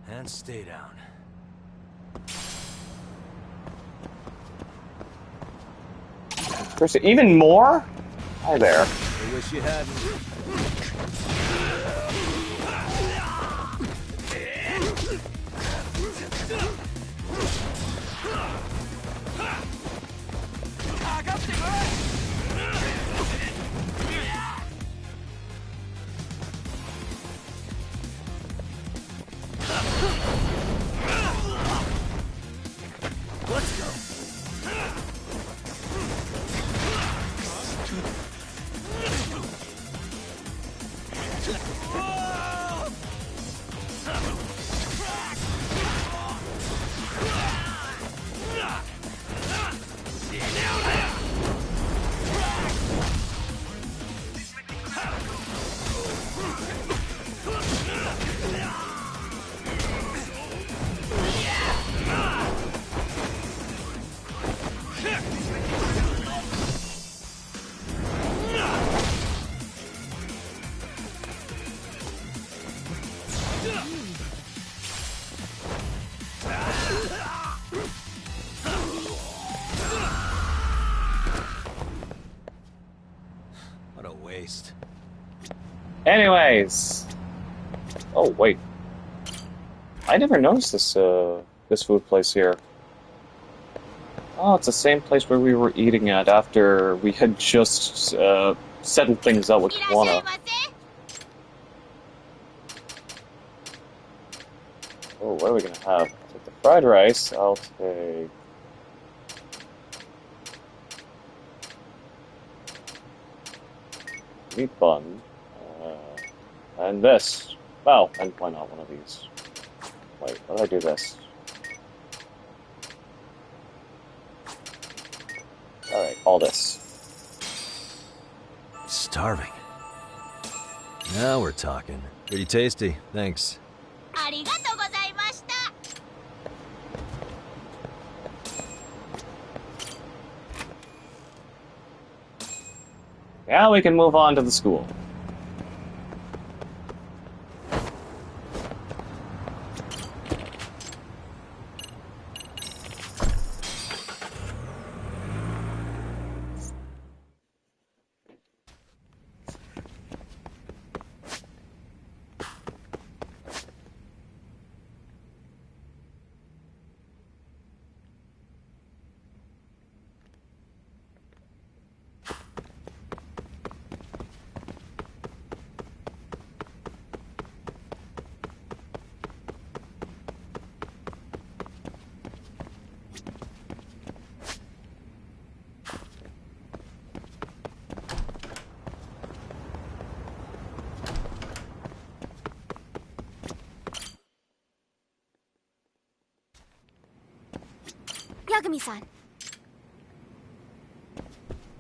And stay down. Chris, even more? Hi there. I wish you hadn't. Let's go. What a waste. Anyways. Oh, wait. I never noticed this, this food place here. Oh, it's the same place where we were eating at after we had just, settled things out with Kawana. Oh, what are we gonna have? I'll take the fried rice. I'll take... meat bun. And this. Well, and why not one of these? Wait, how do I do this? Alright, all this. Starving. Now we're talking. Pretty tasty, thanks. Now we can move on to the school. Yagami-san.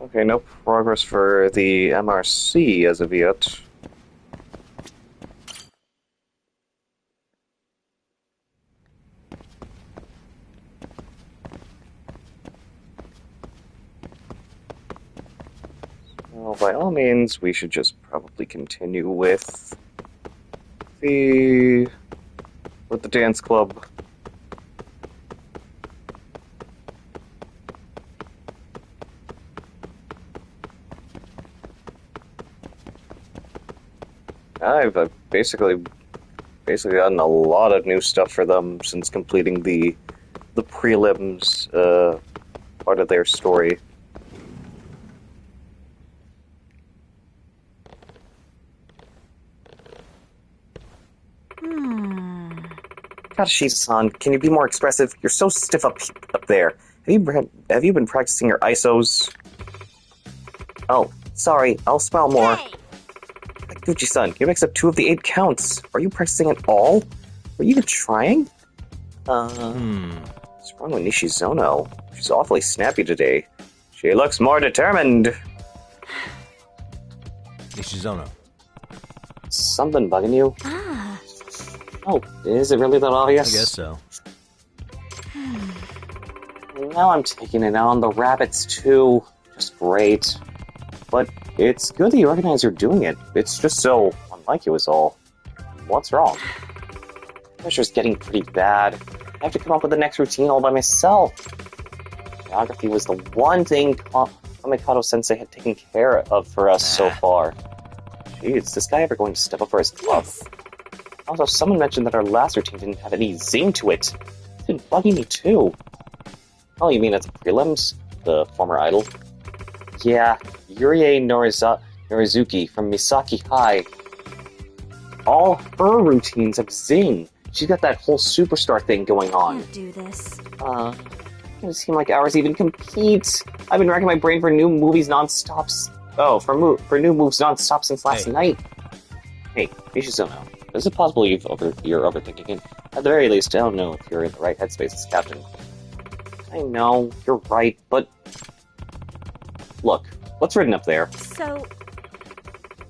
Okay, no progress for the MRC as of yet. Well, by all means, we should just probably continue with the dance club. I've basically gotten a lot of new stuff for them since completing the prelims part of their story. Tadashi-san, can you be more expressive? You're so stiff up there. Have you been practicing your ISOs? Oh, sorry. I'll smile more. Hey. Gucci-san, you mixed up 2 of the 8 counts. Are you practicing at all? Were you even trying? What's wrong with Nishizono? She's awfully snappy today. She looks more determined. Nishizono. Something bugging you? Oh, is it really that I obvious? guess so. Now I'm taking it out on the rabbits too. Just great. But it's good that you recognize you're doing it. It's just so unlike you is all. What's wrong? Pressure's getting pretty bad. I have to come up with the next routine all by myself. Geography was the one thing Kamikato-sensei had taken care of for us so far. Jeez, is this guy ever going to step up for his club? Yes. Also, someone mentioned that our last routine didn't have any zing to it. It's been bugging me too. Oh, you mean at the prelims? The former idol? Yeah, Yurie Norizuki from Misaki High. All her routines have zing. She's got that whole superstar thing going on. Can't do this. Doesn't seem like ours even compete. I've been racking my brain for new movies non-stop. For new moves non-stop since last night. Hey, Ishizono, is it possible you're overthinking it? At the very least, I don't know if you're in the right headspace as captain. I know, you're right, but... Look, what's written up there? So,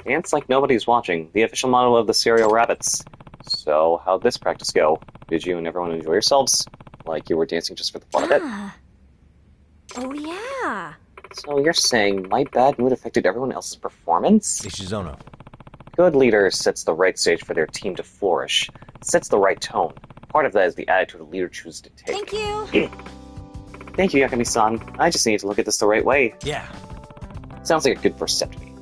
Dance like nobody's watching, the official motto of the Serial Rabbits. So, how'd this practice go? Did you and everyone enjoy yourselves? Like you were dancing just for the fun of it? oh yeah. So you're saying my bad mood affected everyone else's performance? Ishizono. Good leader sets the right stage for their team to flourish, sets the right tone. Part of that is the attitude a leader chooses to take. Thank you. Thank you, Yakami-san. I just need to look at this the right way. Yeah. Sounds like a good first step to me.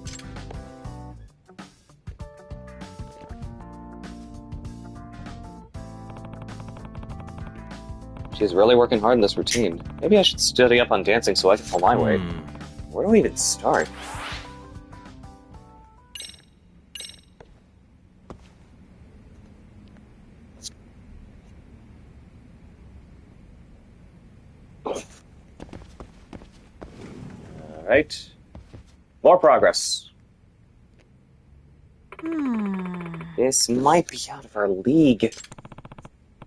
She's really working hard in this routine. Maybe I should study up on dancing so I can pull my weight. Where do we even start? Alright. More progress. This might be out of our league.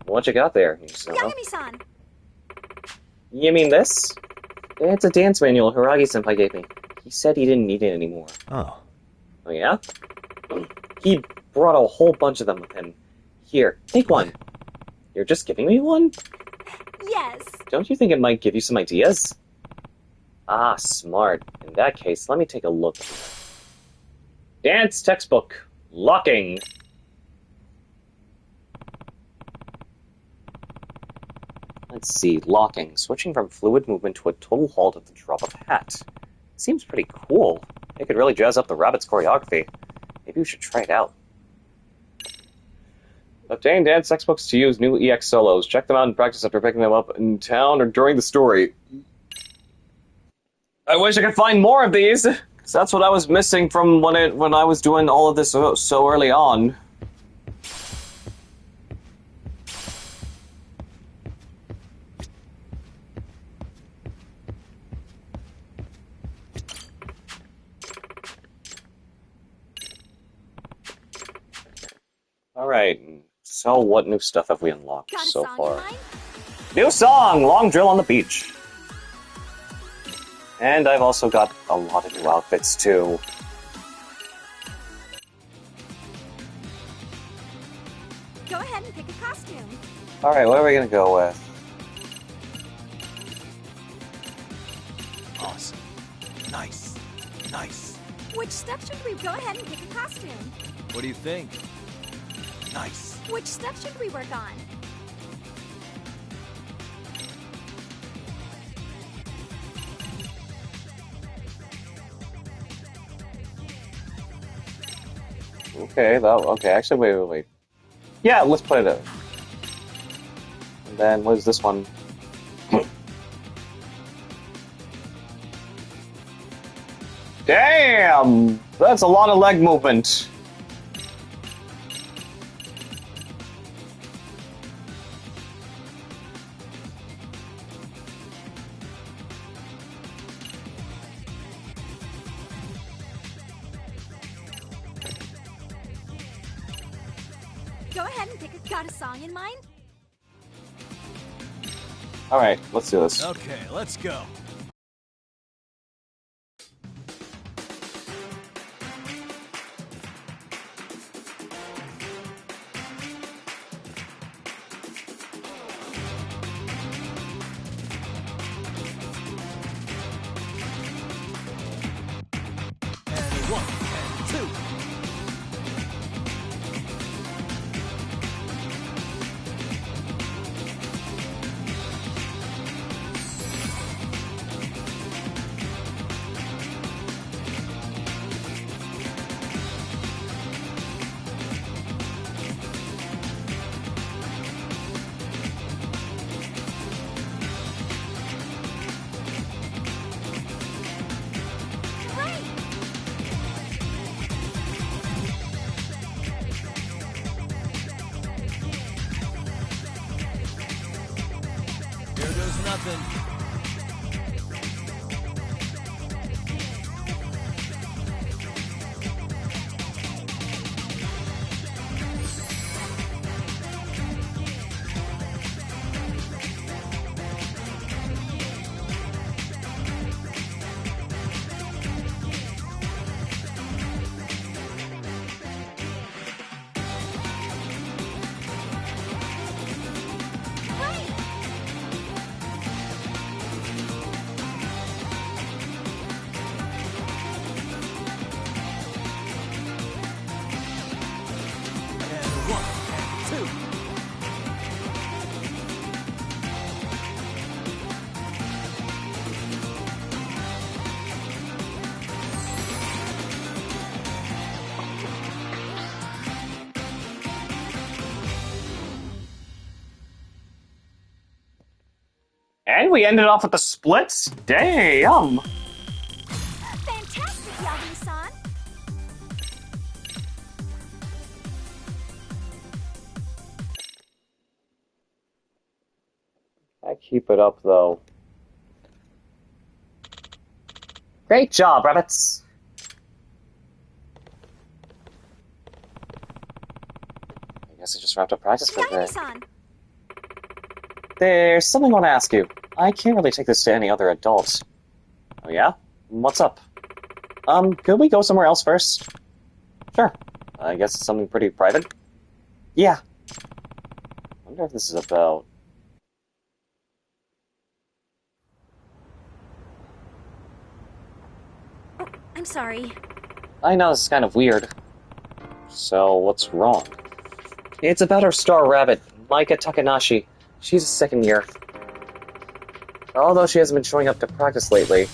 What you got there? Yagami-san. You mean this? It's a dance manual Hiragi-senpai gave me. He said he didn't need it anymore. Oh. Oh yeah? He brought a whole bunch of them with him. Here, take one. You're just giving me one? Yes. Don't you think it might give you some ideas? Ah, smart. In that case, let me take a look. Dance textbook. Locking. Let's see, locking. Switching from fluid movement to a total halt at the drop of a hat. Seems pretty cool. It could really jazz up the rabbit's choreography. Maybe we should try it out. Obtain dance textbooks to use new EX solos. Check them out and practice after picking them up in town or during the story. I wish I could find more of these! 'Cause that's what I was missing from when I was doing all of this so early on. Alright, so what new stuff have we unlocked Got a so song far? in mind? New song! Long drill on the beach. And I've also got a lot of new outfits, too. Go ahead and pick a costume. Alright, what are we gonna go with? Awesome. Nice. Nice. Which step should we go ahead and pick a costume? What do you think? Nice. Which step should we work on? Okay, actually, wait. Yeah, let's play it out. And then, what is this one? Damn! That's a lot of leg movement. Go ahead and pick a... Got a song in mind? Alright, let's do this. Okay, let's go. was nothing. And we ended off with the splits? Damn! Fantastic, Yagami-san. I keep it up, though. Great job, rabbits! I guess I just wrapped up practice for the day. Yagami-san. There's something I want to ask you. I can't really take this to any other adult. Oh yeah? What's up? Could we go somewhere else first? Sure. I guess it's something pretty private? Yeah. Wonder if this is about... Oh, I'm sorry. I know this is kind of weird. So, what's wrong? It's about our star rabbit, Maika Takanashi. She's a second year. Although she hasn't been showing up to practice lately.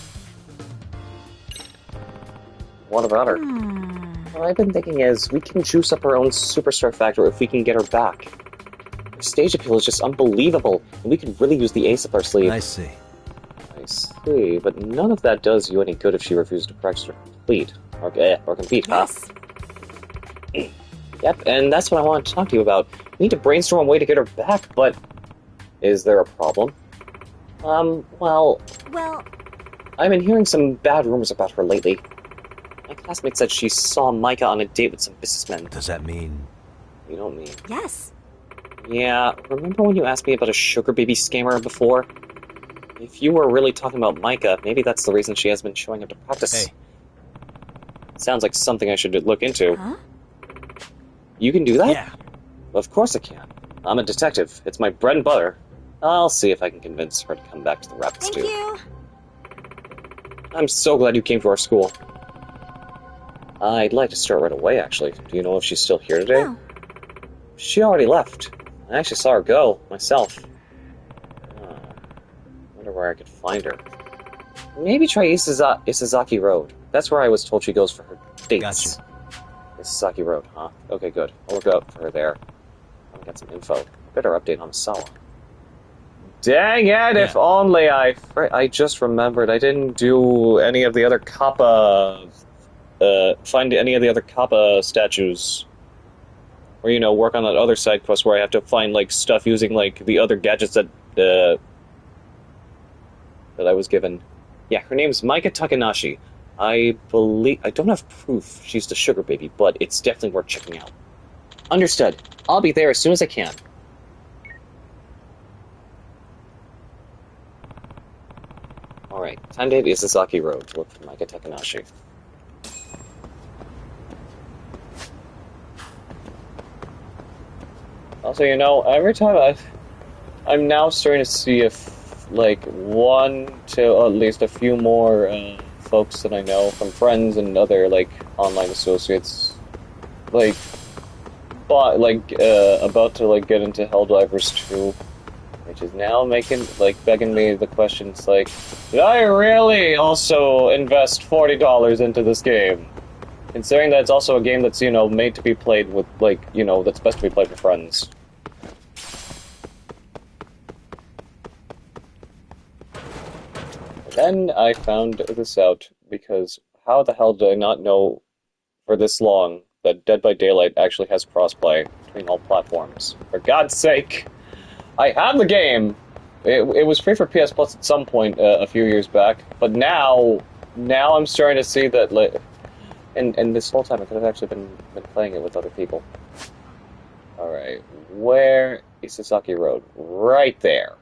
What about her? What I've been thinking is, we can juice up our own superstar factor if we can get her back. Her stage appeal is just unbelievable, and we could really use the ace up our sleeve. I see. I see, but none of that does you any good if she refuses to practice or complete. Or compete, Yes. huh? Yep, and that's what I wanted to talk to you about. We need to brainstorm a way to get her back, but... Is there a problem? Well... Well, I've been hearing some bad rumors about her lately. My classmate said she saw Maika on a date with some businessmen. Does that mean... You don't mean... yes. Yeah, remember when you asked me about a sugar baby scammer before? If you were really talking about Maika, maybe that's the reason she has been showing up to practice. Hey. Sounds like something I should look into. Huh? You can do that? Yeah. Of course I can. I'm a detective. It's my bread and butter. I'll see if I can convince her to come back to the Rapids Thank too. you. I'm so glad you came to our school. I'd like to start right away, actually. Do you know if she's still here today? No. She already left. I actually saw her go, myself. Oh, wonder where I could find her. Maybe try Isazaki Road. That's where I was told she goes for her dates. Gotcha. Isazaki Road, huh? Okay, good. I'll look out for her there. I'll get some info. Better update on Sawa. Dang it, if only I just remembered I didn't do any of the other Kappa... find any of the other Kappa statues. Or, work on that other side quest where I have to find, stuff using, the other gadgets that I was given. Yeah, her name's Maika Takanashi. I don't have proof she's the sugar baby, but it's definitely worth checking out. Understood. I'll be there as soon as I can. Alright, time to hit Isazaki Road to look for Maika Takanashi. Also, every time I'm now starting to see if, one to at least a few more, folks that I know from friends and other, online associates, about to, get into Helldivers 2, which is now begging me the questions, did I really also invest $40 into this game? Considering that it's also a game that's, made to be played with, that's best to be played with friends. Then I found this out, because how the hell did I not know for this long that Dead by Daylight actually has crossplay between all platforms? For God's sake! I have the game! It was free for PS Plus at some point a few years back, but now I'm starting to see that, like, and this whole time I could have actually been playing it with other people. Alright, where is Sasaki Road? Right there.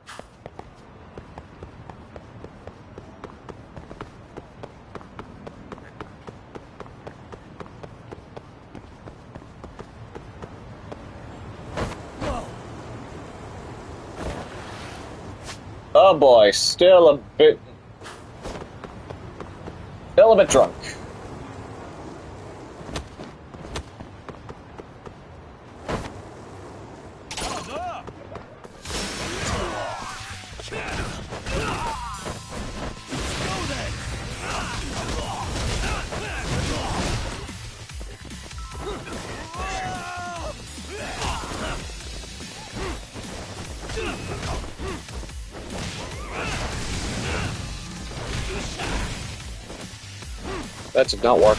Oh boy, still a bit drunk. That did not work.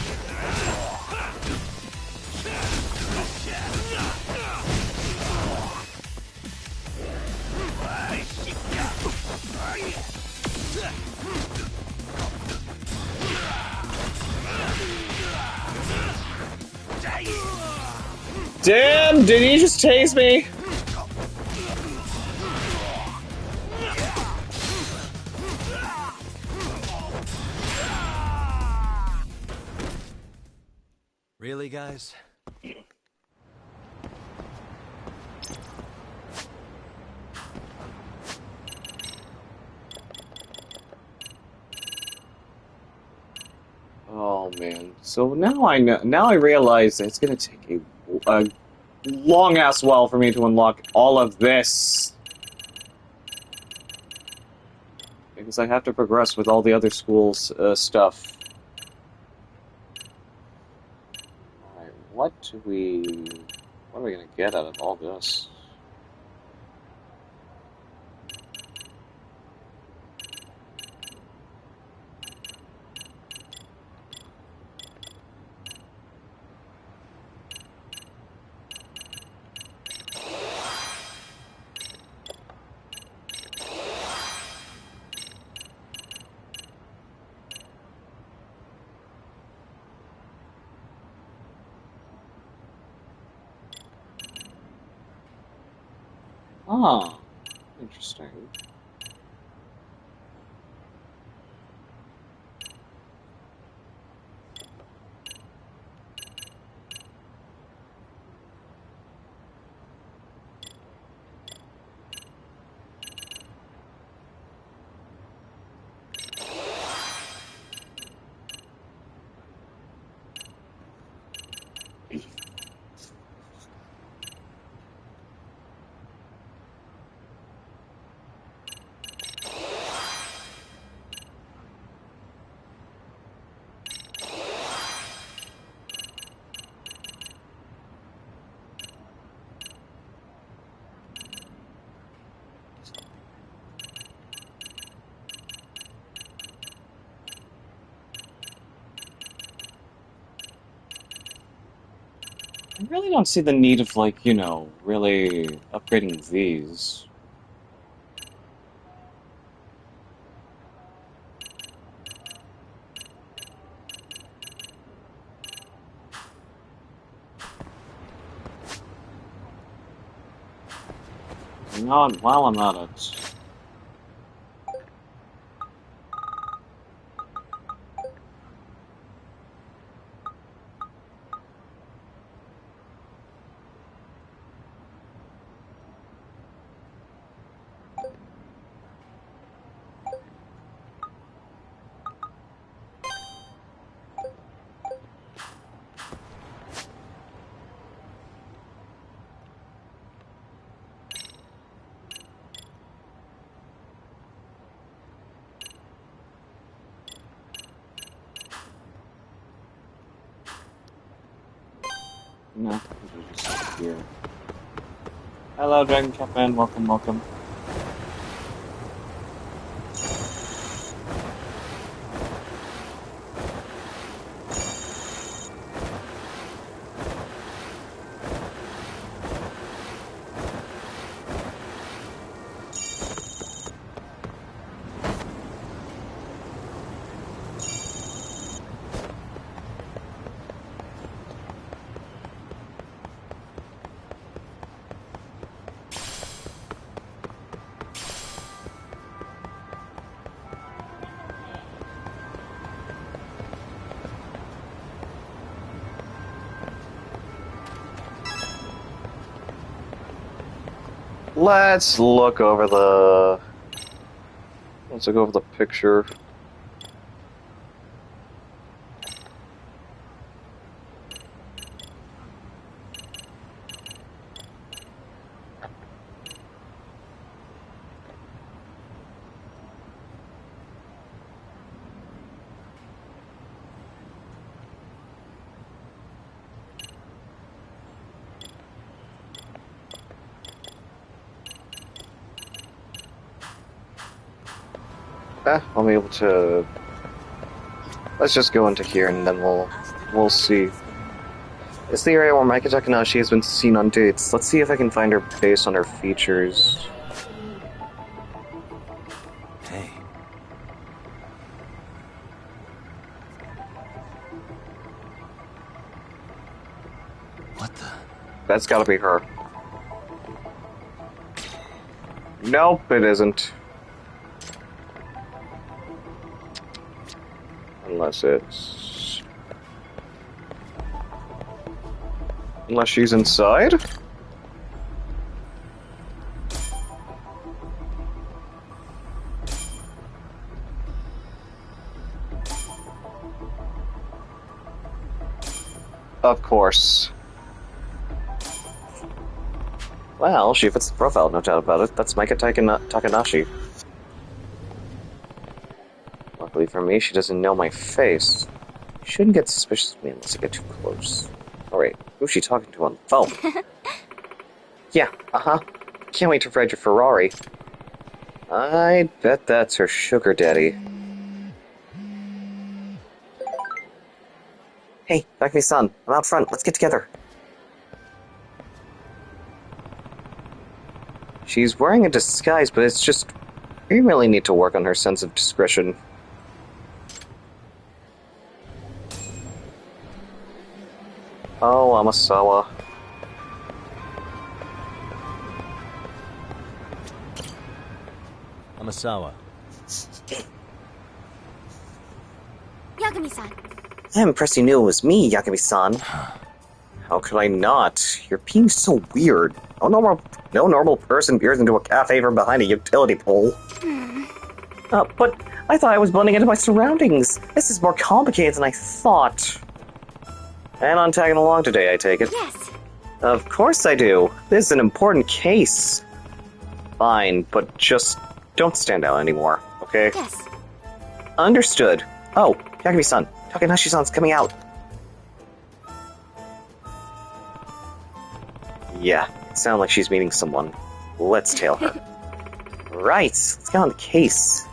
Damn, did he just tase me? Really, guys? Oh man. So now I know. Now I realize that it's gonna take a long ass while for me to unlock all of this, because I have to progress with all the other school's stuff. Alright, what are we gonna get out of all this? Ah, interesting. I really don't see the need of, like, you know, really upgrading these. Not while I'm at it. No, we're just here. Hello, Dragon Cat Man. Welcome, welcome. Let's look over the... Let's look over the picture. I'll be able to... Let's just go into here and then we'll see. It's the area where Maika Takanashi has been seen on dates. Let's see if I can find her based on her features. Hey. What the? That's gotta be her. Nope, it isn't. Unless it's... Unless she's inside? Of course. Well, she fits the profile, no doubt about it. That's Maika Takanashi. Luckily for me, she doesn't know my face. She shouldn't get suspicious of me unless I get too close. Alright, who's she talking to on the phone? Yeah, Can't wait to ride your Ferrari. I bet that's her sugar daddy. Hey, Takumi-san, I'm out front. Let's get together. She's wearing a disguise, but it's just... We really need to work on her sense of discretion. Oh, Amasawa. Amasawa. Yagami-san. I'm impressed you knew it was me, Yagami-san. How could I not? You're being so weird. No normal person peers into a cafe from behind a utility pole. But I thought I was blending into my surroundings. This is more complicated than I thought. And on tagging along today, I take it? Yes. Of course I do. This is an important case. Fine, but just don't stand out anymore, okay? Yes. Understood. Oh, Yagami-san. Takanashi-san's coming out. Yeah, it sounds like she's meeting someone. Let's tail her. Right, let's get on the case.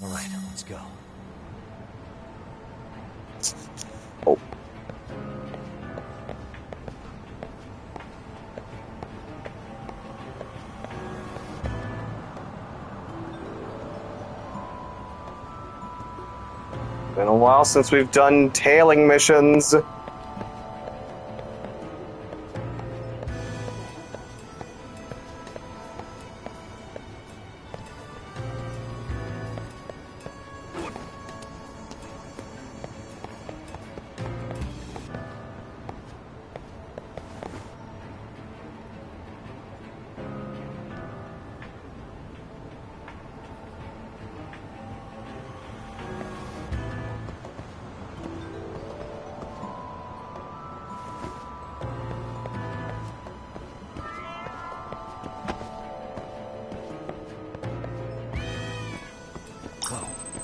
Alright, let's go. Oh. Been a while since we've done tailing missions.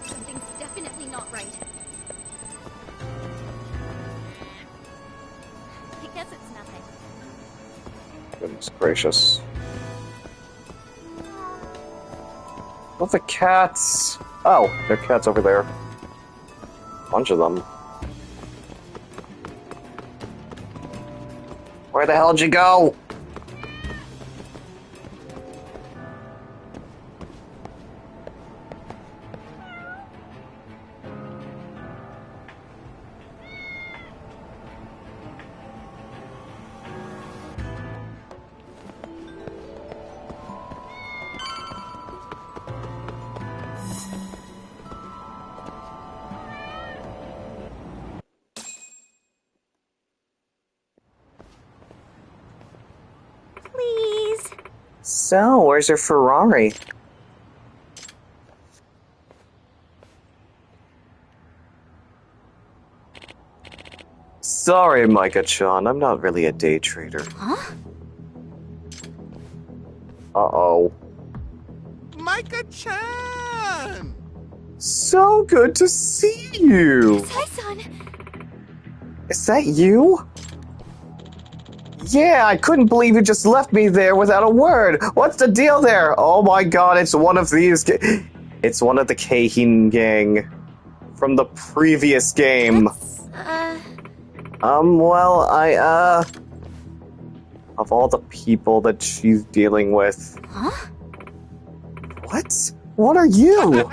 Something's definitely not right. I guess it's nothing. Goodness gracious. What the cats? Oh, there are cats over there. Bunch of them. Where the hell did you go? Please. So, where's your Ferrari? Sorry, Micah-chan, I'm not really a day trader. Huh? Uh-oh. Micah-chan! So good to see you! Sai-san. Is that you? Yeah, I couldn't believe you just left me there without a word. What's the deal there? Oh my god, it's one of these It's one of the Keihin gang from the previous game. Well, of all the people that she's dealing with. Huh? What? What are you?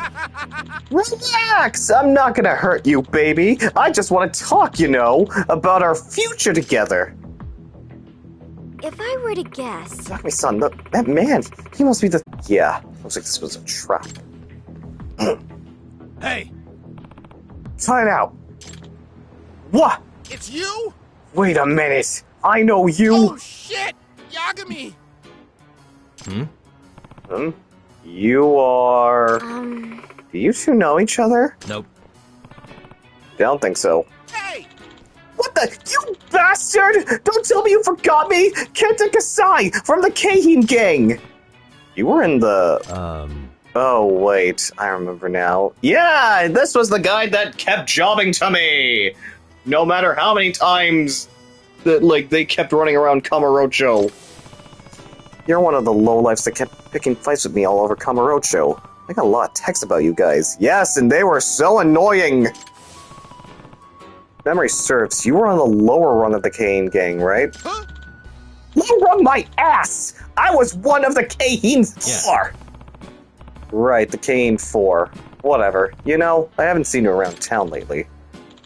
Relax! I'm not gonna hurt you, baby. I just want to talk, about our future together. If I were to guess... Takumi-san, that man, he must be the... Yeah, looks like this was a trap. Hey, Try it out. What? it's you? Wait a minute. I know you. Oh, shit! Yagami! You are... Do you two know each other? Nope. Don't think so. Hey! What the? You bastard! Don't tell me you forgot me! Kenta Kasai from the Keihin gang! You were in the... Oh, wait. I remember now. Yeah! This was the guy that kept jobbing to me! No matter how many times that, they kept running around Kamurocho. You're one of the lowlifes that kept picking fights with me all over Kamurocho. I got a lot of texts about you guys. Yes, and they were so annoying! Memory serves, you were on the lower rung of the Keihin gang, right? Huh? Low rung my ass! I was one of the Keihin 4! Right, the Keihin 4. Whatever. I haven't seen you around town lately.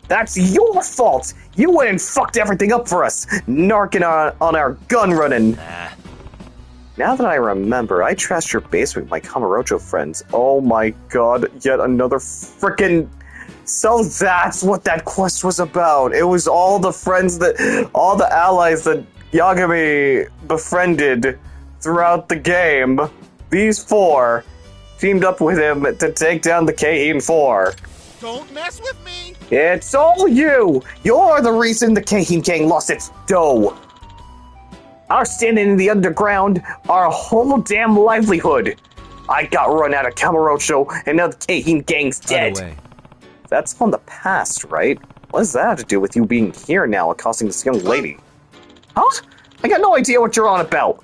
That's your fault! You went and fucked everything up for us! Narking on our gun running! Nah. Now that I remember, I trashed your base with my Kamurocho friends. Oh my god, yet another frickin'... So that's what that quest was about. It was all the allies that Yagami befriended throughout the game. These 4 teamed up with him to take down the Keihin 4. Don't mess with me! It's all you! You're the reason the Keihin gang lost its dough. Our standing in the underground, our whole damn livelihood. I got run out of Kamurocho, and now the Keihin gang's dead. By the way, That's from the past, right? What does that have to do with you being here now accosting this young lady? Huh? I got no idea what you're on about.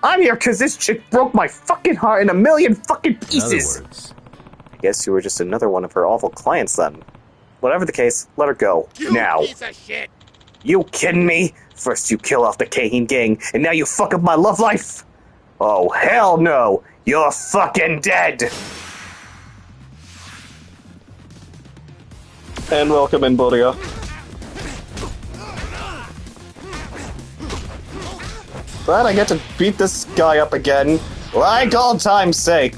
I'm here because this chick broke my fucking heart in a million fucking in other pieces. words, I guess you were just another one of her awful clients then. Whatever the case, let her go. You Now. piece of shit! You kidding me? First you kill off the Keihin gang, and now you fuck up my love life? Oh, hell no! You're fucking dead! And welcome in, Bodia. Glad I get to beat this guy up again, like old time's sake.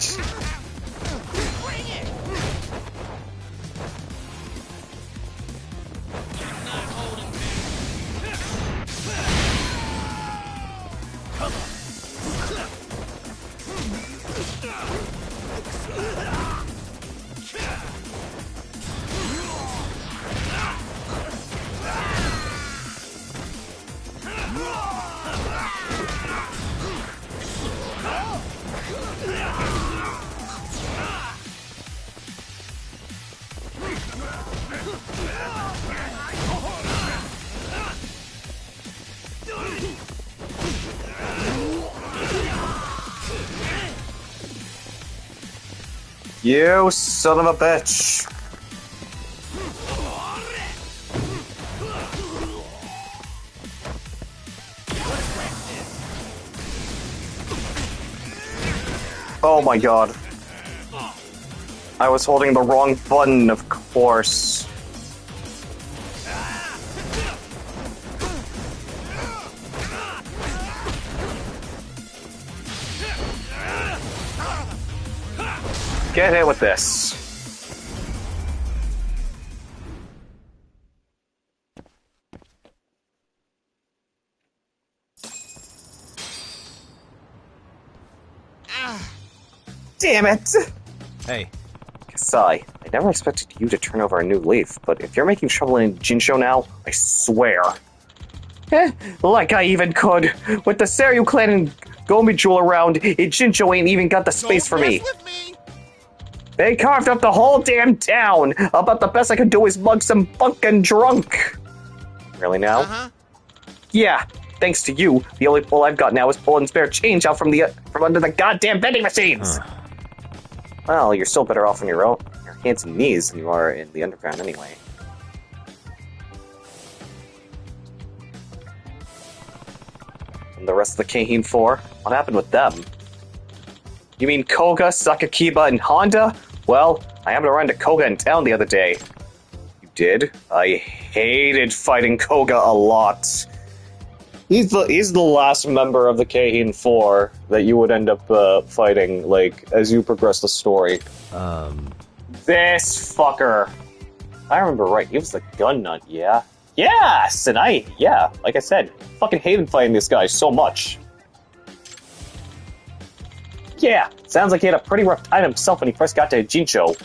You son of a bitch. Oh my god. I was holding the wrong button, of course. Get hit with this. damn it! Hey, Kasai, I never expected you to turn over a new leaf, but if you're making trouble in Jinsho now, I swear. Like I even could. With the Seiryu clan and Gomi Jewel around, Jinsho ain't even got the space for Don't me. mess with me. They carved up the whole damn town. About the best I could do is mug some fucking drunk. Really now? Uh-huh. Yeah, thanks to you, the only pull I've got now is pulling spare change out from under the goddamn vending machines. Well, you're still better off on your hands and knees than you are in the underground anyway. And the rest of the Keihin 4? What happened with them? You mean Koga, Sakakiba, and Honda? Well, I happened to run into Koga in town the other day. You did? I hated fighting Koga a lot. He's the last member of the Keihin 4 that you would end up fighting, like, as you progress the story. This fucker. I remember right, he was the gun nut, yeah? Yes! And like I said, fucking hated fighting this guy so much. Yeah, sounds like he had a pretty rough time himself when he first got to Jinsho.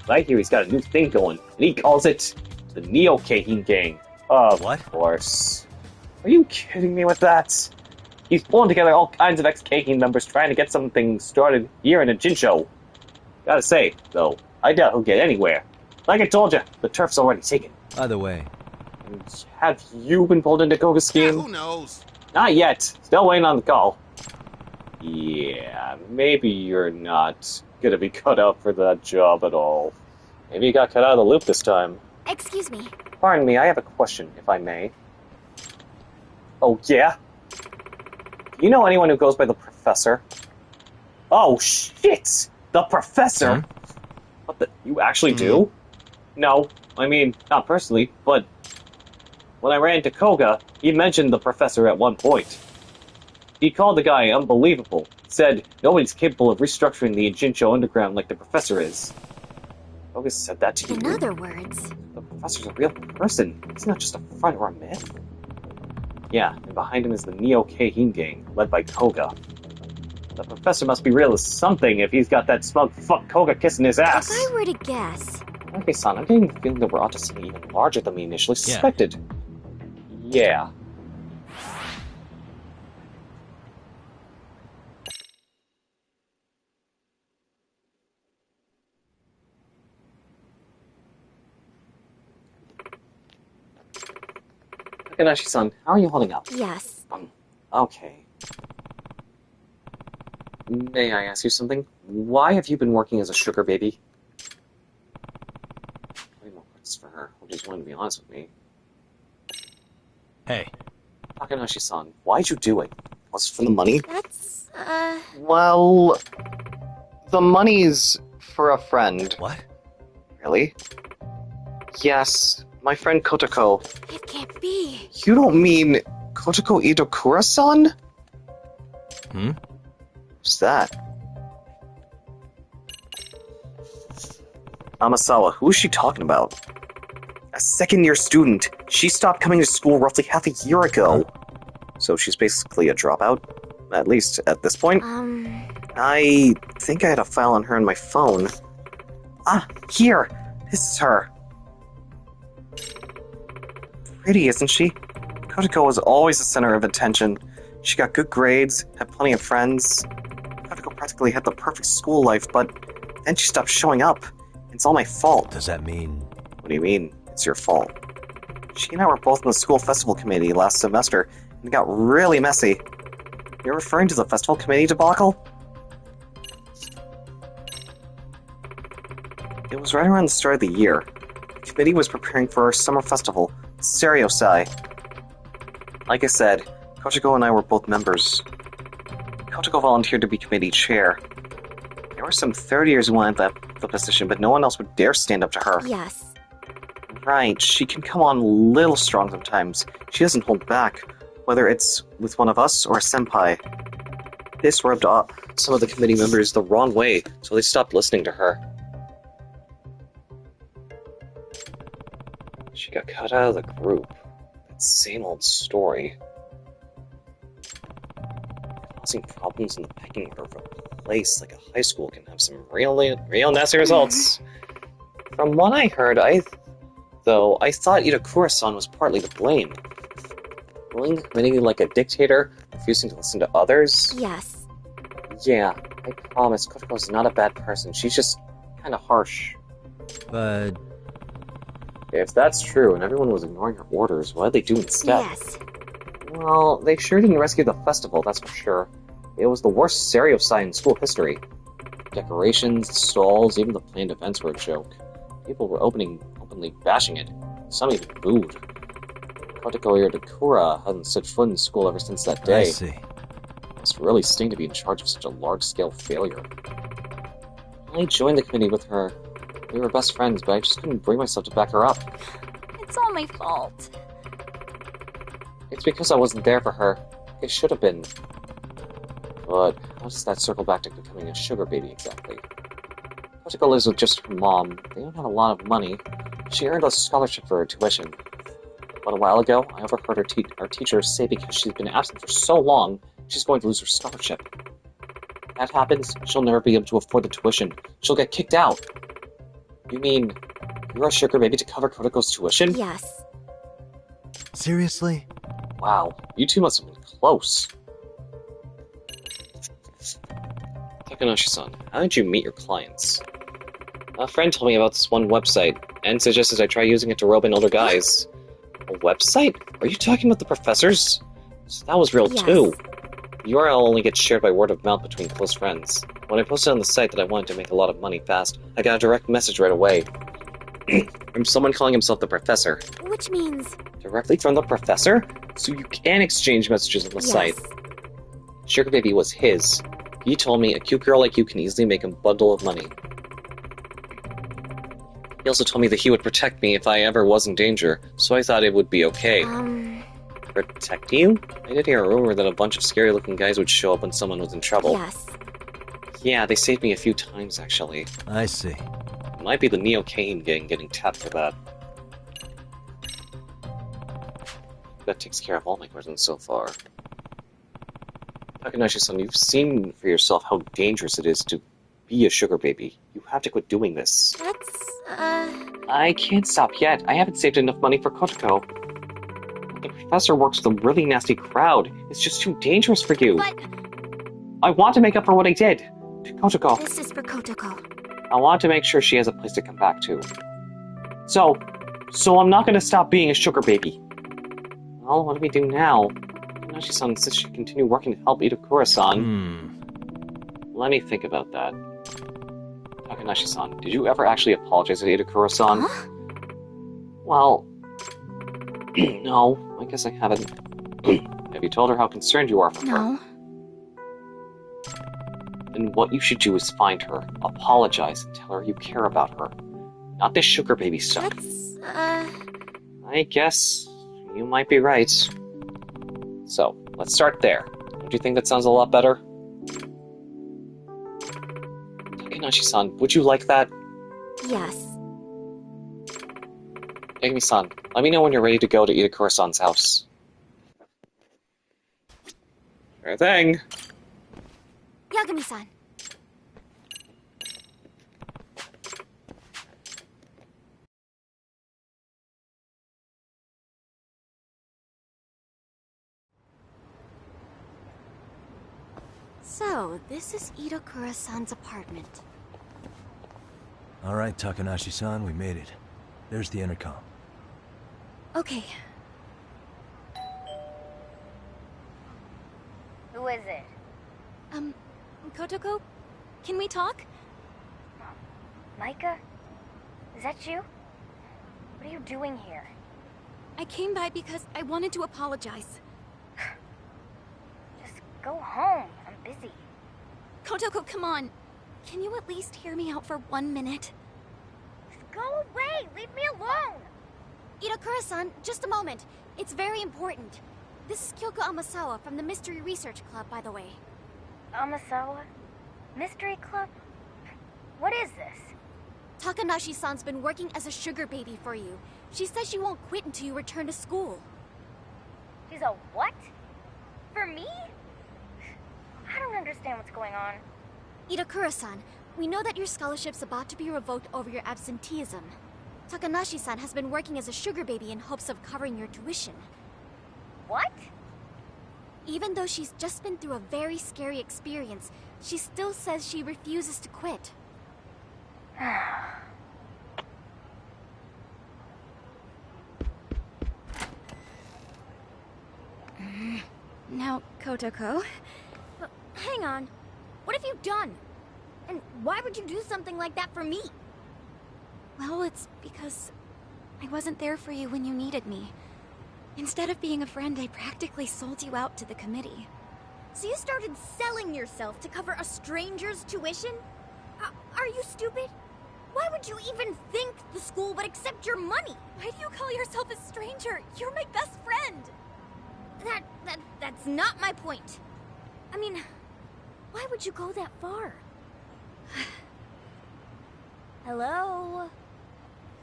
But I hear he's got a new thing going, and he calls it the Neo Keihin Gang. Of What? course. Are you kidding me with that? He's pulling together all kinds of ex-Keihin members trying to get something started here in a Jinsho. Gotta say, though, I doubt he'll get anywhere. Like I told you, the turf's already taken. Either way. And have you been pulled into Koga's Yeah, scheme? who knows? Not yet. Still waiting on the call. Yeah, maybe you're not gonna be cut out for that job at all. Maybe you got cut out of the loop this time. Excuse me. Pardon me, I have a question, if I may. Oh, yeah? Do you know anyone who goes by the Professor? Oh, shit! The Professor? What the? You actually do? No, I mean, not personally, but when I ran into Koga, he mentioned the Professor at one point. He called the guy unbelievable, said nobody's capable of restructuring the Jinsho Underground like the Professor is. Koga said that to you? In other words, The Professor's a real person. He's not just a front or a myth. Yeah, and behind him is the Neo Keihin Gang, led by Koga. The Professor must be real as something if he's got that smug fuck Koga kissing his ass. if I were to guess, Okay, son, I'm getting the feeling that we're onto something even larger than we initially suspected. Yeah. Takanashi-san, how are you holding up? yes. Okay. May I ask you something? Why have you been working as a sugar baby? Way more questions for her, who just wanted to be honest with me. Hey. Takanashi-san, why'd you do it? Was it for the money? That's, Well, the money's for a friend. What? Really? Yes, my friend Kotoko. it can't be. You don't mean Kotoko Itokura-san? Who's that? Amasawa, who is she talking about? A second-year student. She stopped coming to school roughly half a year ago. So she's basically a dropout? At least at this point. I think I had a file on her on my phone. Ah, here! This is her. Pretty, isn't she? Kotoko was always the center of attention. She got good grades, had plenty of friends. Kotoko practically had the perfect school life, but then she stopped showing up. It's all my fault. Does that mean... What do you mean, it's your fault? She and I were both in the school festival committee last semester, and it got really messy. You're referring to the festival committee debacle? It was right around the start of the year. The committee was preparing for our summer festival, Seriosai. Like I said, Kotoko and I were both members. Kotoko volunteered to be committee chair. There were some 30-years who wanted the position, but no one else would dare stand up to her. Yes. Right, she can come on a little strong sometimes. She doesn't hold back, whether it's with one of us or a senpai. This rubbed off some of the committee members the wrong way, so they stopped listening to her. She got cut out of the group. That same old story. Causing problems in the pecking order of place like a high school can have some real nasty results. From what I heard, I thought Itakura-san was partly to blame. Ruling the committee like a dictator, refusing to listen to others. Yes. Yeah, I promise, Kotoko's not a bad person. She's just kind of harsh. But If that's true, and everyone was ignoring her orders, what did they do instead? Yes. Well, they sure didn't rescue the festival, that's for sure. It was the worst stereotype in school history. Decorations, stalls, even the planned events were a joke. People were openly bashing it. Some even booed. Kotoko Itakura hadn't set foot in school ever since that day. I see. It must really sting to be in charge of such a large-scale failure. I joined the committee with her. We were best friends, but I just couldn't bring myself to back her up. It's all my fault. It's because I wasn't there for her. It should have been. But how does that circle back to becoming a sugar baby exactly? Kotoko lives with just her mom. They don't have a lot of money. She earned a scholarship for her tuition. But a while ago, I overheard our teacher say because she's been absent for so long, she's going to lose her scholarship. If that happens, she'll never be able to afford the tuition. She'll get kicked out. You mean, you're a sugar baby to cover Kotoko's tuition? Yes. Seriously? Wow, you two must have been close. Takanashi-san, how did you meet your clients? A friend told me about this one website, and suggested I try using it to rope in older guys. A website? Are you talking about the professors? So that was real Yes. too. The URL only gets shared by word of mouth between close friends. When I posted on the site that I wanted to make a lot of money fast, I got a direct message right away. From someone calling himself the Professor. Which means... Directly from the Professor? So you can exchange messages on the site. Yes. Sugar Baby was his. He told me a cute girl like you can easily make a bundle of money. He also told me that he would protect me if I ever was in danger, so I thought it would be okay. Protect you? I did hear a rumor that a bunch of scary-looking guys would show up when someone was in trouble. Yes. Yeah, they saved me a few times, actually. I see. It might be the Neo-Kane gang getting tapped for that. That takes care of all my questions so far. Takanashi-san, you've seen for yourself how dangerous it is to be a sugar baby. You have to quit doing this. That's, I can't stop yet. I haven't saved enough money for Kotoko. The professor works with a really nasty crowd. It's just too dangerous for you. But... I want to make up for what I did to Kotoko. This is for Kotoko. I want to make sure she has a place to come back to. So I'm not going to stop being a sugar baby. Well, what do we do now? Takanashi-san insists she continue working to help Itakura-san. Let me think about that. Takanashi-san, did you ever actually apologize to Itakura-san? Huh? Well, no, I guess I haven't. Have you told her how concerned you are for her? No. Then what you should do is find her, apologize, and tell her you care about her. Not this sugar baby stuff. That's, I guess you might be right. So, let's start there. Don't you think that sounds a lot better? Takanashi-san, would you like that? Yes. Yagami-san, let me know when you're ready to go to Itakura-san's house. Sure thing. Yagami-san. So, this is Itakura-san's apartment. Alright, Takanashi-san, we made it. There's the intercom. Okay. Who is it? Kotoko? Can we talk? Micah? Is that you? What are you doing here? I came by because I wanted to apologize. Just go home. I'm busy. Kotoko, come on. Can you at least hear me out for 1 minute? Just go away! Leave me alone! Itakura-san, just a moment. It's very important. This is Kyoko Amasawa from the Mystery Research Club, by the way. Amasawa? Mystery Club? What is this? Takanashi-san's been working as a sugar baby for you. She says she won't quit until you return to school. She's a what? For me? I don't understand what's going on. Itakura-san, we know that your scholarship's about to be revoked over your absenteeism. Takanashi-san has been working as a sugar baby in hopes of covering your tuition. What? Even though she's just been through a very scary experience, she still says she refuses to quit. Now, Kotoko... Hang on. What have you done? And why would you do something like that for me? Well, it's because I wasn't there for you when you needed me. Instead of being a friend, I practically sold you out to the committee. So you started selling yourself to cover a stranger's tuition? Are you stupid? Why would you even think the school would accept your money? Why do you call yourself a stranger? You're my best friend! That's not my point. I mean, why would you go that far? Hello?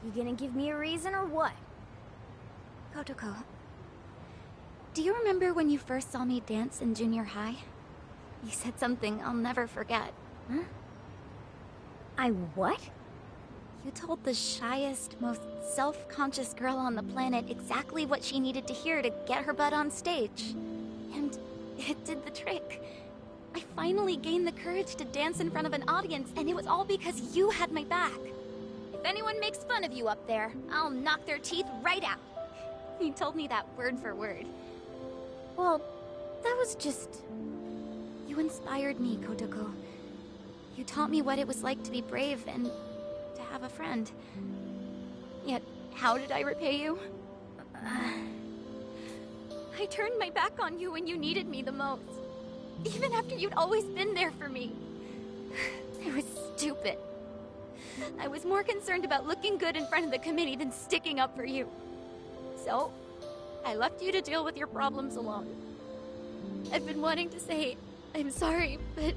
You gonna give me a reason or what? Kotoko, do you remember when you first saw me dance in junior high? You said something I'll never forget. Huh? I what? You told the shyest, most self-conscious girl on the planet exactly what she needed to hear to get her butt on stage. And it did the trick. I finally gained the courage to dance in front of an audience, and it was all because you had my back. If anyone makes fun of you up there, I'll knock their teeth right out. You told me that word for word. Well, that was just... You inspired me, Kotoko. You taught me what it was like to be brave and to have a friend. Yet, how did I repay you? I turned my back on you when you needed me the most. Even after you'd always been there for me. I was stupid. I was more concerned about looking good in front of the committee than sticking up for you. So, I left you to deal with your problems alone. I've been wanting to say I'm sorry, but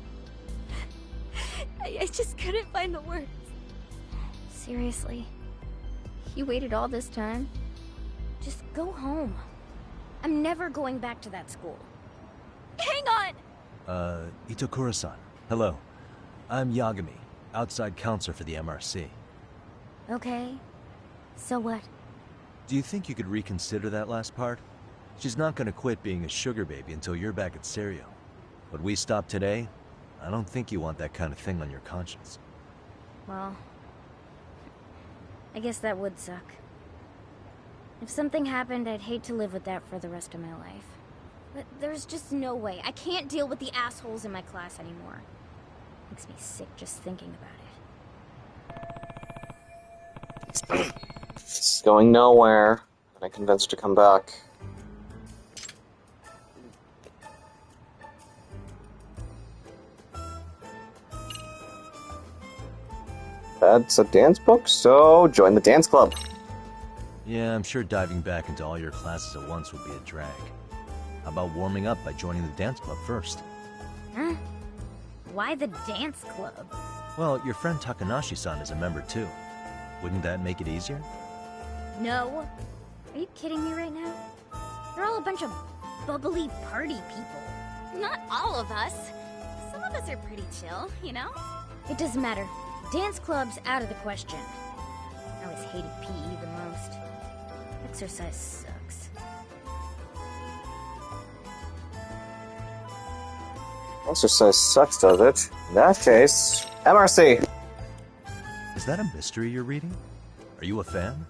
I just couldn't find the words. Seriously? You waited all this time? Just go home. I'm never going back to that school. Hang on! Itakura-san. Hello. I'm Yagami, outside counselor for the MRC. Okay. So what? Do you think you could reconsider that last part? She's not gonna quit being a sugar baby until you're back at Serio. But we stopped today, I don't think you want that kind of thing on your conscience. Well, I guess that would suck. If something happened, I'd hate to live with that for the rest of my life. But there's just no way. I can't deal with the assholes in my class anymore. Makes me sick just thinking about it. It's going nowhere. And I convinced her to come back. That's a dance book, so join the dance club. Yeah, I'm sure diving back into all your classes at once would be a drag. How about warming up by joining the dance club first? Huh? Why the dance club? Well, your friend Takanashi-san is a member too. Wouldn't that make it easier? No. Are you kidding me right now? They're all a bunch of bubbly party people. Not all of us. Some of us are pretty chill, you know? It doesn't matter. Dance club's out of the question. I always hated PE the most. Exercise sucks. Exercise sucks, does it? In that case, MRC. Is that a mystery you're reading? Are you a fan?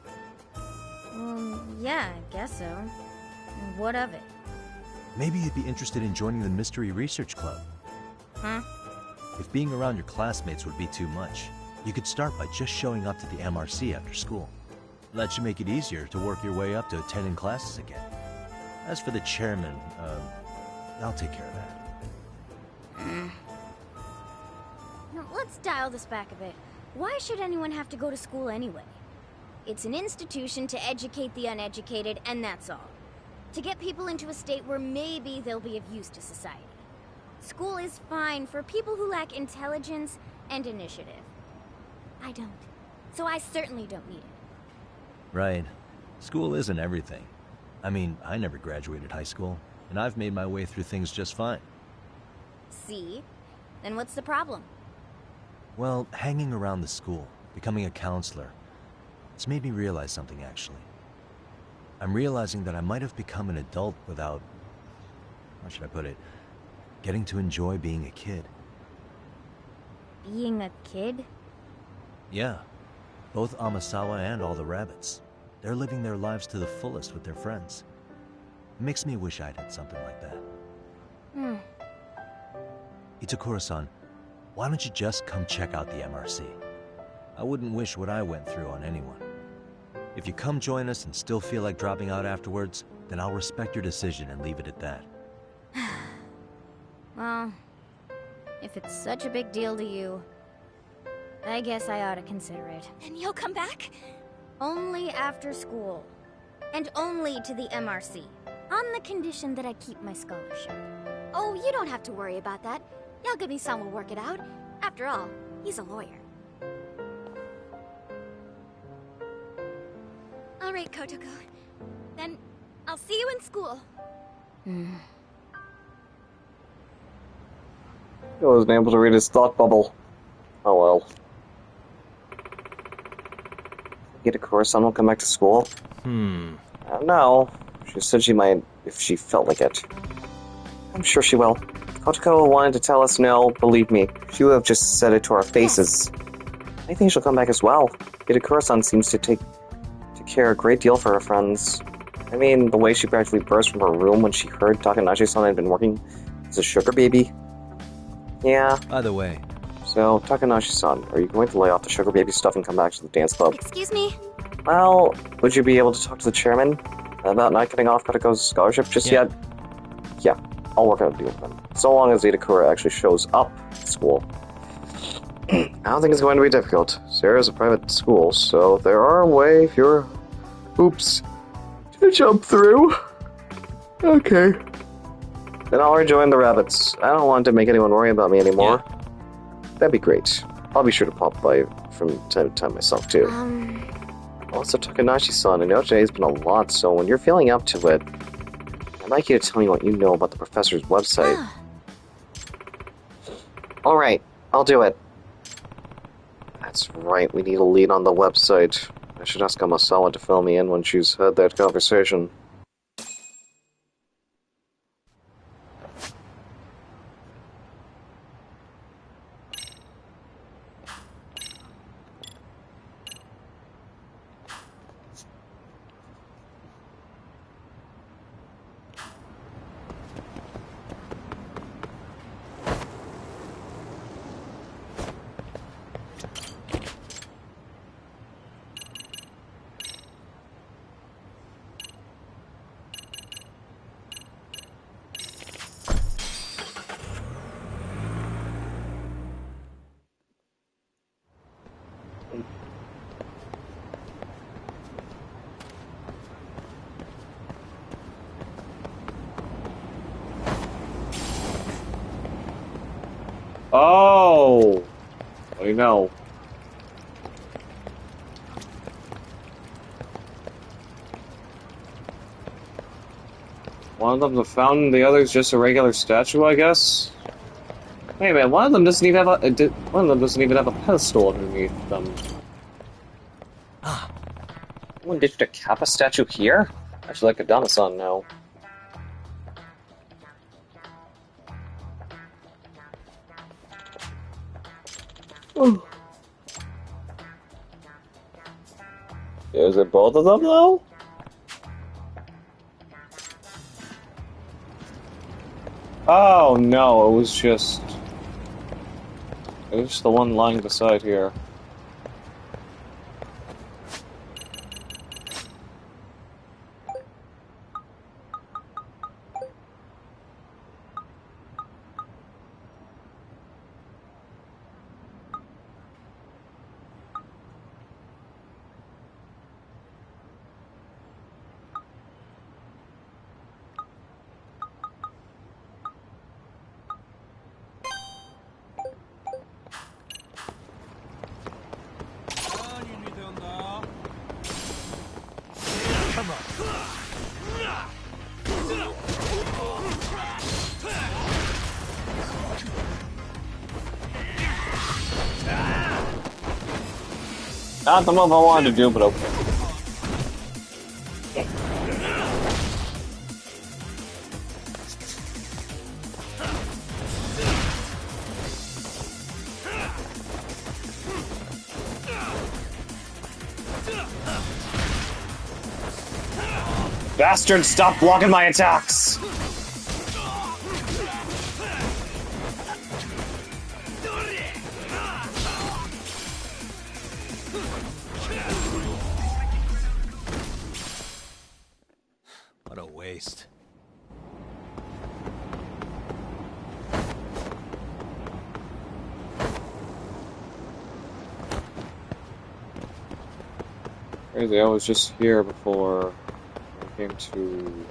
Yeah, I guess so. And what of it? Maybe you'd be interested in joining the Mystery Research Club. Huh? If being around your classmates would be too much, you could start by just showing up to the MRC after school. That should make it easier to work your way up to attending classes again. As for the chairman, I'll take care of that. Now, let's dial this back a bit. Why should anyone have to go to school anyway? It's an institution to educate the uneducated, and that's all. To get people into a state where maybe they'll be of use to society. School is fine for people who lack intelligence and initiative. I don't. So I certainly don't need it. Right. School isn't everything. I mean, I never graduated high school, and I've made my way through things just fine. See? Then what's the problem? Well, hanging around the school, becoming a counselor, it's made me realize something, actually. I'm realizing that I might have become an adult without, how should I put it, getting to enjoy being a kid. Being a kid? Yeah, both Amasawa and all the rabbits. They're living their lives to the fullest with their friends. It makes me wish I'd had something like that. Itakura-san, why don't you just come check out the MRC? I wouldn't wish what I went through on anyone. If you come join us and still feel like dropping out afterwards, then I'll respect your decision and leave it at that. Well, if it's such a big deal to you, I guess I ought to consider it. And you'll come back? Only after school. And only to the MRC. On the condition that I keep my scholarship. Oh, you don't have to worry about that. Yagami-san will work it out. After all, he's a lawyer. All right, Kotoko. Then I'll see you in school. I wasn't able to read his thought bubble. Oh well. Itakura-san will come back to school? I don't know. She said she might if she felt like it. I'm sure she will. Kotoko wanted to tell us no, believe me. She would have just said it to our faces. I think she'll come back as well. Itakura-san seems to care a great deal for her friends. I mean, the way she practically burst from her room when she heard Takanashi-san had been working as a sugar baby. Yeah. By the way, So, Takanashi-san, are you going to lay off the sugar baby stuff and come back to the dance club? Excuse me? Well, would you be able to talk to the chairman about not getting off Kotoko's scholarship just yet? Yeah, I'll work out a deal with him. So long as Itakura actually shows up at school. I don't think it's going to be difficult. Sarah's a private school, so there are way fewer hoops to jump through. Okay. Then I'll rejoin the rabbits. I don't want to make anyone worry about me anymore. That'd be great. I'll be sure to pop by from time to time myself, too. Also, Takanashi-san, I know today's been a lot, so when you're feeling up to it, I'd like you to tell me what you know about the professor's website. Alright, I'll do it. That's right, we need a lead on the website. I should ask Amasawa to fill me in when she's had that conversation. Oh! I know. One of them's a fountain, the other's just a regular statue, I guess? Hey man, one of them doesn't even have a pedestal underneath them. Someone ditched a Kappa statue here? I should let Kadama-san know. Is it both of them, though? Oh, no, it was just the one lying beside here. Not the move I wanted to do, but okay. Bastard, stop blocking my attacks! What a waste. Crazy, I was just here before I came to...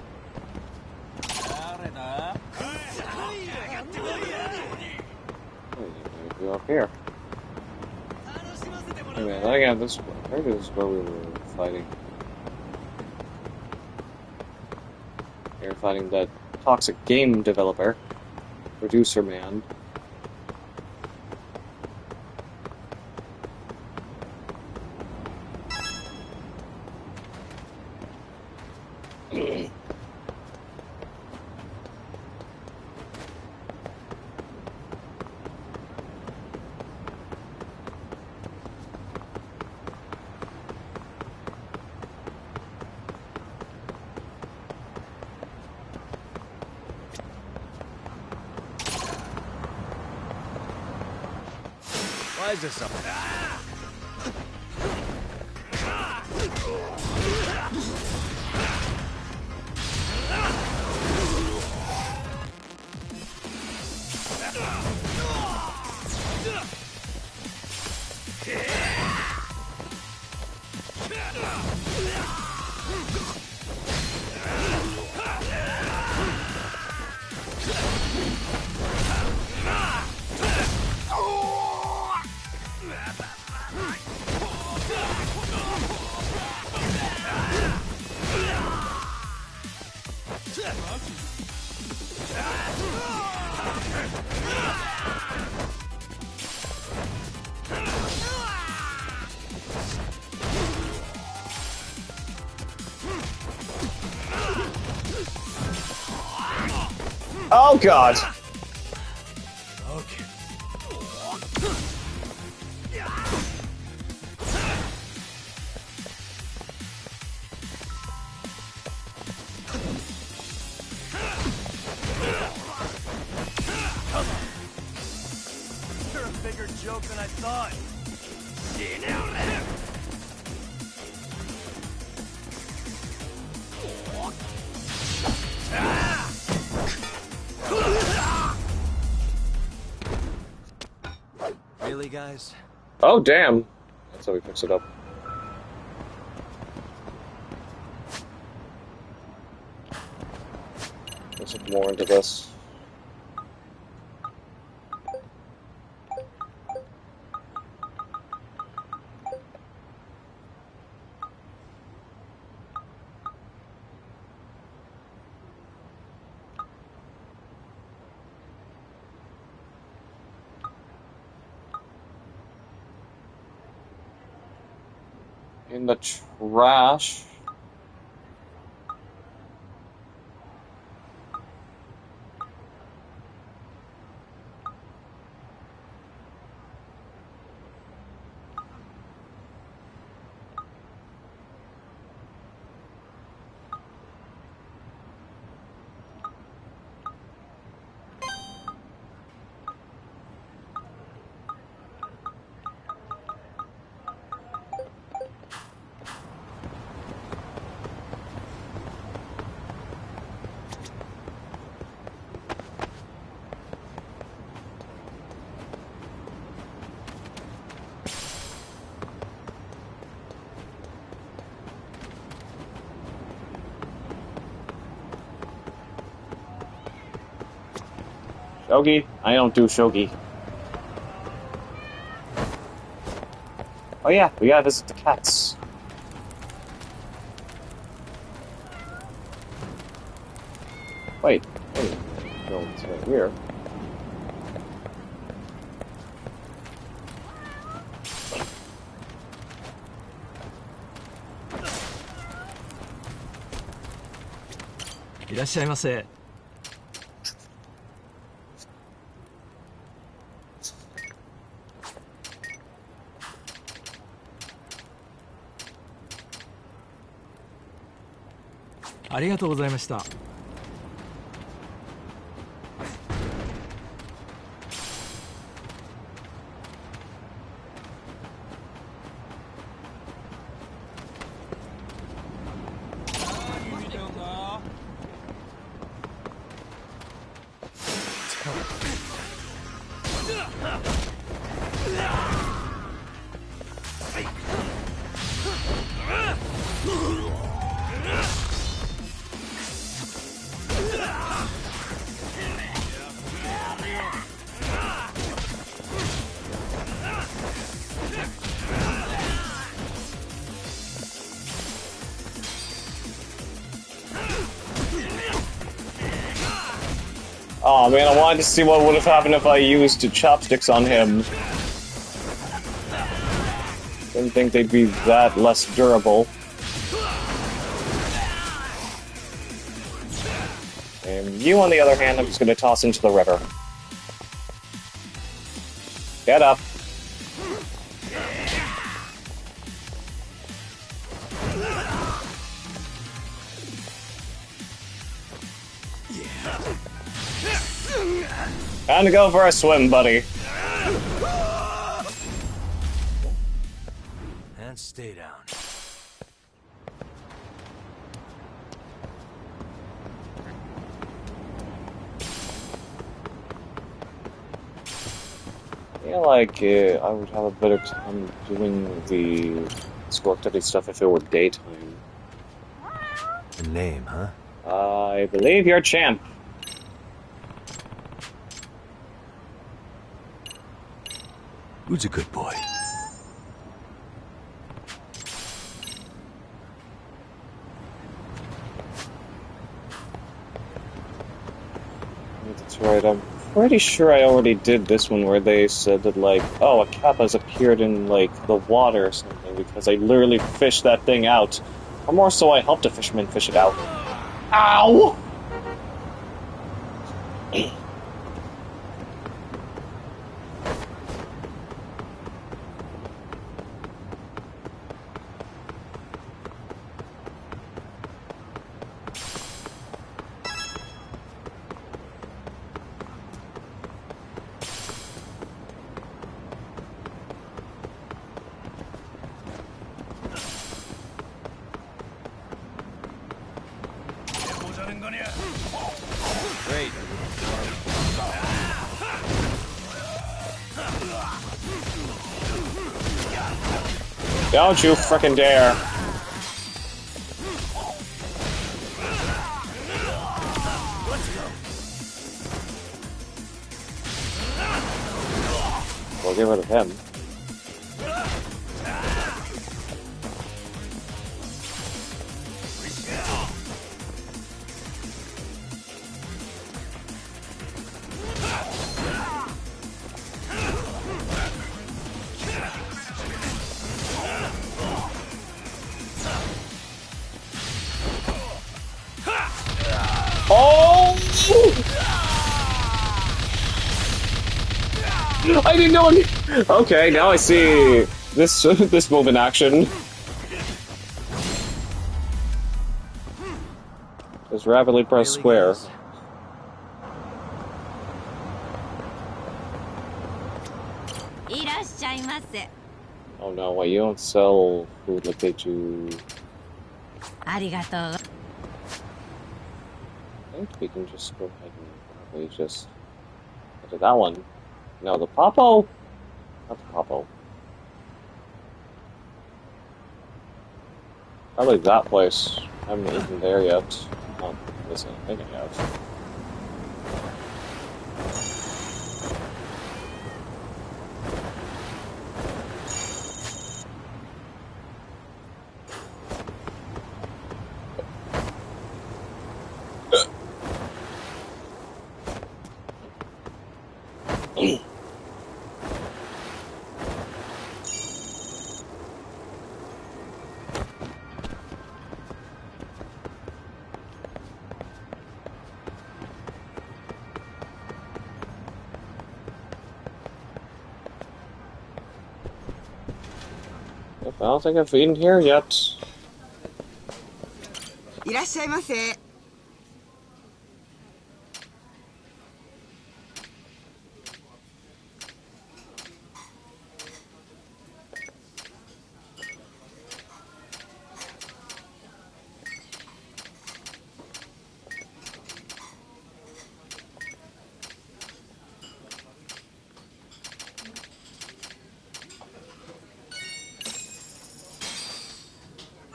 Maybe up here. Anyway, then again, this is where we were fighting. We were fighting that toxic game developer, producer man. Why is this up? Oh god! Okay. You're a bigger joke than I thought. Really, guys? Oh damn! That's how we fix it up. Let's look more into this. In the trash. Shogi? I don't do shogi. Oh yeah, we gotta visit the cats. Wait. No, it's right here. いらっしゃいませ。ありがとうございました。Oh man, I wanted to see what would have happened if I used chopsticks on him. Didn't think they'd be that less durable. And you, on the other hand, I'm just gonna toss into the river. Get up. Time to go for a swim, buddy. And stay down. I feel like I would have a better time doing the Scorctity stuff if it were daytime. The name, huh? I believe you're champ. Who's a good boy? That's right, I'm pretty sure I already did this one where they said that, like, oh, a Kappa's appeared in, like, the water or something because I literally fished that thing out. Or more so, I helped a fisherman fish it out. Ow! Great. Don't you frickin' dare! We'll get rid of him. Oh! I didn't know any. Okay, now I see this this move in action. Just rapidly press square. Oh no, wait, you don't sell food like they do. I think we can just go ahead and probably just do that one. No, the Popo? Not the Popo. Probably that place. I haven't eaten there yet. Oh, listen, I think I have. I don't think I've eaten here yet. いらっしゃいませ。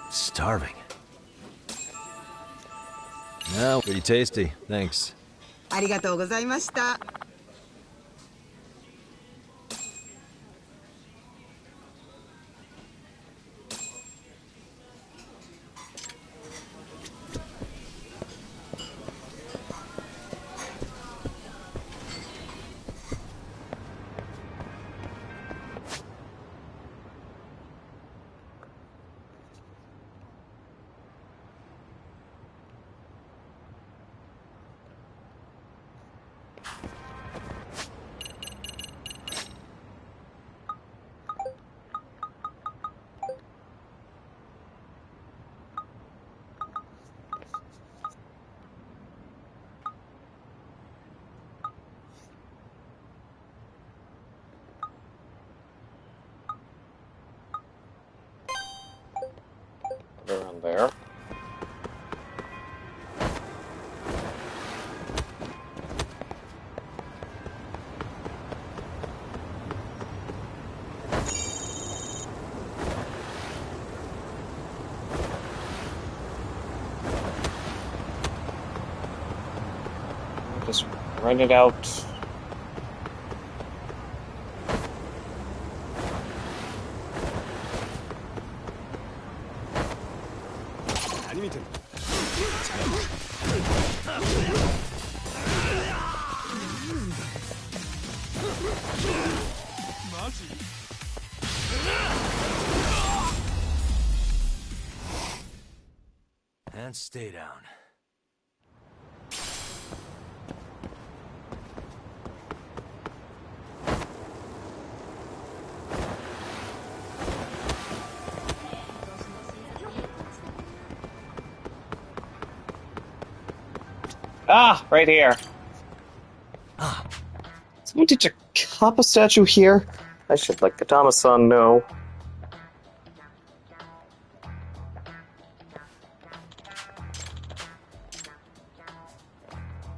Starving. No, pretty tasty. Thanks. ありがとうございました。 Around there. Just rent it out. And stay down. Ah, right here. Someone teach a Kappa statue here? I should let Katama-san know.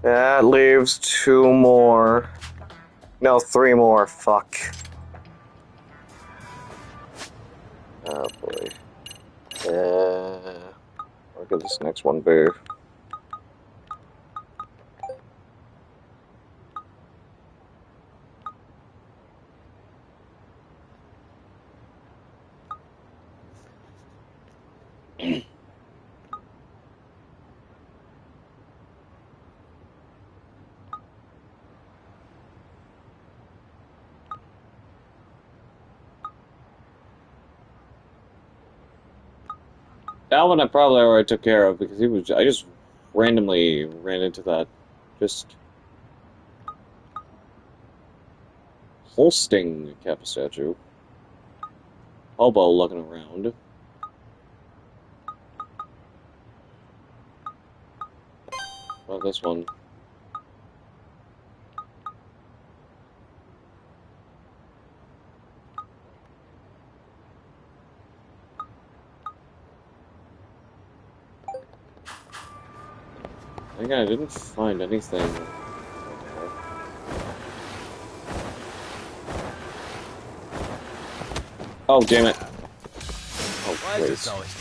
That leaves 2 more. No, 3 more. Fuck. Oh boy. Where could this next one be? That one I probably already took care of because I just randomly ran into that. Just hosting Kappa statue. Hobo looking around. Well, this one. Again, I didn't find anything. Oh, damn it. Oh, Why is this always...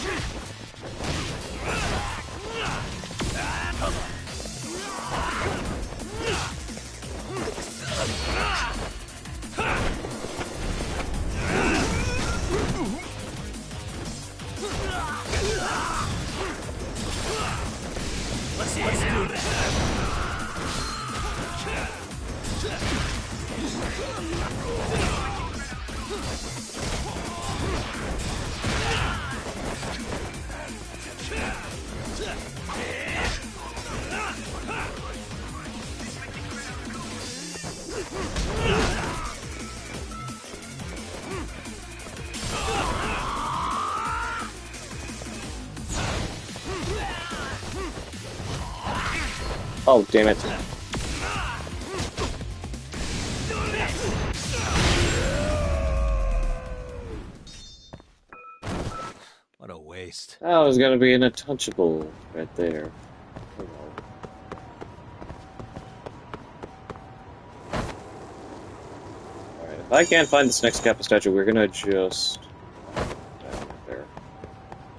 Let's do this. Oh, damn it. What a waste. That was gonna be an untouchable right there. Oh, well. Alright, if I can't find this next Kappa statue, we're gonna just... there.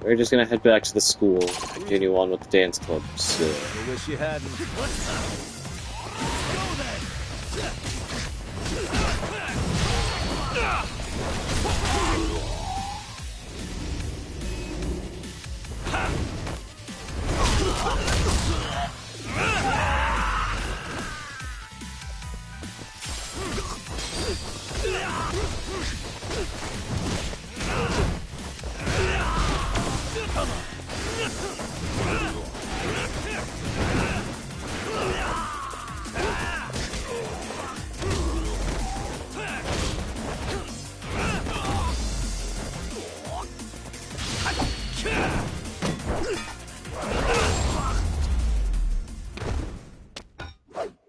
We're just gonna head back to the school, continue on with the dance club, so... I wish you hadn't.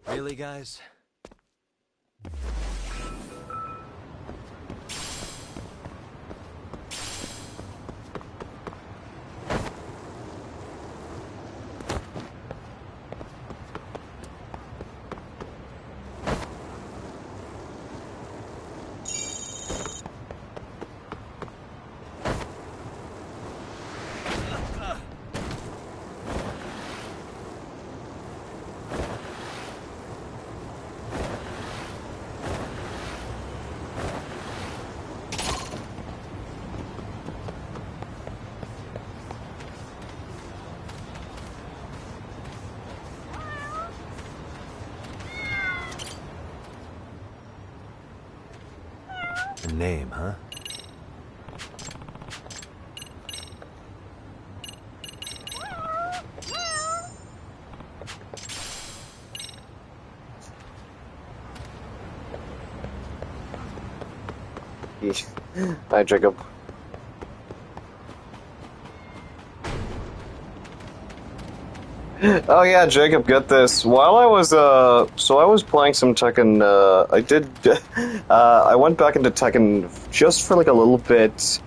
Really, guys? A name, huh? Hi, Jacob. Oh yeah, Jacob, get this. While I was, so I was playing some Tekken, I went back into Tekken just for like a little bit,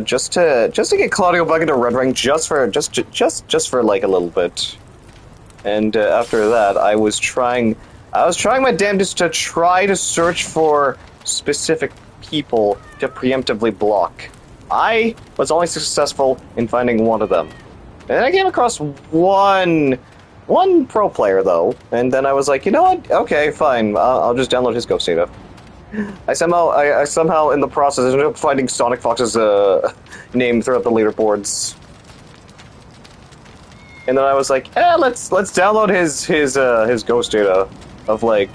just to get Claudio back into Red Ring, just for like a little bit. And after that, I was trying my damnedest to try to search for specific people to preemptively block. I was only successful in finding one of them. And I came across one pro player, though, and then I was like, you know what? Okay, fine. I'll just download his Ghost Data. I somehow, in the process, ended up finding Sonic Fox's name throughout the leaderboards. And then I was like, let's download his Ghost Data of like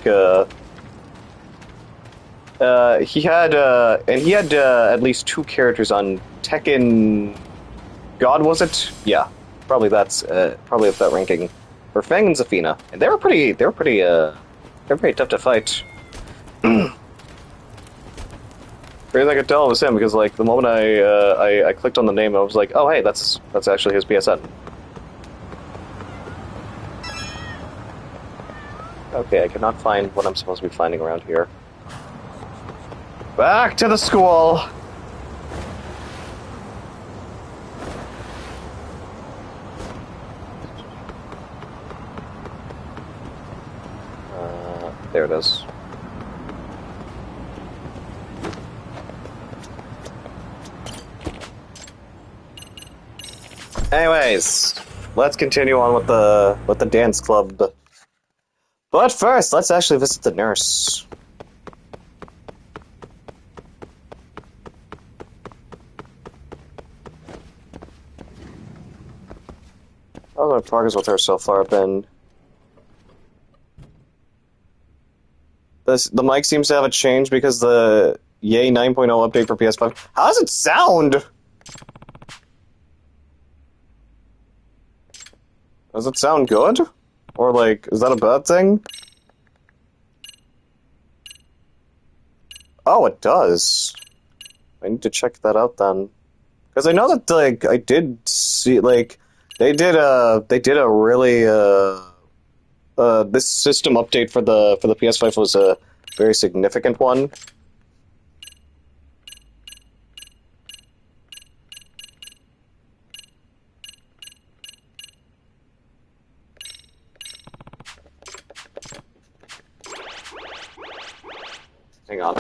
he had at least 2 characters on Tekken God, was it? Yeah. Probably that's probably at that ranking for Fang and Zafina. And they were pretty tough to fight. Crazy I could tell it was him because like the moment I clicked on the name I was like, oh hey, that's actually his PSN. Okay, I cannot find what I'm supposed to be finding around here. Back to the school! There it is. Anyways, let's continue on with the dance club. But first, let's actually visit the nurse. How's my progress with her so far been? The mic seems to have a change because the Yay 9.0 update for PS5. How does it sound? Does it sound good? Or, like, is that a bad thing? Oh, it does. I need to check that out then. Because I know that, like, I did see, like, they did a really, this system update for the PS5 was a very significant one. Hang on.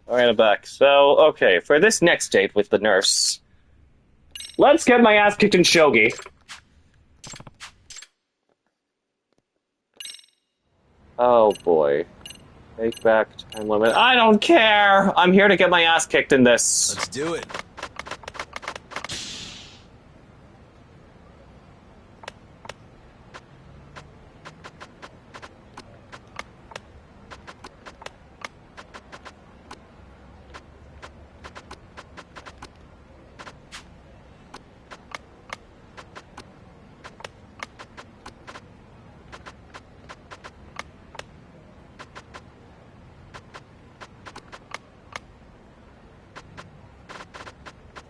Alright, I'm back. So, okay, for this next date with the nurse, let's get my ass kicked in shogi. Oh boy. Take back time limit. I don't care! I'm here to get my ass kicked in this. Let's do it.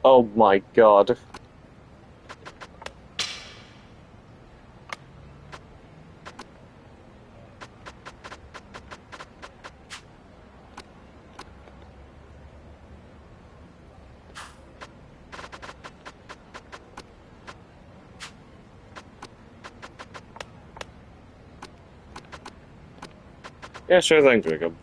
Oh my god. Yeah, sure thing, Jacob.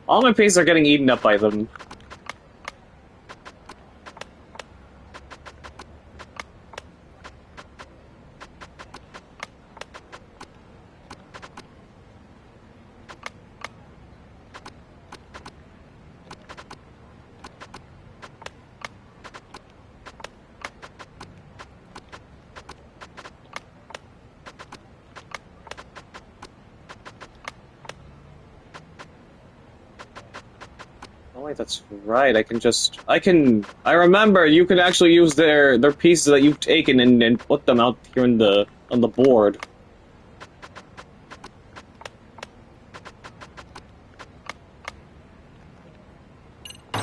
All my pieces are getting eaten up by them. Oh wait, that's right. I remember you can actually use their pieces that you've taken and put them out here on the board. And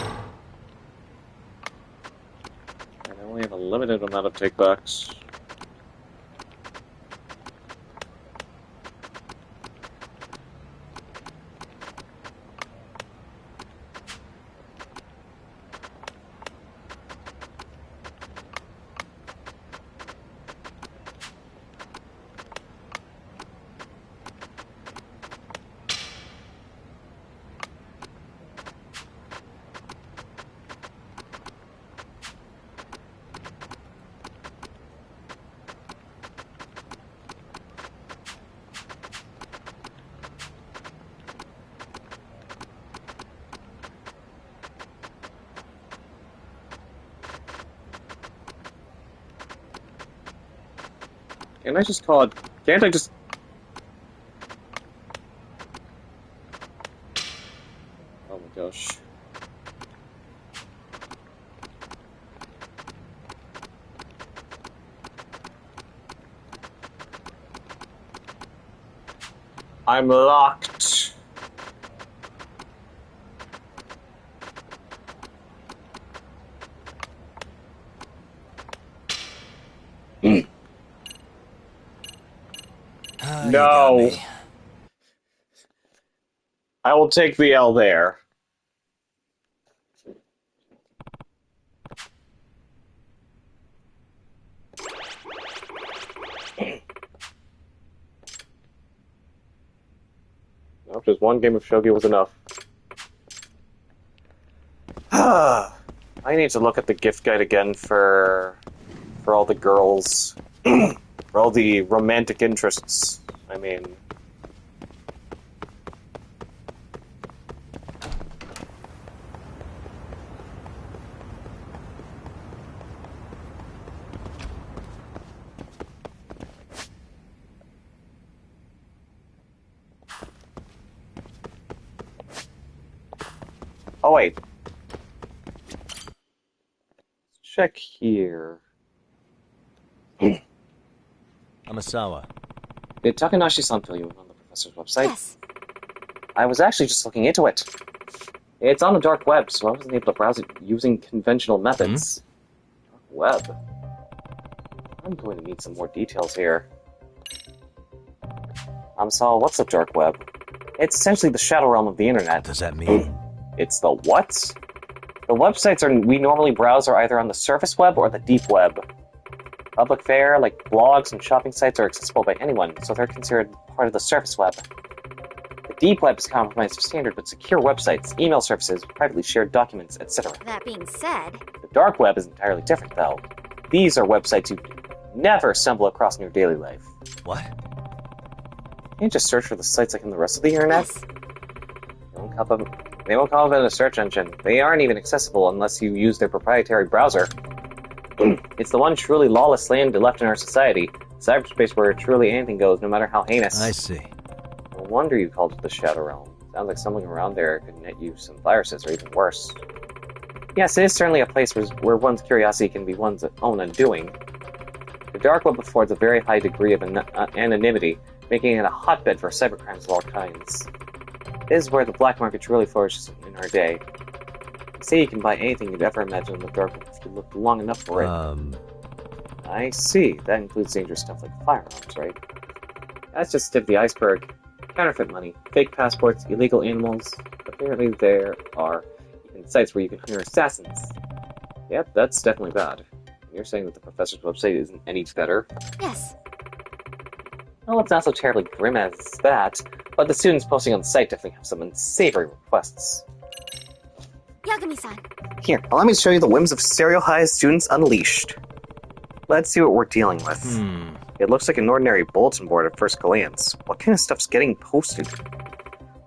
I only have a limited amount of takebacks. Can't I just call it... Can't I just... Oh my gosh. I'm locked. You got No. me. I will take the L there. Nope, just one game of shogi was enough. I need to look at the gift guide again for all the girls, for all the romantic interests. I mean, oh wait. Let's check here. Amasawa. Did Takanashi-san fill you in on the professor's website? Yes. I was actually just looking into it. It's on the dark web, so I wasn't able to browse it using conventional methods. Dark web. I'm going to need some more details here. Amasawa, what's the dark web? It's essentially the shadow realm of the internet. What does that mean? It's the what? The websites we normally browse are either on the surface web or the deep web. Public fare, like blogs and shopping sites, are accessible by anyone, so they're considered part of the surface web. The deep web is compromised of standard but secure websites, email services, privately shared documents, etc. That being said, The dark web is entirely different, though. These are websites you never stumble across in your daily life. What? You can't just search for the sites like in the rest of the internet. yes. They won't come up in a search engine. They aren't even accessible unless you use their proprietary browser. It's the one truly lawless land left in our society. Cyberspace where truly anything goes, no matter how heinous. I see. No wonder you called it the Shadow Realm. Sounds like someone around there could net you some viruses, or even worse. Yes, it is certainly a place where one's curiosity can be one's own undoing. The dark web affords a very high degree of anonymity, making it a hotbed for cybercrimes of all kinds. It is where the black market truly flourishes in our day. Say you can buy anything you'd ever imagine in the dark web if you look long enough for it. I see. That includes dangerous stuff like firearms, right? That's just the tip of the iceberg. Counterfeit money, fake passports, illegal animals. Apparently there are even sites where you can hire assassins. Yep, that's definitely bad. You're saying that the professor's website isn't any better? Yes. Well, it's not so terribly grim as that, but the students posting on the site definitely have some unsavory requests. Yagami-san. Here, allow me to show you the whims of Stereo High's students unleashed. Let's see what we're dealing with. It looks like an ordinary bulletin board at first glance. What kind of stuff's getting posted?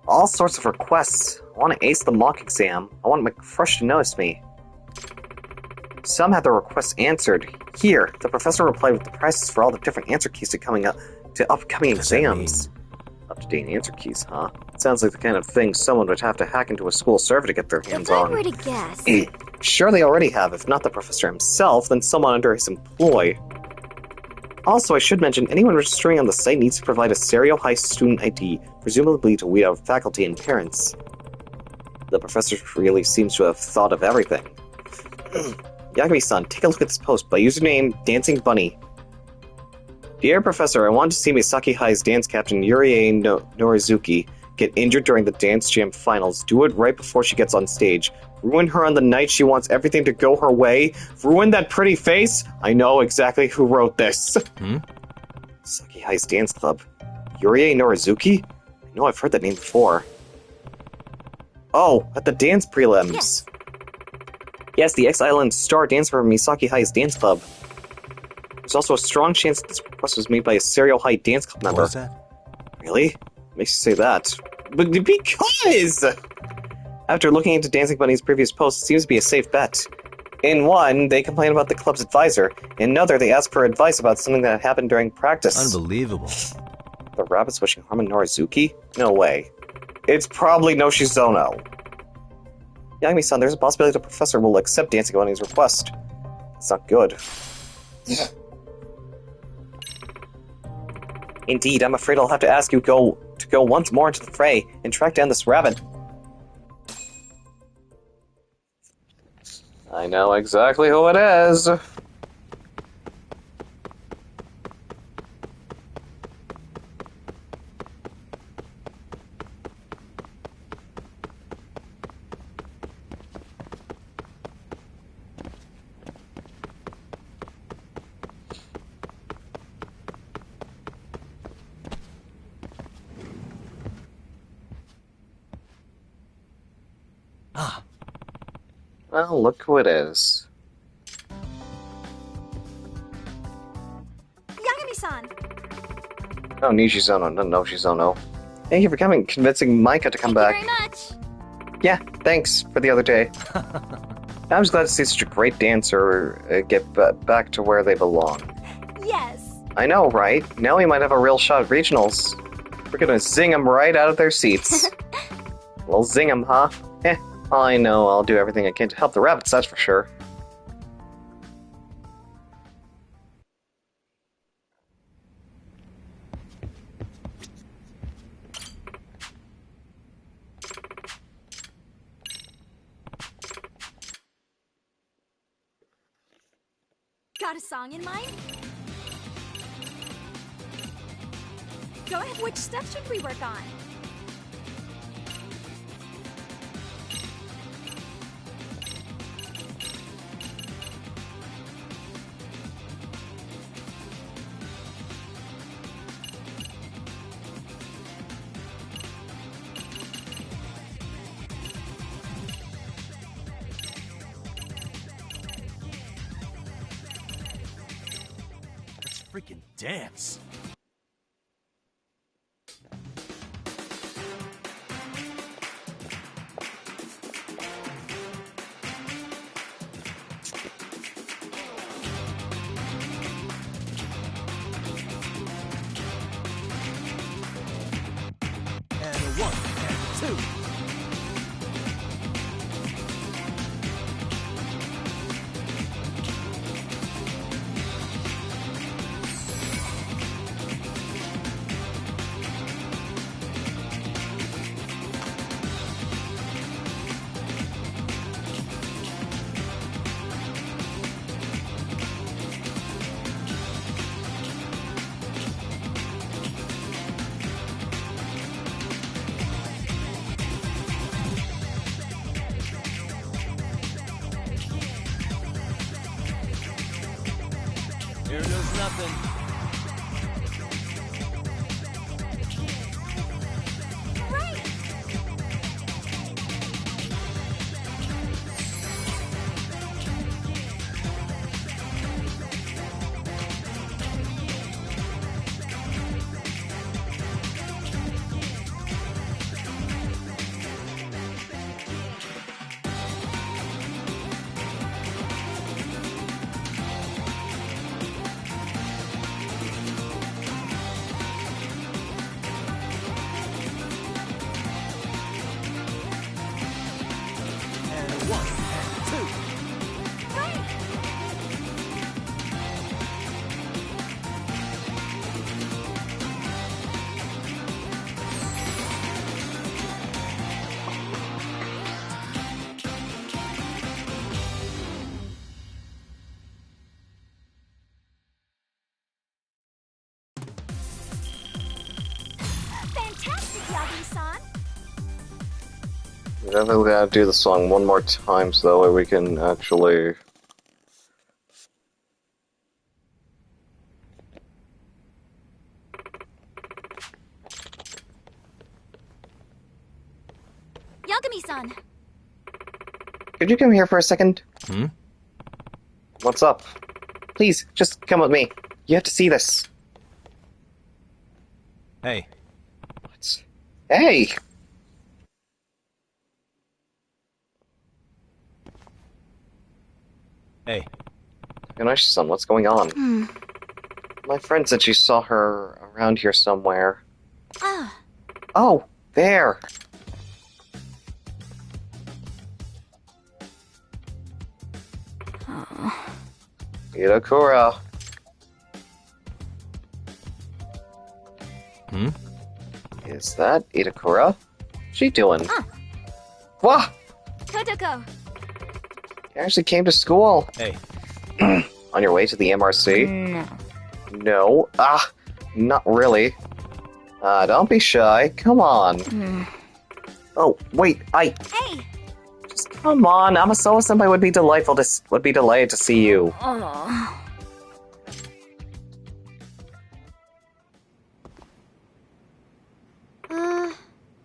All sorts of requests. I want to ace the mock exam. I want my crush to notice me. Some had their requests answered. Here, the professor replied with the prices for all the different answer keys to upcoming exams. Up-to-date answer keys, huh? Sounds like the kind of thing someone would have to hack into a school server to get their hands If I on. were to guess, Sure they already have, if not the professor himself, then someone under his employ. Also, I should mention, anyone registering on the site needs to provide a Stereo High student ID, presumably to weed out faculty and parents. The professor really seems to have thought of everything. Yagami-san, take a look at this post by username Dancing Bunny. Dear Professor, I want to see Misaki High's dance captain Yurie Norizuki get injured during the Dance Jam finals. Do it right before she gets on stage. Ruin her on the night she wants everything to go her way. Ruin that pretty face. I know exactly who wrote this. Misaki High's dance club. Yurie Norizuki? I know I've heard that name before. Oh, at the dance prelims. Yes. Yes, the X-Island star dancer for Misaki High's dance club. There's also a strong chance that this request was made by a Stereo High dance club member. What was that? Really? Makes you say that. But because! After looking into Dancing Bunny's previous posts, it seems to be a safe bet. In one, they complain about the club's advisor. In another, they ask for advice about something that happened during practice. Unbelievable. The rabbits wishing harm on Norizuki? No way. It's probably Noshizono. Yagami-san, there's a possibility the professor will accept dancing on his request. It's not good. Indeed, I'm afraid I'll have to ask you to go once more into the fray and track down this rabbit. I know exactly who it is. Well, look who it is. Yagami-san! Oh, Nishizono, not Noshizono. Thank you for convincing Micah to come back. Thank you very much! Yeah, thanks for the other day. I was glad to see such a great dancer get back to where they belong. Yes! I know, right? Now we might have a real shot at regionals. We're gonna zing them right out of their seats. We'll zing them, huh? I know, I'll do everything I can to help the rabbits, that's for sure. Got a song in mind? Go ahead, which step should we work on? Let's freaking dance. And a 1, and 2. Here goes nothing. Right! And a 1, and 2. Right! Fantastic, Yagami-san! We definitely gotta do the song one more time so that way we can actually... Yagami-san! Could you come here for a second? Hmm? What's up? Please, just come with me. You have to see this. Hey, What? Hey! Hey. Takanashi-san, what's going on? Hmm. My friend said she saw her around here somewhere. Ah. Oh, there! Oh. Itakura. Hmm? Is that Itakura? What's she doing? Huh. Wah! Kotoko. You actually came to school. Hey. On your way to the MRC? No. No. Not really. Don't be shy. Come on. Hmm. Oh, wait, Hey! just come on. Amasawa-senpai would be delighted to see you. Oh.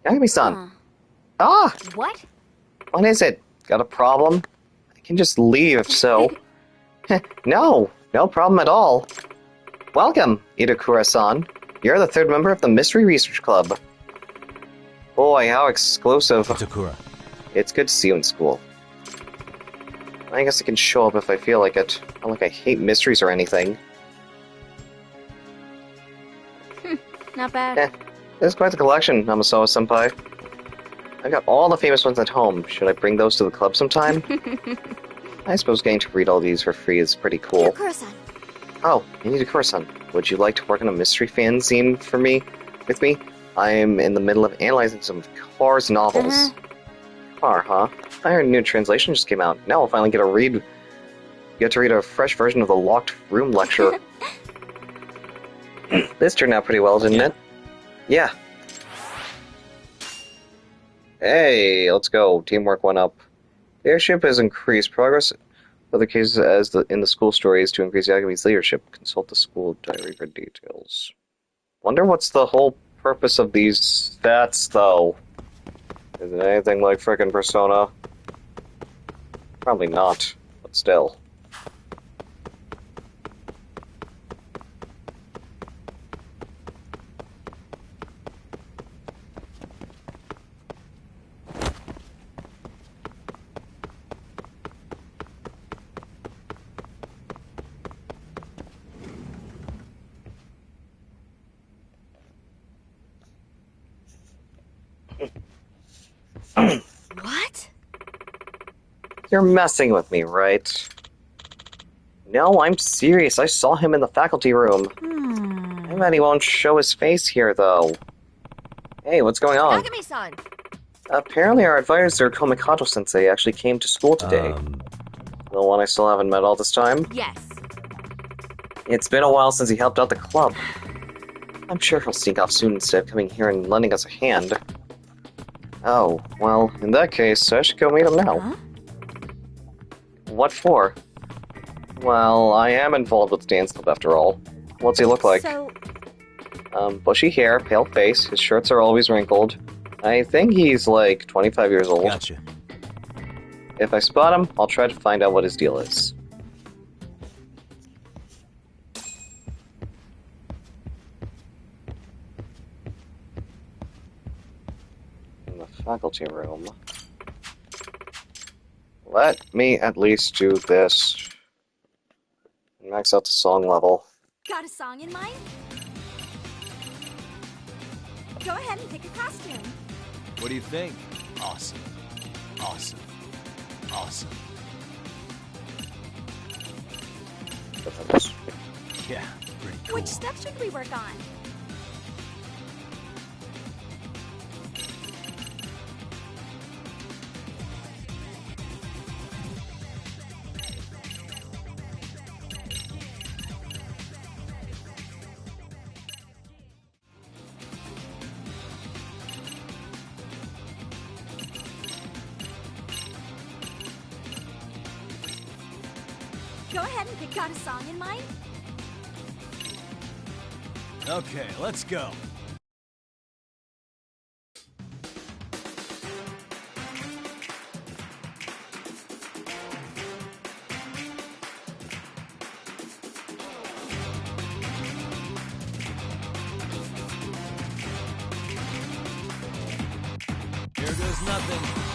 Yagami-san. Huh. Ah! What? What is it? Got a problem? I can just leave if so. No problem at all. Welcome, Itakura-san. You're the third member of the Mystery Research Club. Boy, how exclusive. Itakura. It's good to see you in school. I guess I can show up if I feel like it. Not like I hate mysteries or anything. Not bad. There's quite the collection, Namasawa-senpai. I got all the famous ones at home. Should I bring those to the club sometime? I suppose getting to read all these for free is pretty cool. Itakura-san. Oh, Itakura-san, would you like to work on a mystery fanzine with me? I'm in the middle of analyzing some Cars novels. Car, huh? I heard a new translation just came out. Now I'll finally get to read a fresh version of the Locked Room lecture. This turned out pretty well, didn't it? Yeah. Hey, let's go. Teamwork went up. The airship has increased progress. Other cases in the school story is to increase Yagami's leadership. Consult the school diary for details. Wonder what's the whole purpose of these stats, though? Is it anything like frickin' Persona? Probably not, but still. What? You're messing with me, right? No, I'm serious. I saw him in the faculty room. I bet he won't show his face here, though. Hey, what's going on? Yagami-san! Apparently our advisor, Komikato-sensei, actually came to school today. The one I still haven't met all this time. Yes. It's been a while since he helped out the club. I'm sure he'll sneak off soon instead of coming here and lending us a hand. Oh, well, in that case, I should go meet him now. Huh? What for? Well, I am involved with the dance club after all. What's he look like? So, Bushy hair, pale face, his shirts are always wrinkled. I think he's like 25 years old. Gotcha. If I spot him, I'll try to find out what his deal is. In the faculty room. Let me at least do this. Max out the song level. Got a song in mind? Go ahead and pick a costume. What do you think? Awesome. Awesome. Awesome. Yeah, pretty cool. Which step should we work on? Go ahead and pick. Got a song in mind? Okay, let's go. Here goes nothing.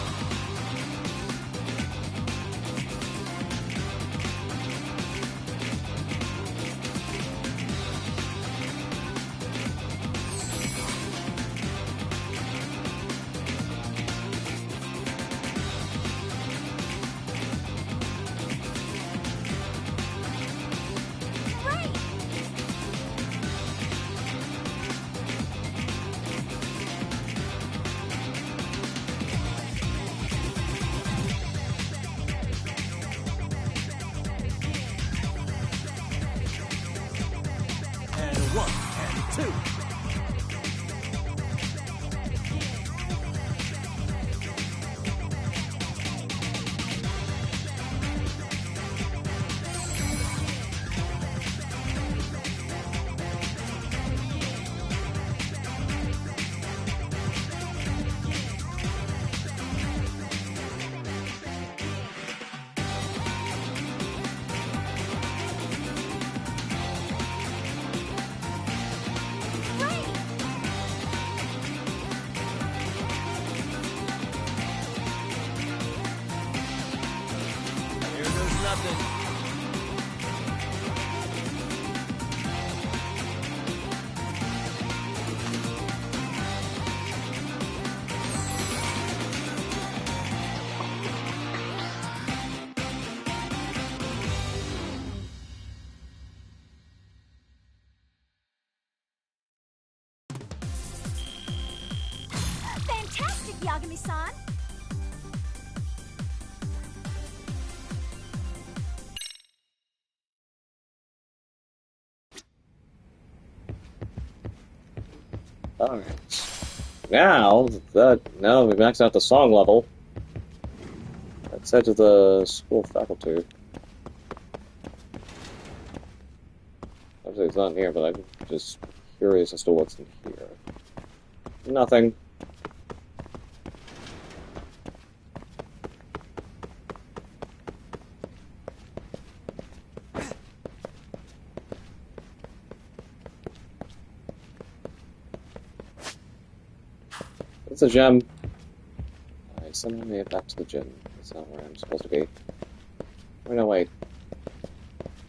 2. Here goes nothing. Fantastic, Yagami-san! Alright. Now we maxed out the song level. Let's head to the school faculty. Obviously it's not in here, but I'm just curious as to what's in here. Nothing. It's a gem. I somehow made it back to the gym. That's not where I'm supposed to be. Oh, no, wait.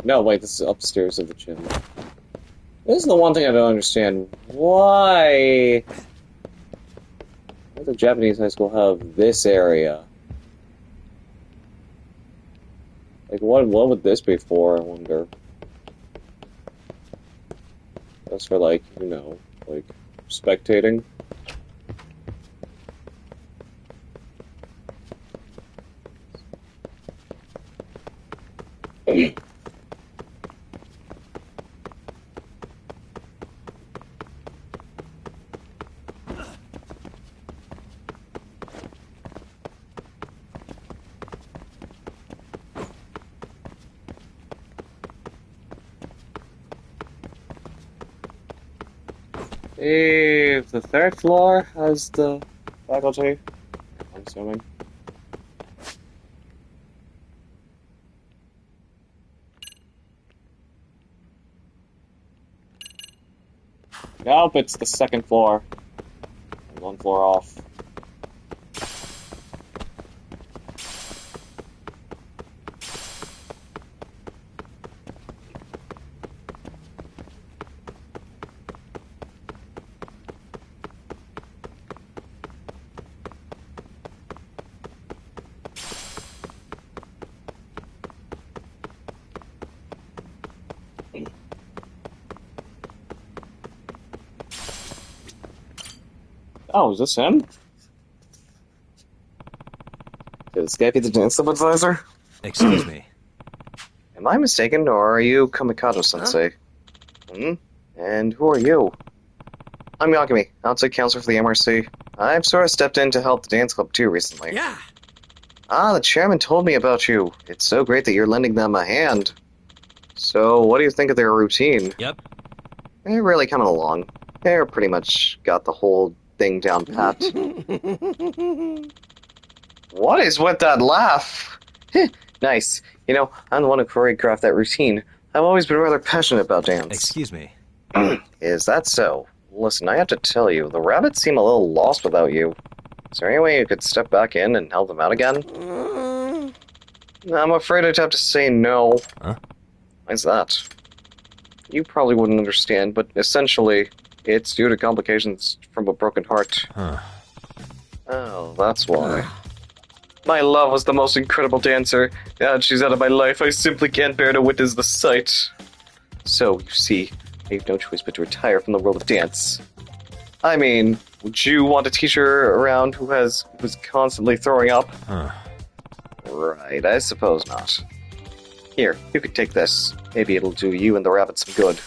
No, wait, this is upstairs of the gym. This is the one thing I don't understand. Why does a Japanese high school have this area? Like, what would this be for, I wonder? Just for, like, you know, like, spectating? If the third floor has the faculty, I'm assuming. Nope, it's the second floor. One floor off. Oh, is this him? Could this guy be the dance advisor? Excuse me. Am I mistaken, or are you Kamikaze-sensei? Hmm? And who are you? I'm Yagami, outside counselor for the MRC. I've sort of stepped in to help the dance club too recently. Yeah. Ah, the chairman told me about you. It's so great that you're lending them a hand. So, what do you think of their routine? Yep. They're really coming along. They're pretty much got the whole thing down pat. What is with that laugh? Nice. You know, I'm the one who choreographed that routine. I've always been rather passionate about dance. Excuse me. Is that so? Listen, I have to tell you, the rabbits seem a little lost without you. Is there any way you could step back in and help them out again? I'm afraid I'd have to say no. Huh? Why's that? You probably wouldn't understand, but essentially, it's due to complications from a broken heart. Huh. Oh, that's why. My love was the most incredible dancer. Now that she's out of my life, I simply can't bear to witness the sight. So, you see, I have no choice but to retire from the world of dance. I mean, would you want a teacher around who's constantly throwing up? Huh. Right, I suppose not. Here, you could take this. Maybe it'll do you and the rabbit some good.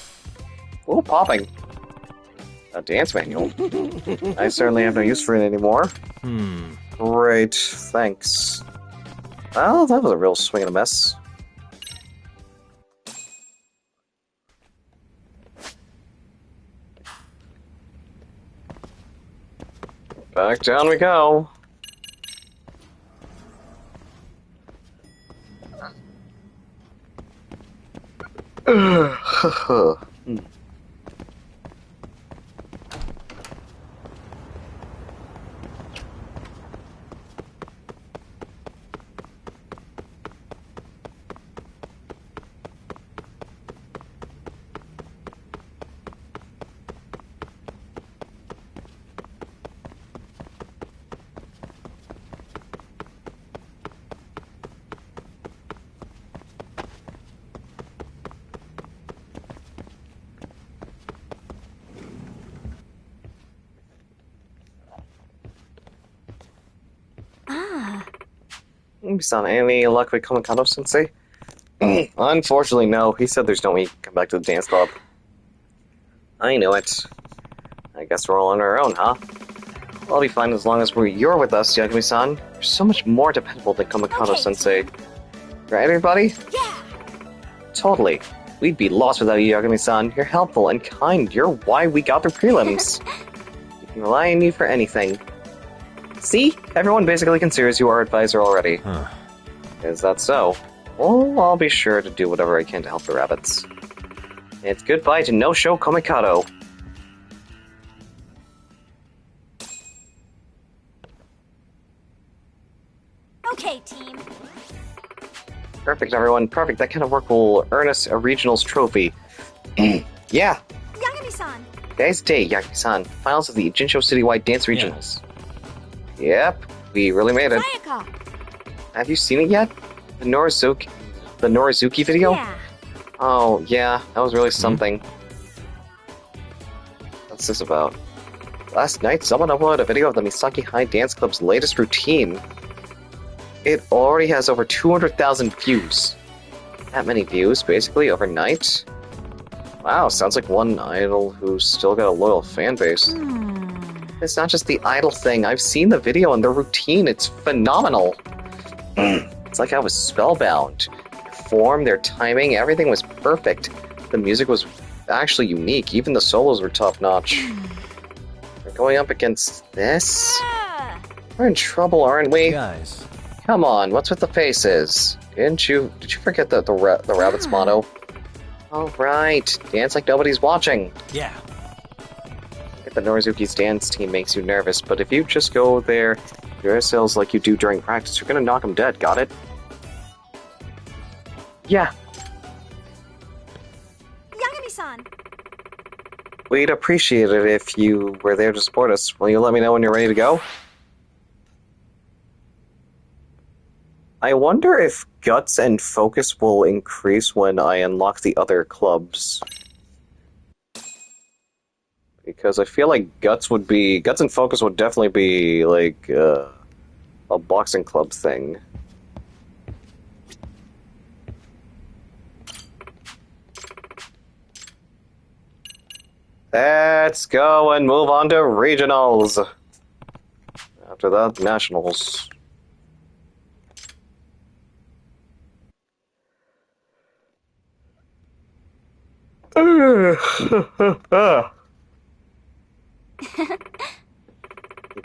Ooh, popping. A dance manual? I certainly have no use for it anymore. Great, thanks. Well, that was a real swing and a miss. Back down we go. Son, any luck with Komikado Sensei? Unfortunately, no. He said there's no way he can come back to the dance club. I knew it. I guess we're all on our own, huh? I'll be fine as long as you're with us, Yagami-san. You're so much more dependable than Komikado Sensei. Right, everybody? Yeah! Totally. We'd be lost without you, Yagami-san. You're helpful and kind. You're why we got through prelims. You can rely on you for anything. See? Everyone basically considers you our advisor already. Huh. Is that so? Well, I'll be sure to do whatever I can to help the rabbits. It's goodbye to No-Show Komikado. Okay, team. Perfect, everyone. Perfect. That kind of work will earn us a regionals trophy. Yeah. Yagami-san. Today's day, Yagami-san. Finals of the Jinsho Citywide Dance Regionals. Yep, we really made it. Sayaka. Have you seen it yet? The Norizuki video? Yeah. Oh, yeah, that was really something. What's this about? Last night, someone uploaded a video of the Misaki High Dance Club's latest routine. It already has over 200,000 views. That many views, basically, overnight? Wow, sounds like one idol who's still got a loyal fan base. It's not just the idol thing. I've seen the video and the routine. It's phenomenal. It's like I was spellbound. Their form, their timing, everything was perfect. The music was actually unique. Even the solos were top-notch. We're going up against this? We're in trouble, aren't we? Guys. Come on, what's with the faces? Did you forget the rabbit's motto? All right, dance like nobody's watching. Yeah. The Norizuki's dance team makes you nervous, but if you just go there, do yourselves like you do during practice, you're gonna knock them dead, got it? Yeah. Yagami-san. We'd appreciate it if you were there to support us. Will you let me know when you're ready to go? I wonder if Guts and Focus will increase when I unlock the other clubs. Because I feel like Guts and Focus would definitely be, like, a boxing club thing. Let's go and move on to regionals. After that, nationals.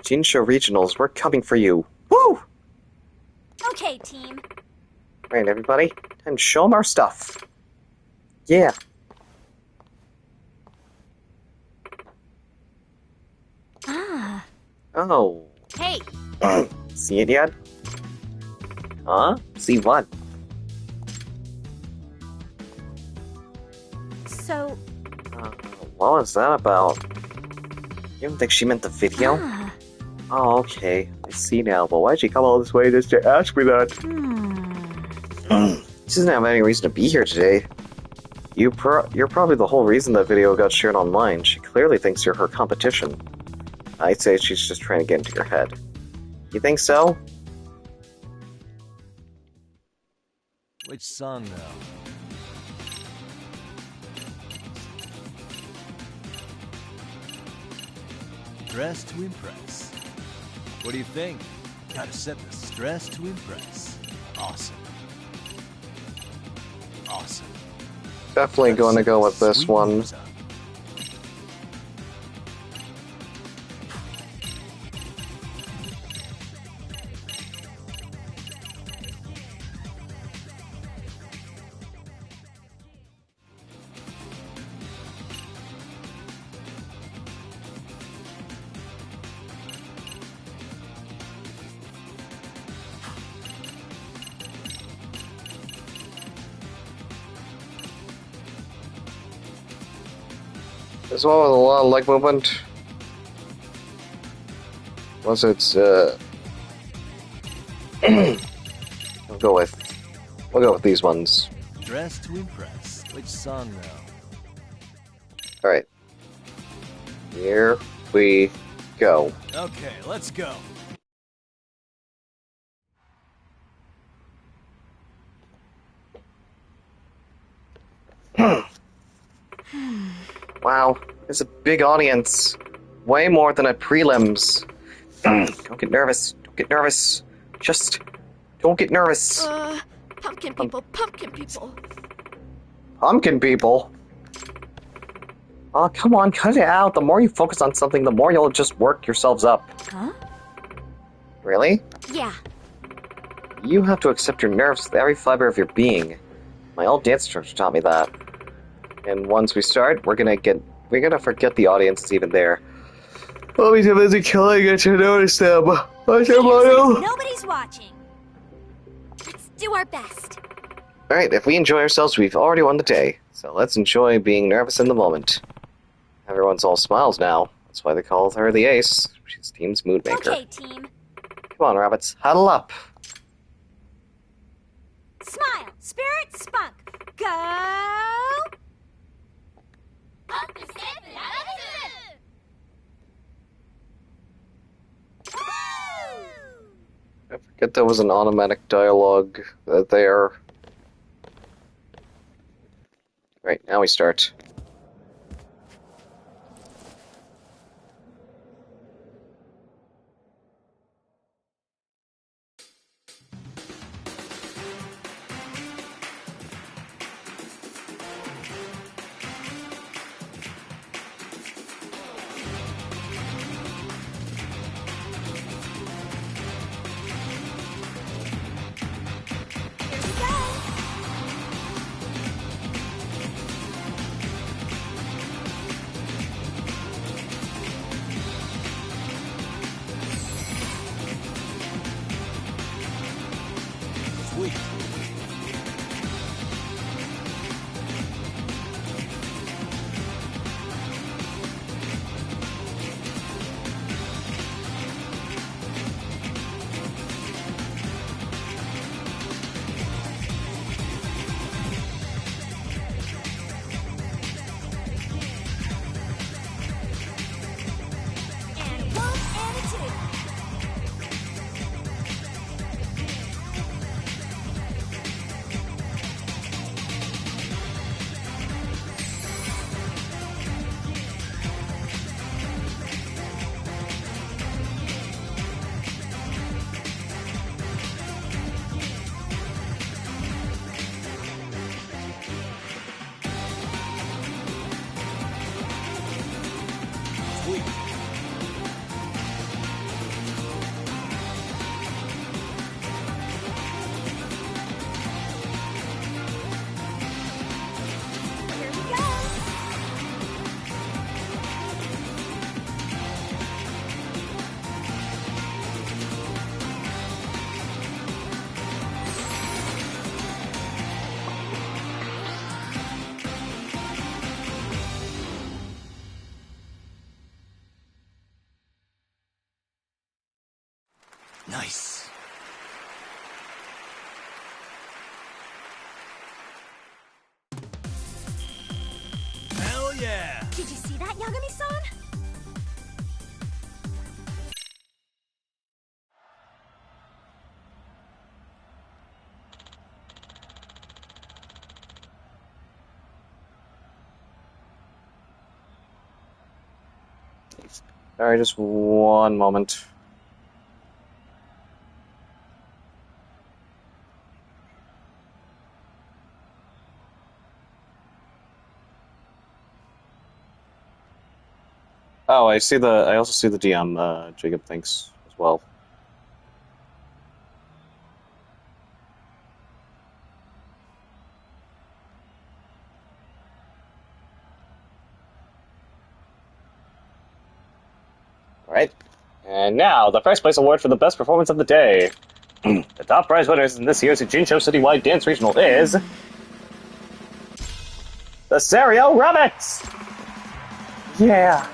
Jinsho Regionals, we're coming for you. Woo! Okay, team. Right, everybody, time to show them our stuff. Yeah. Oh. Hey. See it yet? Huh? See what? So... what was that about? You don't think she meant the video? Oh, okay. I see now, but why'd she come all this way just to ask me that? She doesn't have any reason to be here today. You're probably the whole reason that video got shared online. She clearly thinks you're her competition. I'd say she's just trying to get into your head. You think so? Which song now? Dress to impress. What do you think? Gotta set the stress to impress. Awesome. Awesome. Definitely going to go with this Sweet one. moves up. This one with a lot of leg movement. Unless it's we'll go with these ones. Dress to impress. Which song though? Alright. Here we go. Okay, let's go. Wow, it's a big audience. Way more than at prelims. Don't get nervous. Don't get nervous. Just don't get nervous. Pumpkin people, pumpkin people. Pumpkin people. Oh, come on, cut it out. The more you focus on something, the more you'll just work yourselves up. Huh? Really? Yeah. You have to accept your nerves with every fiber of your being. My old dance instructor taught me that. And once we start, we're gonna forget the audience is even there. I'll be too busy killing it to notice them. Nobody's watching. Let's do our best. Alright, if we enjoy ourselves, we've already won the day. So let's enjoy being nervous in the moment. Everyone's all smiles now. That's why they call her the ace. She's team's mood maker. Okay, team. Come on, rabbits, huddle up. Smile, spirit, spunk. Go! I forget there was an automatic dialogue there. Right, now we start. Here we go. Sweet. And a one and a two. Sweet. Here we go. Nice. Hell yeah. Did you see that, Yagami-san? Sorry, just one moment. Oh, I also see the DM, Jacob thinks as well. Alright. And now, the first place award for the best performance of the day. The top prize winners in this year's Jinsho Citywide Dance Regional is... the Serio Rabbits! Yeah!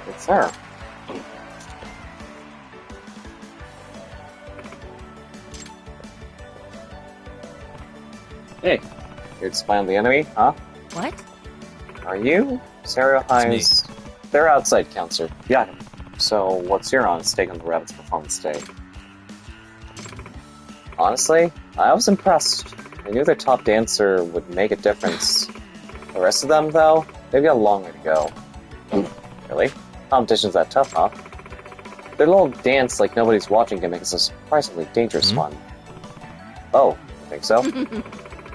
It's her. Hey, here to spy on the enemy, huh? What? Are you? Serio High's... They're outside counselor. Yeah. So, what's your honest take on the Rabbits' performance today? Honestly, I was impressed. I knew their top dancer would make a difference. The rest of them, though, they've got a long way to go. Really? Competition's that tough, huh? Their little dance like nobody's watching can make us a surprisingly dangerous one. Oh, you think so?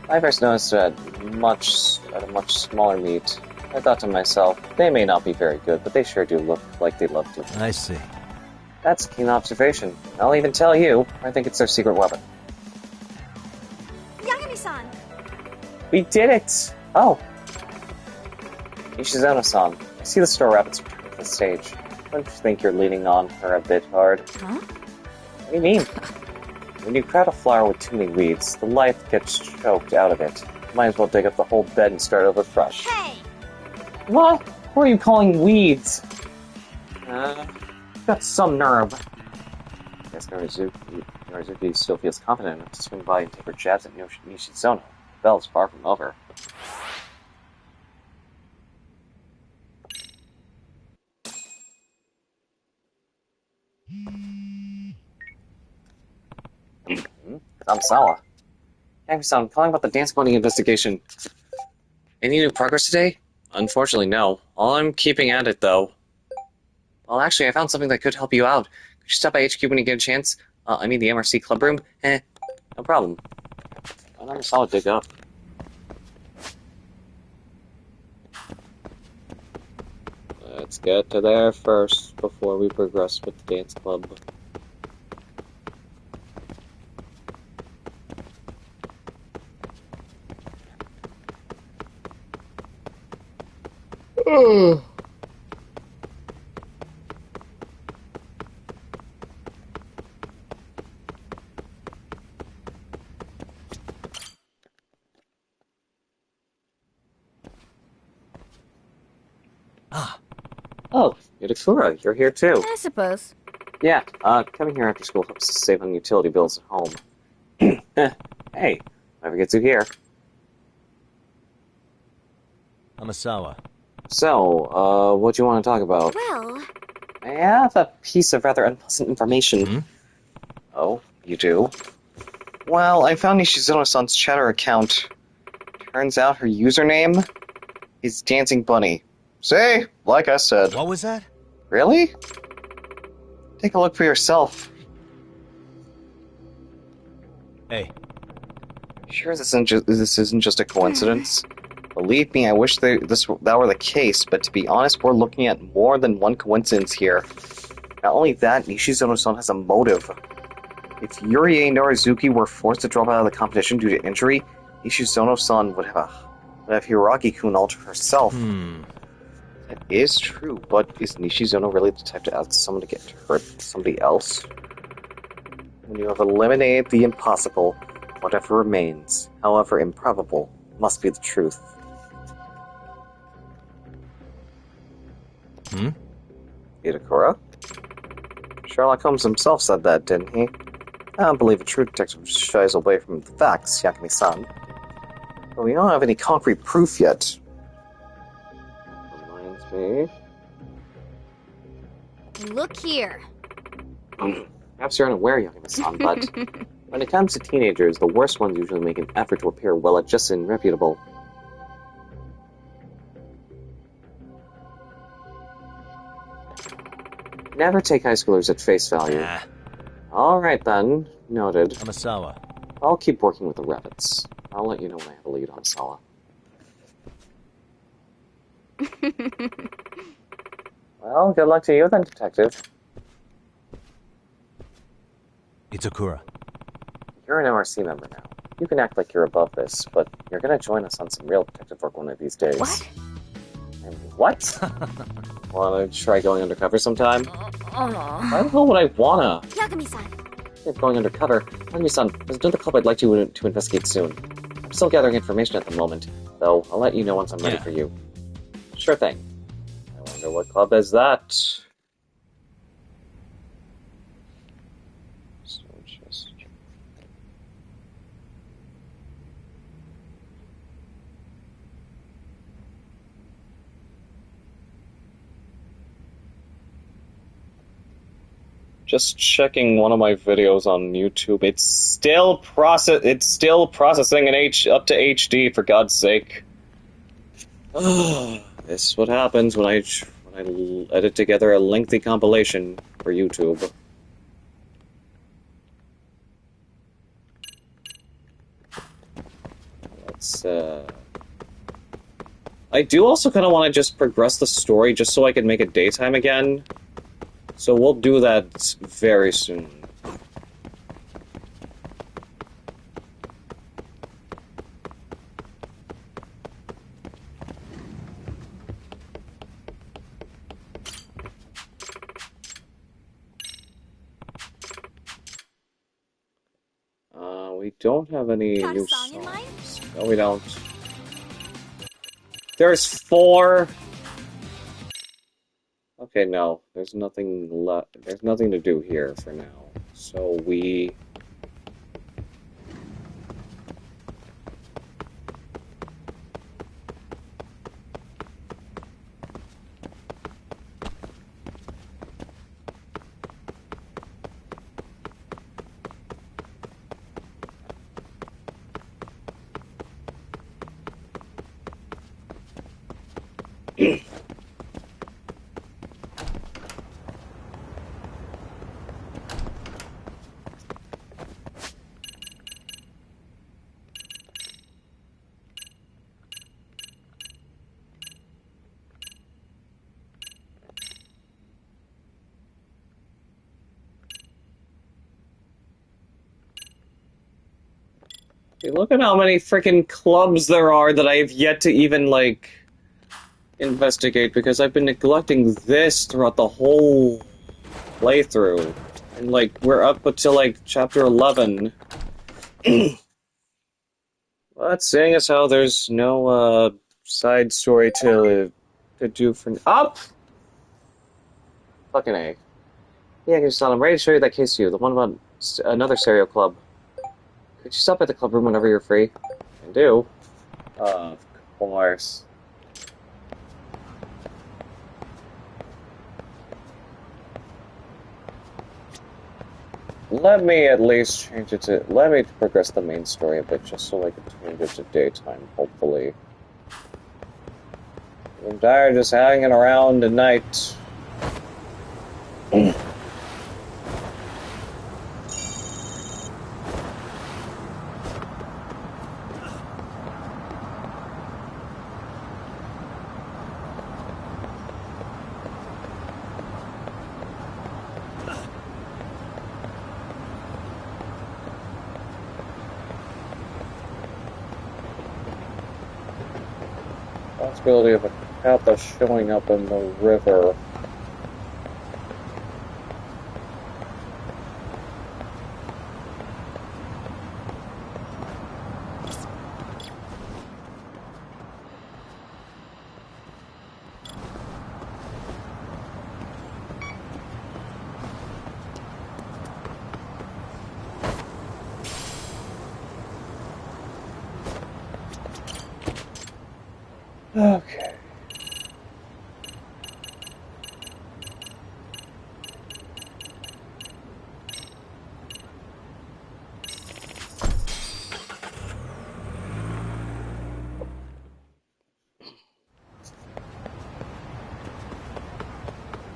I first noticed at a much smaller meet. I thought to myself, they may not be very good, but they sure do look like they love to. I see. That's a keen observation. I'll even tell you, I think it's their secret weapon. Yagami-san! We did it! Oh. Nishizono-san, I see the Store Rabbits returning to the stage. Don't you think you're leaning on her a bit hard? Huh? What do you mean? When you crowd a flower with too many weeds, the life gets choked out of it. Might as well dig up the whole bed and start over fresh. Hey! What? What are you calling weeds? Got some nerve. I guess Norizuki still feels confident enough to swing by and take her jabs at Nishizono. The bell's far from over. I'm Sawa. Yagami-san, I'm calling about the Dance Bunny investigation. Any new progress today? Unfortunately, no. I'm keeping at it, though. Well, actually, I found something that could help you out. Could you stop by HQ when you get a chance? I mean the MRC club room? No problem. I never saw it dig up. Let's get to there first, before we progress with the dance club. Oh, Yudakura, you're here too. I suppose. Yeah, coming here after school helps us save on utility bills at home. Hey, never gets you here. Amasawa. So, what do you want to talk about? Well... I have a piece of rather unpleasant information. Hmm? Oh, you do? Well, I found Nishizono-san's Chatter account. Turns out her username is Dancing Bunny. See? Like I said. What was that? Really? Take a look for yourself. Hey. Sure this isn't just a coincidence? Believe me, I wish that were the case, but to be honest, we're looking at more than one coincidence here. Not only that, Nishizono-san has a motive. If Yurie Norizuki were forced to drop out of the competition due to injury, Nishizono-san would have Hiraki-kun alter herself. That is true, but is Nishizono really the type to ask someone to get hurt somebody else? When you have eliminated the impossible, whatever remains, however improbable, must be the truth. Itakura? Sherlock Holmes himself said that, didn't he? I don't believe a true detective shies away from the facts, Yakami-san. But we don't have any concrete proof yet. Reminds me... Look here. Perhaps you're unaware, Yakami-san, but When it comes to teenagers, the worst ones usually make an effort to appear well-adjusted and reputable. Never take high schoolers at face value. Nah, Alright then, noted. Amasawa. I'll keep working with the rabbits. I'll let you know when I have a lead on Sala. Well, good luck to you then, Detective. Itakura. You're an MRC member now. You can act like you're above this, but you're gonna join us on some real detective work one of these days. What? And what? Wanna try going undercover sometime? Oh. I don't know what I wanna. Yagami-san. If going undercover, Yagami-san, there's another club I'd like to investigate soon. I'm still gathering information at the moment, though I'll let you know once I'm ready Yeah. for you. Sure thing. I wonder what club is that? So just... Just checking one of my videos on YouTube. It's still processing in up to HD, for God's sake. This is what happens when I edit together a lengthy compilation for YouTube. Let's I do also kind of want to just progress the story just so I can make it daytime again. So we'll do that very soon. We don't have any Got a new song in mind? songs. No, we don't. There's 4. Okay, no. There's nothing There's nothing to do here for now. So we... Hey, look at how many freaking clubs there are that I have yet to even, like, investigate, because I've been neglecting this throughout the whole playthrough. And, like, we're up until, like, chapter 11. But seeing as how there's no, side story to do for... Up! Fucking A. Yeah, Gustavo, I'm ready to show you that case to you, the one about another stereo club. Could you stop at the club room whenever you're free? I do. Of course. Let me at least change it to... Let me progress the main story a bit, just so I can change it to daytime, hopefully. I'm tired of just hanging around at night. Possibility of a kappa showing up in the river. Okay.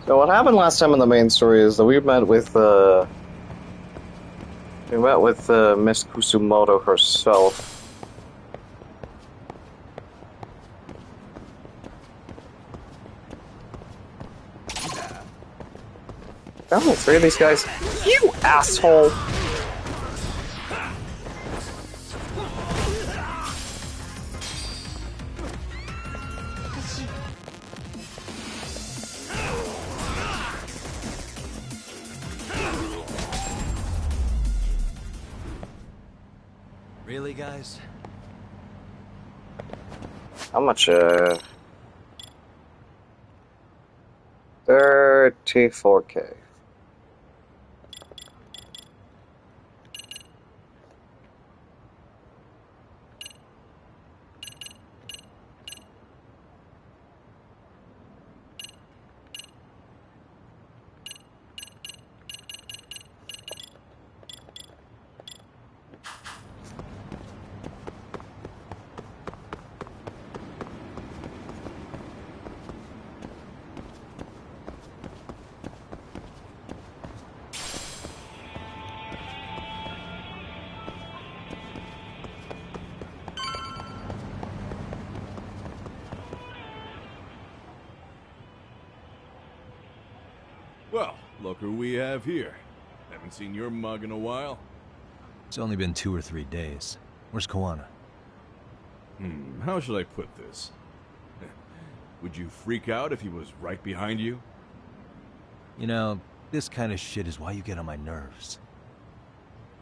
So what happened last time in the main story is that we met with Miss Kusumoto herself. Oh, 3 of these guys. You asshole! Really, guys? How much, 34K. Well, look who we have here. Haven't seen your mug in a while. It's only been 2 or 3 days. Where's Koana? How should I put this? Would you freak out if he was right behind you? You know, this kind of shit is why you get on my nerves.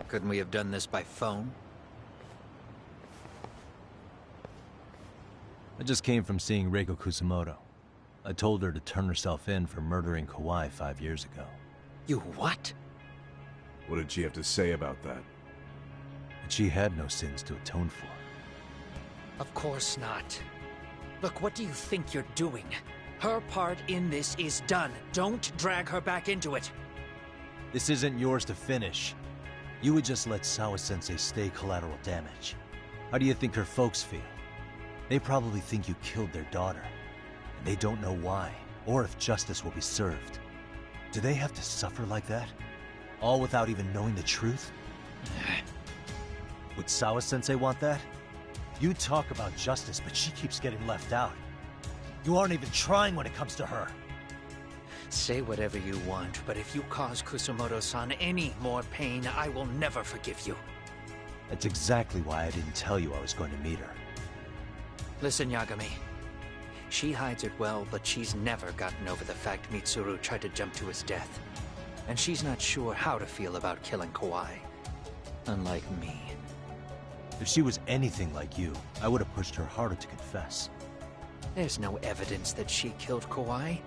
Couldn't we have done this by phone? I just came from seeing Reiko Kusumoto. I told her to turn herself in for murdering Kawai 5 years ago. You what? What did she have to say about that? But she had no sins to atone for. Of course not. Look, what do you think you're doing? Her part in this is done. Don't drag her back into it. This isn't yours to finish. You would just let Sawa-sensei stay collateral damage. How do you think her folks feel? They probably think you killed their daughter. And they don't know why, or if justice will be served. Do they have to suffer like that? All without even knowing the truth? Would Sawa-sensei want that? You talk about justice, but she keeps getting left out. You aren't even trying when it comes to her. Say whatever you want, but if you cause Kusumoto-san any more pain, I will never forgive you. That's exactly why I didn't tell you I was going to meet her. Listen, Yagami. She hides it well, but she's never gotten over the fact Mitsuru tried to jump to his death. And she's not sure how to feel about killing Kawai. Unlike me. If she was anything like you, I would have pushed her harder to confess. There's no evidence that she killed Kawai.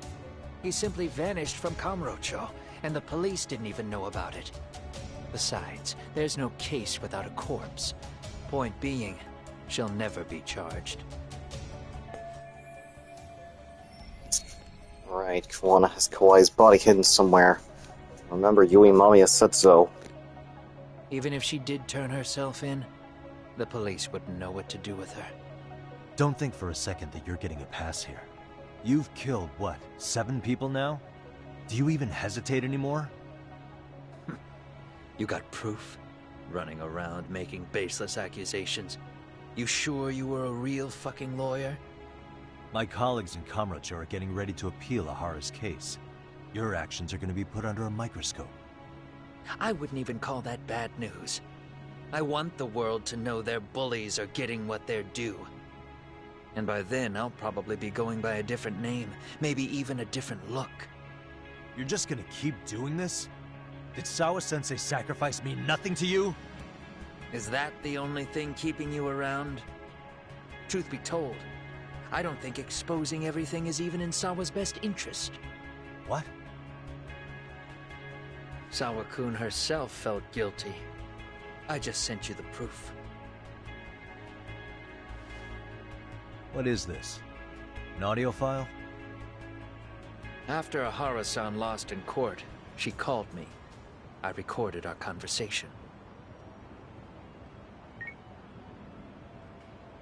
He simply vanished from Kamurocho, and the police didn't even know about it. Besides, there's no case without a corpse. Point being, she'll never be charged. Right, Kawana has Kawaii's body hidden somewhere. Remember, Yui Mamiya said so. Even if she did turn herself in, the police wouldn't know what to do with her. Don't think for a second that you're getting a pass here. You've killed, what, 7 people now? Do you even hesitate anymore? You got proof? Running around making baseless accusations. You sure you were a real fucking lawyer? My colleagues in Kamurocho are getting ready to appeal Ahara's case. Your actions are going to be put under a microscope. I wouldn't even call that bad news. I want the world to know their bullies are getting what they're due. And by then, I'll probably be going by a different name, maybe even a different look. You're just gonna keep doing this? Did Sawa-sensei sacrifice mean nothing to you? Is that the only thing keeping you around? Truth be told, I don't think exposing everything is even in Sawa's best interest. What? Sawa-kun herself felt guilty. I just sent you the proof. What is this? An audio file? After Ahara-san lost in court, she called me. I recorded our conversation.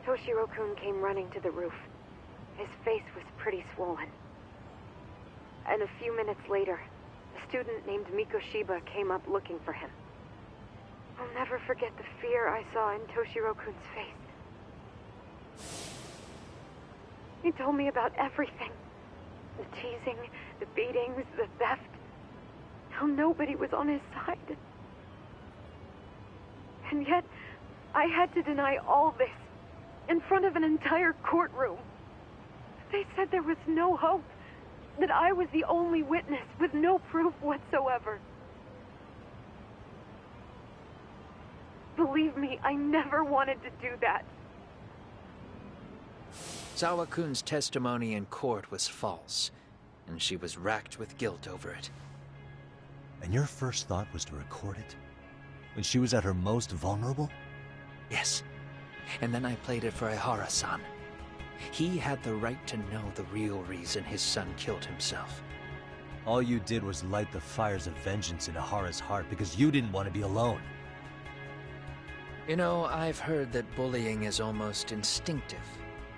Toshiro-kun came running to the roof. His face was pretty swollen. and a few minutes later, a student named Mikoshiba came up looking for him. I'll never forget the fear I saw in Toshiro-kun's face. He told me about everything. The teasing, the beatings, the theft. How nobody was on his side. And yet, I had to deny all this in front of an entire courtroom. They said there was no hope, that I was the only witness with no proof whatsoever. Believe me, I never wanted to do that. Sawa-kun's testimony in court was false, and she was racked with guilt over it. And your first thought was to record it? When she was at her most vulnerable? Yes. And then I played it for Ehara-san. He had the right to know the real reason his son killed himself. All you did was light the fires of vengeance in Ehara's heart because you didn't want to be alone. You know, I've heard that bullying is almost instinctive.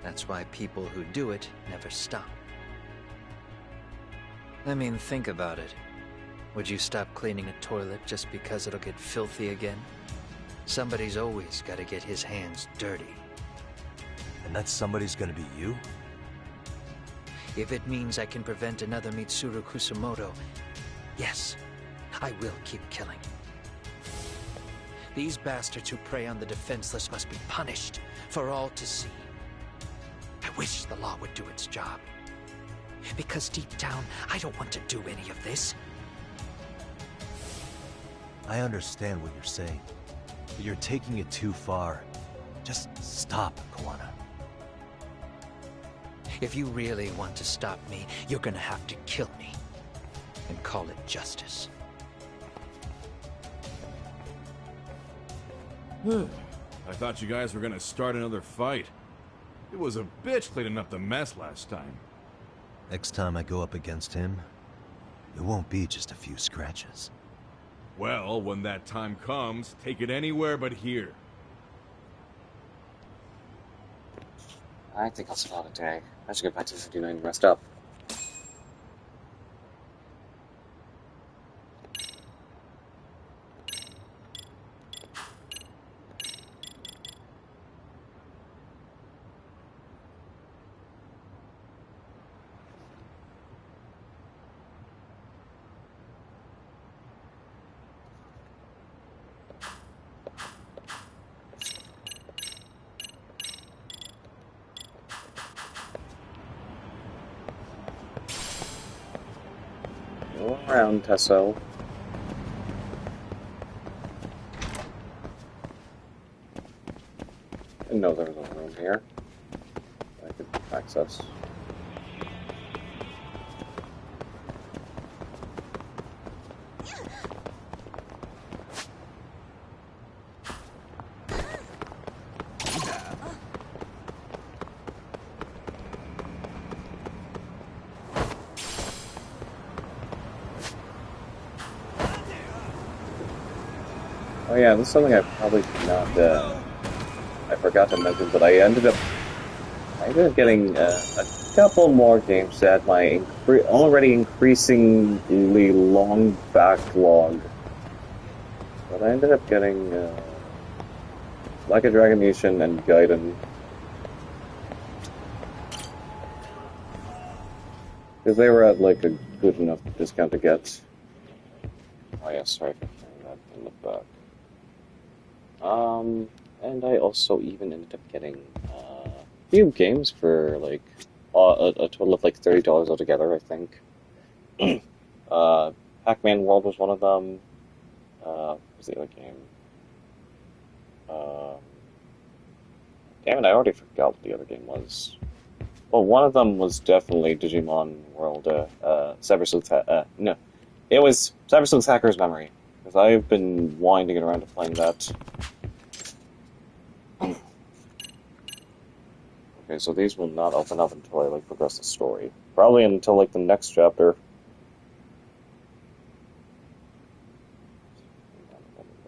That's why people who do it never stop. I mean, think about it. Would you stop cleaning a toilet just because it'll get filthy again? Somebody's always got to get his hands dirty. And that somebody's gonna be you? If it means I can prevent another Mitsuru Kusamoto, yes, I will keep killing. These bastards who prey on the defenseless must be punished for all to see. I wish the law would do its job. Because deep down, I don't want to do any of this. I understand what you're saying, but you're taking it too far. Just stop, Koana. If you really want to stop me, you're gonna have to kill me. And call it justice. I thought you guys were gonna start another fight. It was a bitch cleaning up the mess last time. Next time I go up against him, it won't be just a few scratches. Well, when that time comes, take it anywhere but here. I think I'll spot a day. I should get back to 59 and rest up. Go around, Tesso. Didn't know there was a room here I could access. Oh yeah, this is something I probably did not, I forgot to mention, but I ended up getting a couple more games that my already increasingly long backlog. But I ended up getting, Like a Dragon Nation and Gaiden. Because they were at, like, a good enough discount to get. Oh yeah, sorry for carrying that in the back. And I also even ended up getting a few games for like a total of like $30 altogether, I think. Pac-Man World was one of them. What was the other game? Damn it, I already forgot what the other game was. Well, one of them was definitely Digimon World, Cyber Sleuth, no. It was Cyber Sleuth Hacker's Memory, because I've been wanting to get around to playing that. Okay, so these will not open up until I, like, progress the story. Probably until, like, the next chapter.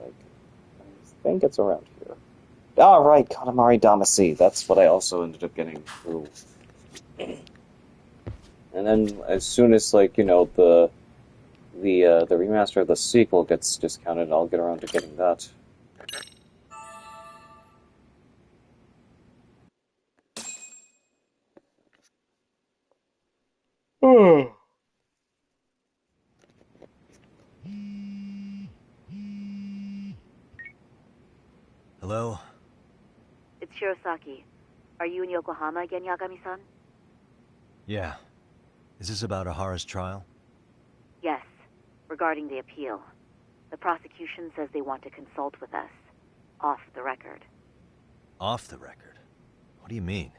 I think it's around here. Ah, right, Katamari Damacy. That's what I also ended up getting through. And then as soon as, like, you know, the remaster of the sequel gets discounted, I'll get around to getting that. Hello? It's Shirosaki. Are you in Yokohama again, Yagami-san? Yeah. Is this about Ahara's trial? Yes. Regarding the appeal. The prosecution says they want to consult with us. Off the record. Off the record? What do you mean?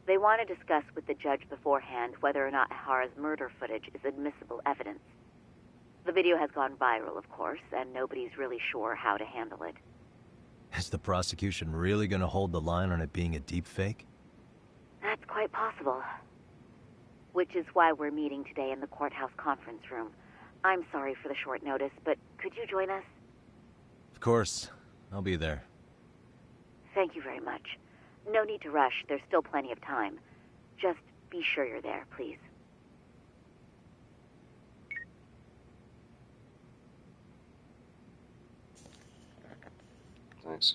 They want to discuss with the judge beforehand whether or not Ahara's murder footage is admissible evidence. The video has gone viral, of course, and nobody's really sure how to handle it. Is the prosecution really gonna hold the line on it being a deepfake? That's quite possible. Which is why we're meeting today in the courthouse conference room. I'm sorry for the short notice, but could you join us? Of course. I'll be there. Thank you very much. No need to rush. There's still plenty of time. Just be sure you're there, please. Nice.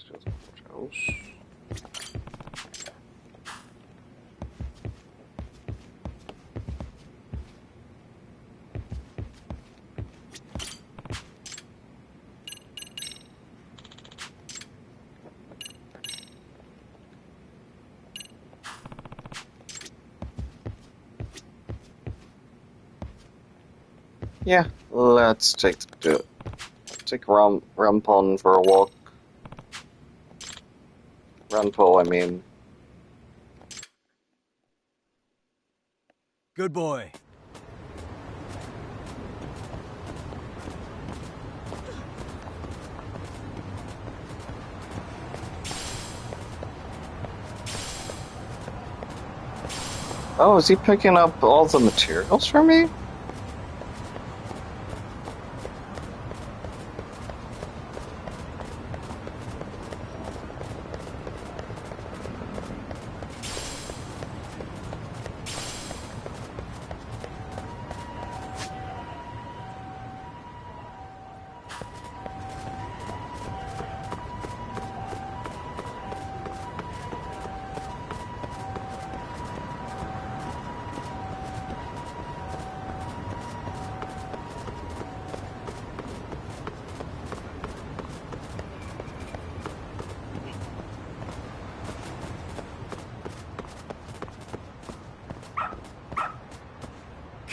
Yeah, let's take Rampon for a walk. Ranpo, I mean. Good boy. Oh, is he picking up all the materials for me?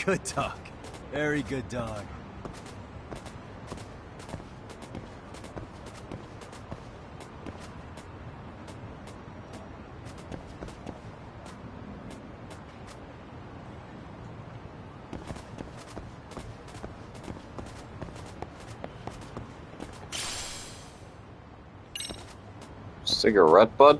Good dog. Very good dog. Cigarette butt?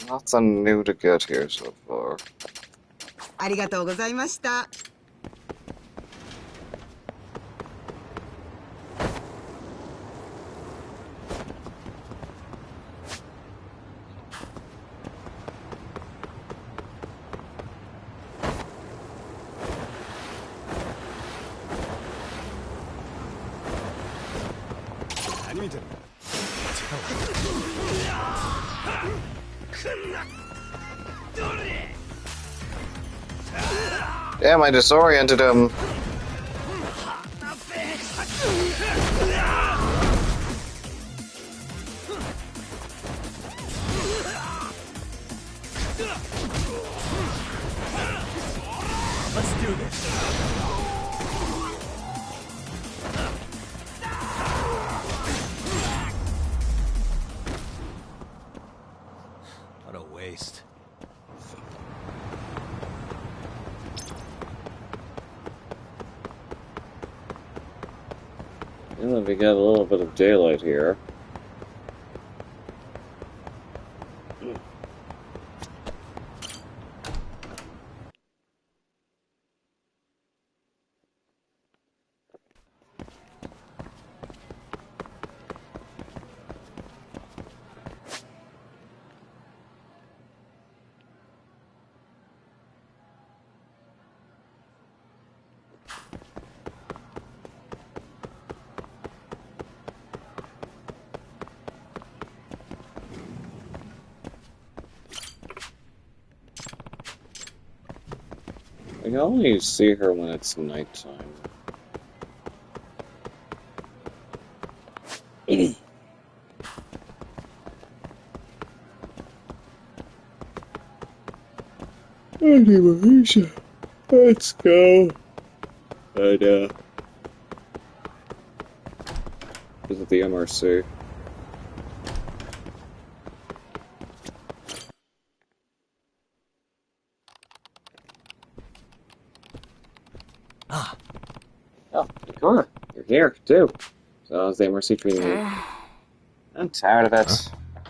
Nothing new to get here so far. ありがとうございました。Damn, I disoriented him. Let's do this. What a waste. And we got a little bit of daylight here. I can only see her when it's nighttime. Anyways, let's go. And, visit the MRC. Ah. Oh, Ikora, you're here, too. So how's the MRC treating you? I'm tired of it. Huh?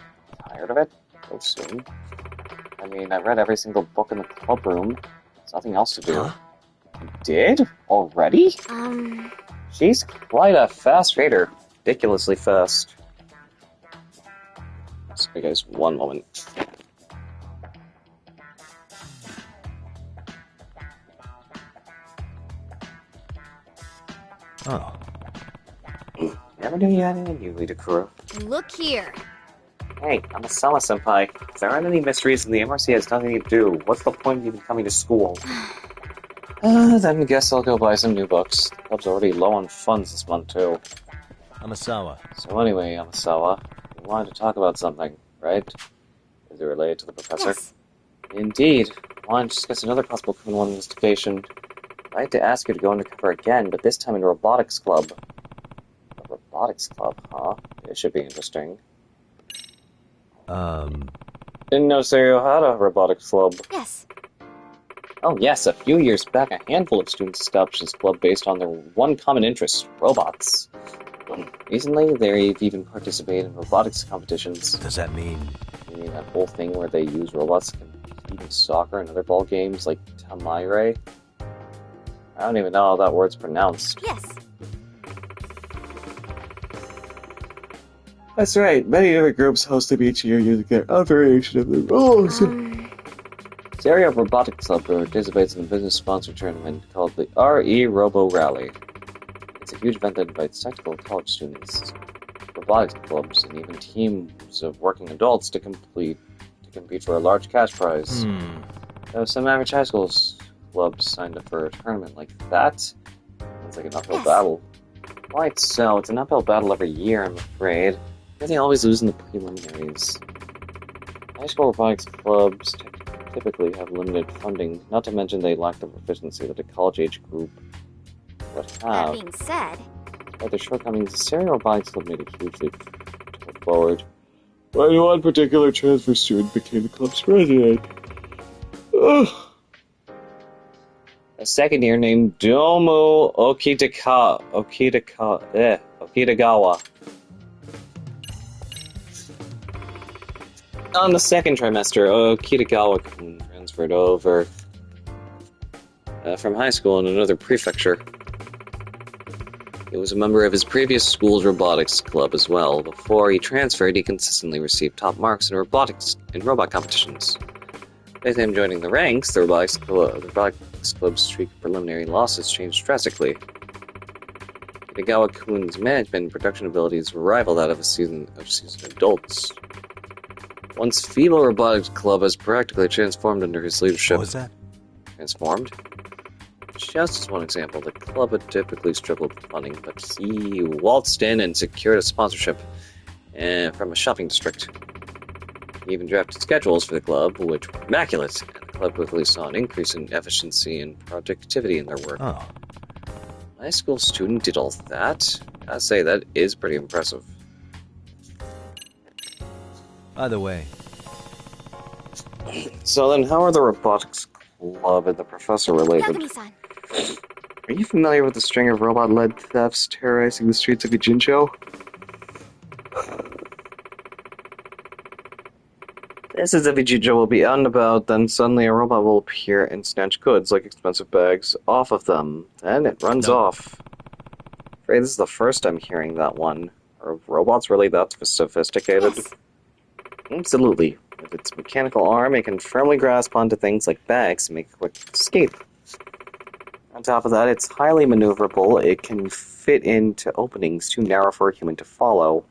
Tired of it? So soon. I mean, I read every single book in the club room. There's nothing else to do. Huh? You did? Already? She's quite a fast reader. Ridiculously fast. Sorry guys, one moment. Oh. Never knew you had it in you, Idakura. Look here. Hey, I'm a Sama-senpai. If there aren't any mysteries and the MRC has nothing to do, what's the point of even coming to school? Then guess I'll go buy some new books. The club's already low on funds this month, too. Amasawa. So anyway, Amasawa, you wanted to talk about something, right? Is it related to the professor? Yes. Indeed. I wanted to discuss another possible criminal investigation. I had to ask you to go undercover again, but this time in a robotics club. A robotics club, huh? It should be interesting. Didn't know Serio had a robotics club. Yes. Oh yes, a few years back, a handful of students established this club based on their one common interest, robots. Recently, they've even participated in robotics competitions. Does that mean... You mean that whole thing where they use robots to compete in soccer and other ball games like Tamaire? I don't even know how that word's pronounced. Yes. That's right, many other groups host them each year using their own variation of the rules. Serio Robotics Club participates in a business-sponsored tournament called the RE Robo Rally. It's a huge event that invites technical college students, robotics clubs, and even teams of working adults to compete for a large cash prize. Though some average high school clubs signed up for a tournament like that. It's like an uphill battle. Quite so, it's an uphill battle every year, I'm afraid. They always lose in the preliminaries. High school robotics clubs typically have limited funding, not to mention they lack the proficiency that a college-age group would have. That being said... Despite their shortcomings, the Serio Robotics Club made a huge leap forward. When one particular transfer student became the club's president. Ugh. A second year named Domo Okitagawa. On the second trimester, Okitagawa transferred over from high school in another prefecture. He was a member of his previous school's robotics club as well. Before he transferred, he consistently received top marks in robot competitions. With him joining the ranks, the robotics club's streak of preliminary losses changed drastically. Egawa-kun's management and production abilities rival that of seasoned adults. Once feeble robotics club has practically transformed under his leadership. What was that? Transformed? Just as one example, the club had typically struggled with funding, but he waltzed in and secured a sponsorship from a shopping district. He even drafted schedules for the club, which were immaculate, and the club quickly saw an increase in efficiency and productivity in their work. Oh. A high school student did all that. Gotta say, that is pretty impressive. By the way. So then, how are the robotics club and the professor related? Yagami-san. Are you familiar with the string of robot-led thefts terrorizing the streets of Ijincho? Just as if Ijincho will be out and about, then suddenly a robot will appear and snatch goods, like expensive bags, off of them. Then it runs off. I'm afraid this is the first I'm hearing that one. Are robots really that sophisticated? Yes. Absolutely. With its mechanical arm, it can firmly grasp onto things like bags and make a quick escape. On top of that, it's highly maneuverable. It can fit into openings too narrow for a human to follow.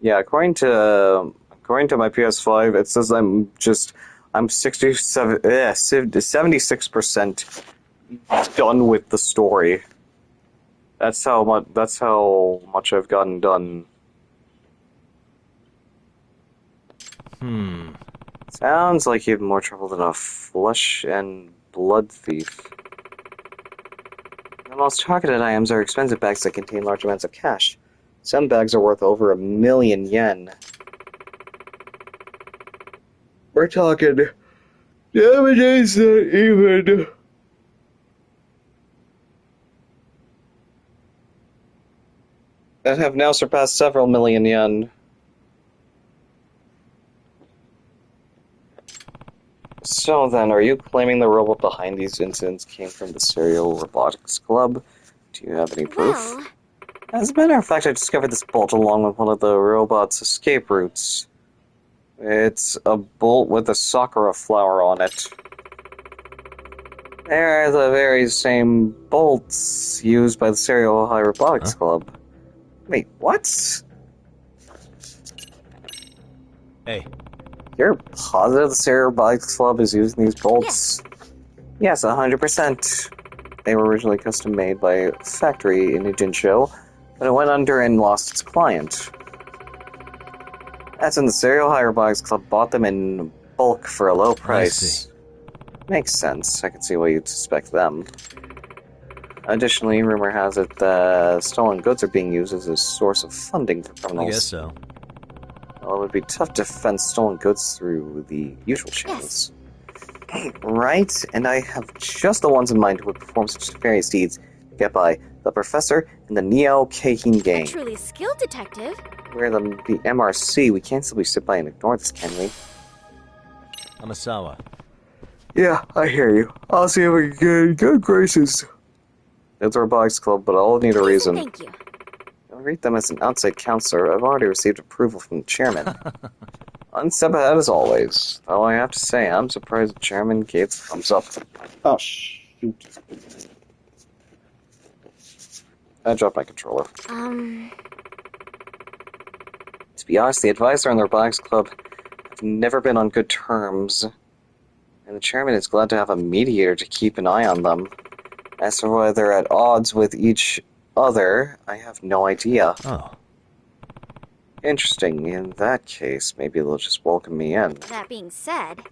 Yeah, according to my PS5, it says I'm 76% done with the story. That's how much I've gotten done. Sounds like you have more trouble than a flesh and blood thief. The most targeted items are expensive bags that contain large amounts of cash. Some bags are worth over 1 million yen. We're talking damages that have now surpassed several million yen. So then, are you claiming the robot behind these incidents came from the Serial Robotics Club? Do you have any proof? Well... As a matter of fact, I discovered this bolt along with one of the robot's escape routes. It's a bolt with a sakura flower on it. They're the very same bolts used by the Serial High Robotics Club. Wait, what? Hey. You're positive the Serial Robotics Club is using these bolts? Yes, 100%. They were originally custom made by a factory in Ijincho, but it went under and lost its client. That's when the Serial High Robotics Club bought them in bulk for a low price. Makes sense. I can see why you'd suspect them. Additionally, rumor has it that stolen goods are being used as a source of funding for criminals. I guess so. Well, it would be tough to defend stolen goods through the usual channels. Right? And I have just the ones in mind who would perform such nefarious deeds to get by the Professor and the Neo Keihin gang. A truly skilled detective. We're the MRC. We can't simply sit by and ignore this, can we? Amasawa. Yeah, I hear you. I'll see if we can get in good graces. It's a robotics club, but I'll need a reason. Thank you. I'll read them as an outside counselor. I've already received approval from the chairman. One step ahead as always. Though I have to say, I'm surprised the chairman gave the thumbs up. Oh, shoot. I dropped my controller. To be honest, the advisor and the robotics club have never been on good terms. And the chairman is glad to have a mediator to keep an eye on them. As for whether they're at odds with each other, I have no idea. Oh. Interesting. In that case, maybe they'll just welcome me in. That being said...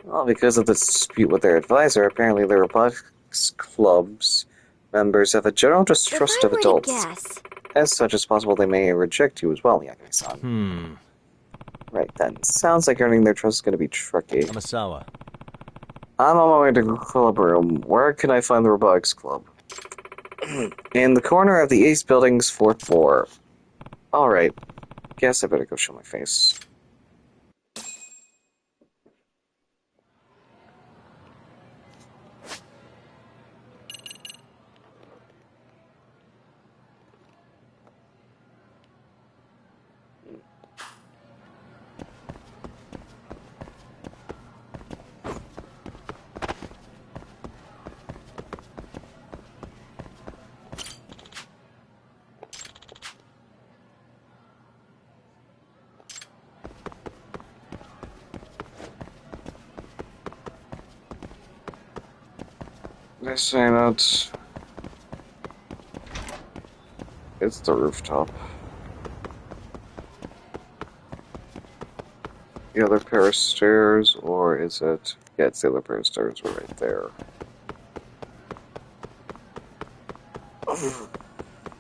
Well, because of the dispute with their advisor, apparently the robotics club's members have a general distrust of adults. Guess. As such, it's possible they may reject you as well, Yagami-san. Right then. Sounds like earning their trust is going to be tricky. Amasawa. I'm on my way to the club room. Where can I find the robotics club? In the corner of the East Building's 4th floor. Alright. Guess I better go show my face. They're saying that it's the rooftop. The other pair of stairs, or is it? Yeah, it's the other pair of stairs right there.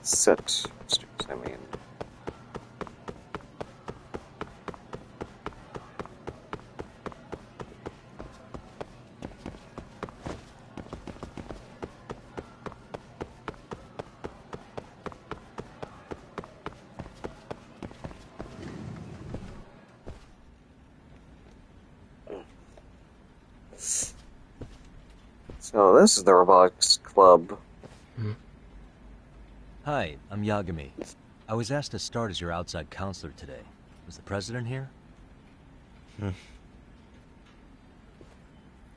Stairs, I mean. So this is the Robotics Club. Hi, I'm Yagami. I was asked to start as your outside counselor today. Was the president here?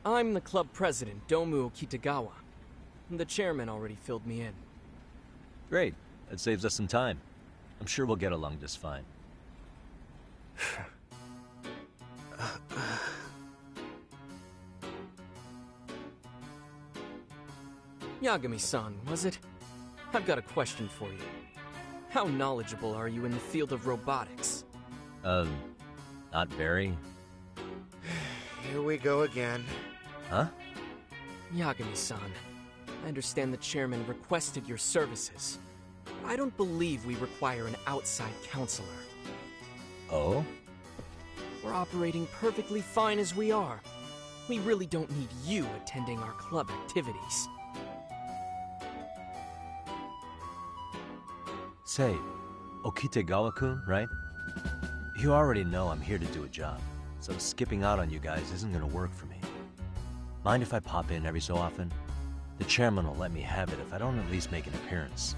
I'm the club president, Domu Kitagawa. The chairman already filled me in. Great. That saves us some time. I'm sure we'll get along just fine. Yagami-san, was it? I've got a question for you. How knowledgeable are you in the field of robotics? Not very. Here we go again. Huh? Yagami-san, I understand the chairman requested your services. I don't believe we require an outside counselor. Oh? We're operating perfectly fine as we are. We really don't need you attending our club activities. Say, Okitegawa-kun, right? You already know I'm here to do a job, so skipping out on you guys isn't gonna work for me. Mind if I pop in every so often? The chairman will let me have it if I don't at least make an appearance.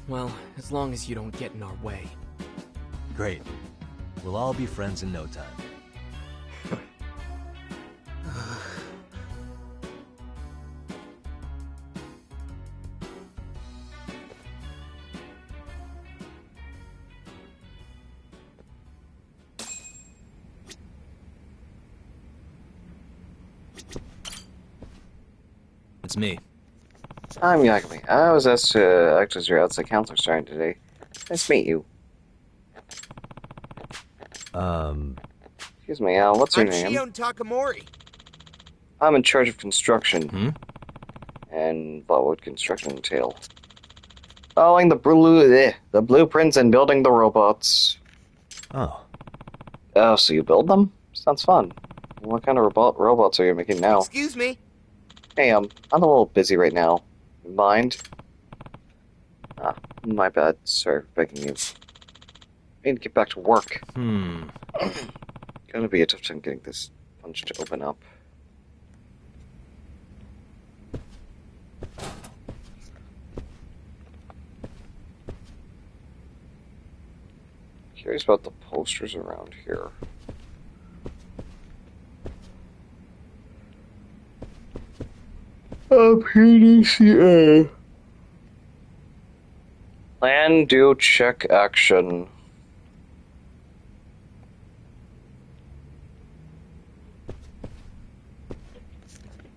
Well, as long as you don't get in our way. Great. We'll all be friends in no time. It's me. I'm Yagami. I was asked to act as your outside counselor starting today. Nice to meet you. Excuse me, what's your name? I'm Shion Takamori. I'm in charge of construction. And what would construction entail? Following the blueprints and building the robots. Oh. Oh, so you build them? Sounds fun. What kind of robots are you making now? Excuse me? Hey, I'm a little busy right now. Mind? Ah, my bad. Sorry for begging you. I need to get back to work. Gonna be a tough time getting this bunch to open up. Curious about the posters around here. PDCA. Plan, do, check, action.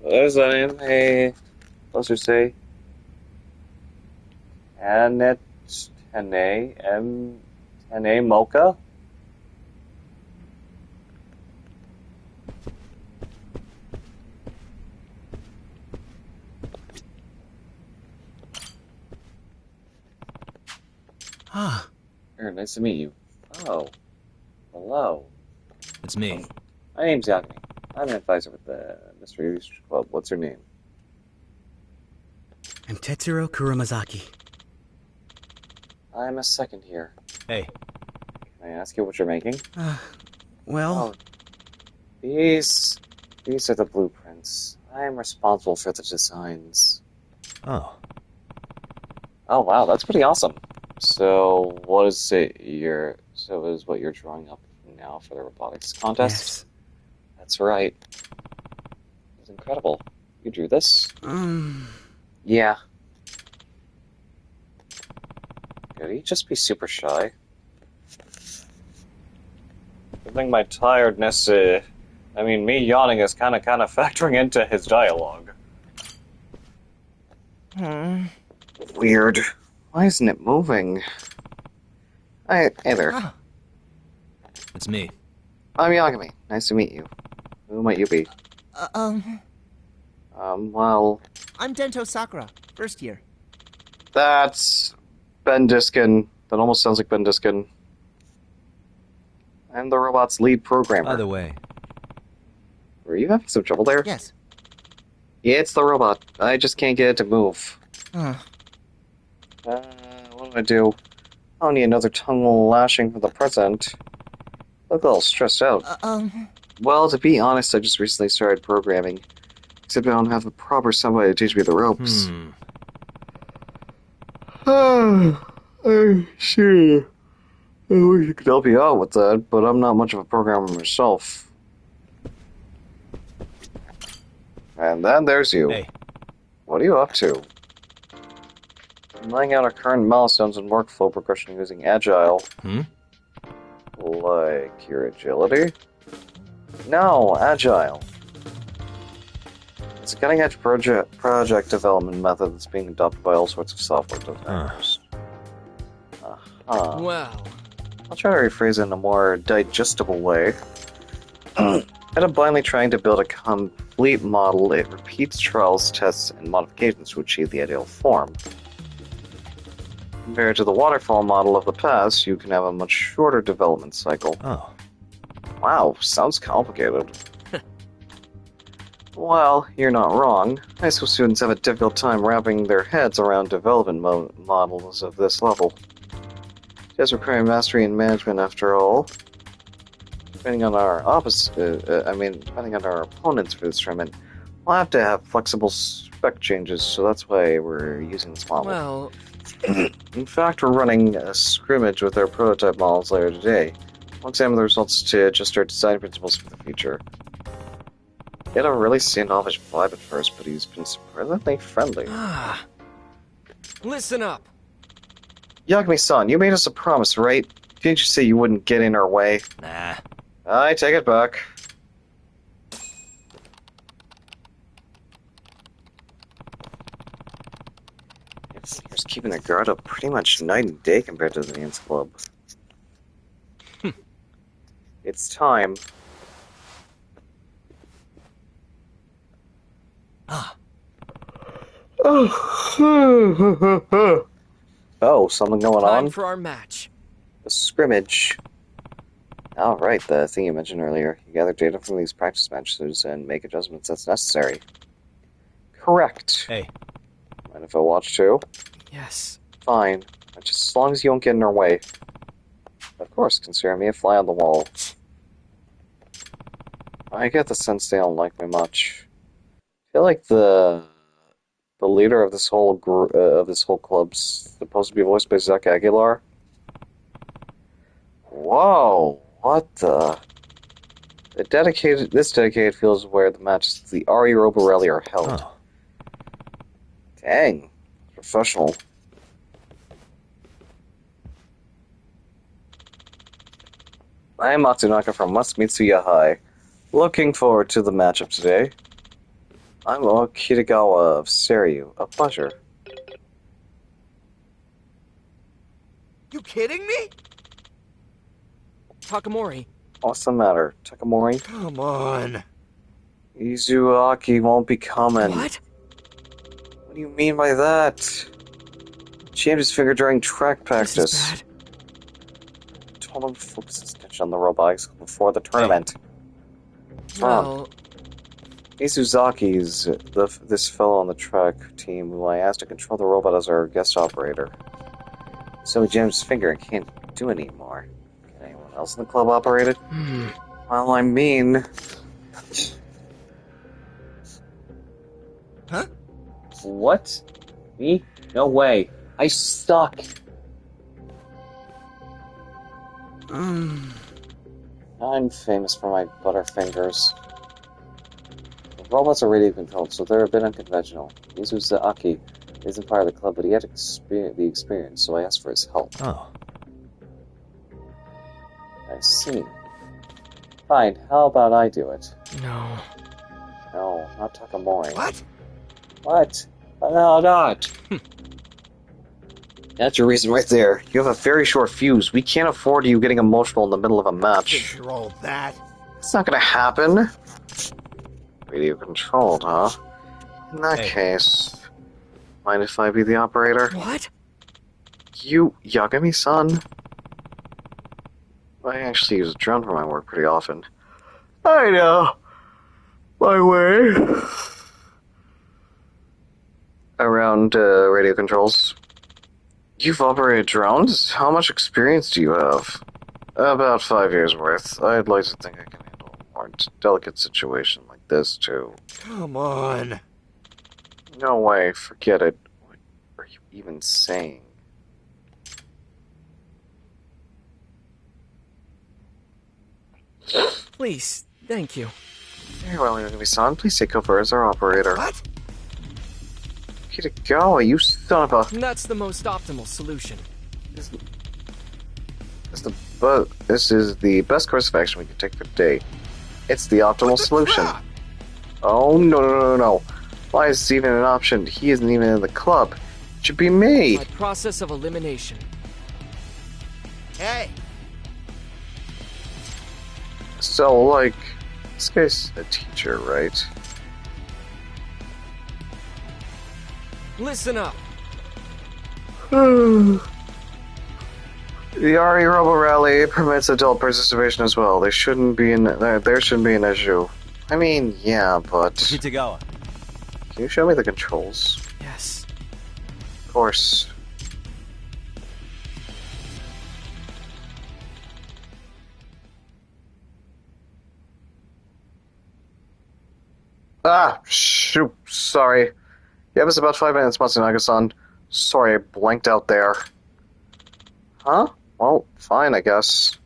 There's an anime. Let's just say. Tene Mocha? Ah. Very nice to meet you. Oh. Hello. It's me. My name's Yagami. I'm an advisor with the Mystery Research Club. What's your name? I'm Tetsuro Kurumazaki. I'm a second here. Hey. Can I ask you what you're making? Well... Oh, these are the blueprints. I am responsible for the designs. Oh. Oh, wow, that's pretty awesome. So, what is it what you're drawing up now for the robotics contest? Yes. That's right. It's incredible. You drew this? Yeah. Could he just be super shy? I think my tiredness I mean, me yawning is kind of factoring into his dialogue. Weird. Why isn't it moving? Hey there. It's me. I'm Yagami. Nice to meet you. Who might you be? Well... I'm Dento Sakura, first year. That's... Ben Diskin. That almost sounds like Ben Diskin. I'm the robot's lead programmer. By the way... Were you having some trouble there? Yes. Yeah, it's the robot. I just can't get it to move. Huh. What do I do? I don't need another tongue lashing for the president. Look a little stressed out. Well, to be honest, I just recently started programming. Except I don't have the proper somebody to teach me the ropes. I see. I wish I could help you out with that, but I'm not much of a programmer myself. And then there's you. Hey. What are you up to? I'm laying out our current milestones and workflow progression using Agile. Like your agility? No, Agile. It's a cutting-edge project development method that's being adopted by all sorts of software designers. Well... I'll try to rephrase it in a more digestible way. Instead of blindly trying to build a complete model, it repeats trials, tests, and modifications to achieve the ideal form. Compared to the waterfall model of the past, you can have a much shorter development cycle. Wow, sounds complicated. Well, you're not wrong. High school students have a difficult time wrapping their heads around development models of this level. It does require mastery and management, after all. Depending on our depending on our opponents for this tournament, we'll have to have flexible spec changes, so that's why we're using this model. Well... In fact, we're running a scrimmage with our prototype models later today. We'll examine the results to adjust our design principles for the future. He had a really standoffish vibe at first, but he's been surprisingly friendly. Listen up! Yagami-san, you made us a promise, right? Didn't you say you wouldn't get in our way? Nah. I take it back. It's keeping their guard up pretty much night and day compared to the dance club. It's time. Oh, something going on? Time for our match. The scrimmage. Alright, the thing you mentioned earlier. You gather data from these practice matches and make adjustments as necessary. Correct. Hey. Mind if I watch too? Yes. Fine. Just as long as you don't get in our way. Of course, consider me a fly on the wall. I get the sense they don't like me much. I feel like the leader of this whole club's supposed to be voiced by Zach Aguilar. Whoa! What the? This dedicated field is where the matches of the Ari Robo Rally are held. Dang, professional. I am Matsunaka from Matsumitsuya High. Looking forward to the matchup today. I'm Kitagawa of Seiryu. A pleasure. You kidding me? Takamori. What's the matter, Takamori? Come on. Izuaki won't be coming. What? What do you mean by that? Jammed his finger during track practice. This is bad. I told him to focus his attention on the robotics before the tournament. What's wrong? Izuzaki's this fellow on the track team who I asked to control the robot as our guest operator. So he jammed his finger and can't do it anymore. Can anyone else in the club operate it? Well, I mean... Huh? What? Me? No way. I suck. I'm famous for my butterfingers. The robots are radio controlled, so they're a bit unconventional. Izuzaki isn't part of the club, but he had the experience, so I asked for his help. Oh. I see. Fine, how about I do it? No. No, not Takamori. What? What? Why the hell not? That's your reason right there. You have a very short fuse. We can't afford you getting emotional in the middle of a match. Control that. It's not gonna happen. Radio controlled, huh? In that case, mind if I be the operator? What? You, Yagami-san? I actually use a drone for my work pretty often. I know. My way. Around radio controls. You've operated drones? How much experience do you have? About 5 years worth. I'd like to think I can handle a more delicate situation like this, too. Come on. No way, forget it. What are you even saying? Please, thank you. Very well, Yagami-san. Please take over as our operator. What? Kitagawa, you son of a... That's the most optimal solution. This is the best course of action we can take for today. It's the optimal solution. Oh, no. Why is this even an option? He isn't even in the club. It should be me. My process of elimination. Hey. So, like, this guy's a teacher, right? Listen up. The RE Robo Rally permits adult participation as well. There shouldn't be an issue. I mean, yeah, but... Kitagawa. Can you show me the controls? Yes. Of course. Ah, shoot, sorry. Yeah, it was about 5 minutes, Matsunaga-san. Sorry, I blanked out there. Huh? Well, fine, I guess.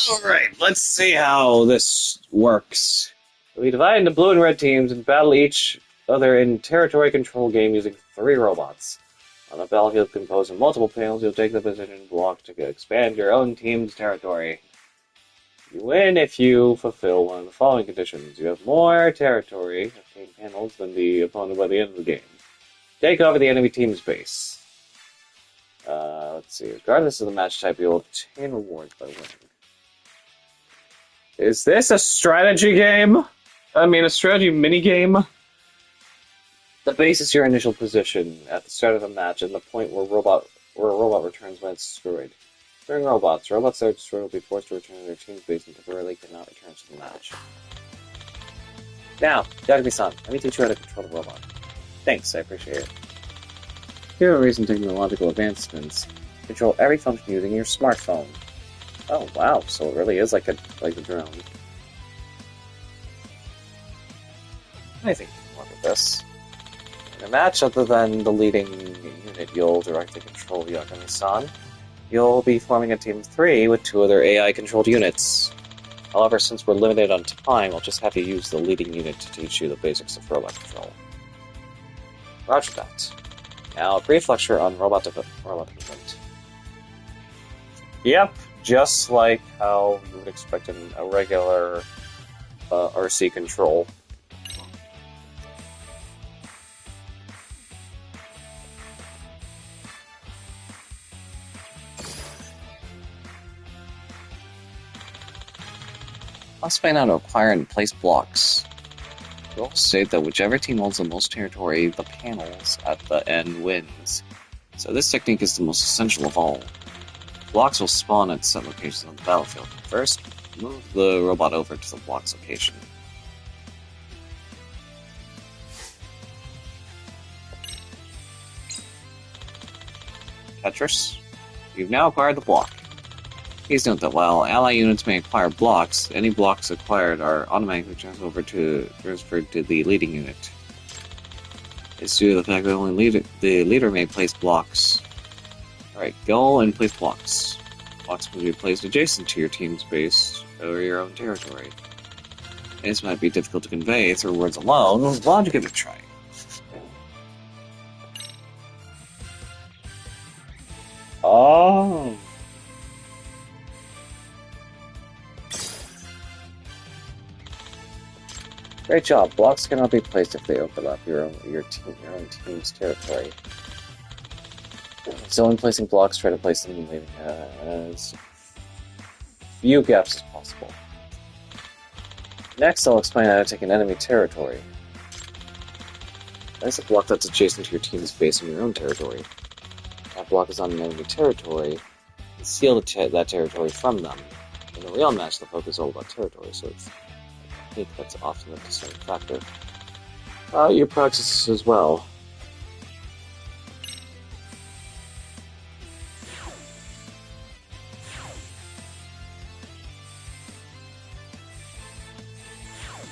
Alright, let's see how this works. We divide into blue and red teams and battle each other in territory control game using 3 robots. On a battlefield composed of multiple panels, you'll take the position block to expand your own team's territory. You win if you fulfill one of the following conditions. You have more territory, 15 panels, than the opponent by the end of the game. Take over the enemy team's base. Let's see. Regardless of the match type, you'll obtain rewards by winning. Is this a strategy game? I mean, a strategy mini-game? The base is your initial position at the start of the match and the point where a robot returns when it's destroyed. During robots that are destroyed will be forced to return to their team's base and temporarily cannot return to the match. Now, Yagami-san, let me teach you how to control the robot. Thanks, I appreciate it. Here are recent technological advancements. Control every function using your smartphone. Oh wow, so it really is like a drone. I think we can work with this. In a match other than the leading unit, you'll directly control Yagami-san. You'll be forming a team of 3 with 2 other AI-controlled units. However, since we're limited on time, I'll just have you use the leading unit to teach you the basics of robot control. Roger that. Now, a brief lecture on robot movement. Yep, just like how you would expect in a regular RC control. Let's find out how to acquire and place blocks. We'll state that whichever team holds the most territory, the panels at the end wins. So this technique is the most essential of all. Blocks will spawn at set locations on the battlefield. First, move the robot over to the block's location. Tetris, you've now acquired the block. Please note that while ally units may acquire blocks, any blocks acquired are automatically transferred to the leading unit. It's due to the fact that only the leader may place blocks. Alright, go and place blocks. Blocks will be placed adjacent to your team's base or your own territory. This might be difficult to convey through words alone. Why don't you give it a try? Oh. Great job. Blocks cannot be placed if they overlap your own team's territory. So when placing blocks, try to place them in leaving as few gaps as possible. Next, I'll explain how to take an enemy territory. Place a block that's adjacent to your team's base in your own territory. That block is on an enemy territory, and seal that territory from them. In a real match, the focus is all about territory, so it's a technique that's often a deciding factor. You practice this as well.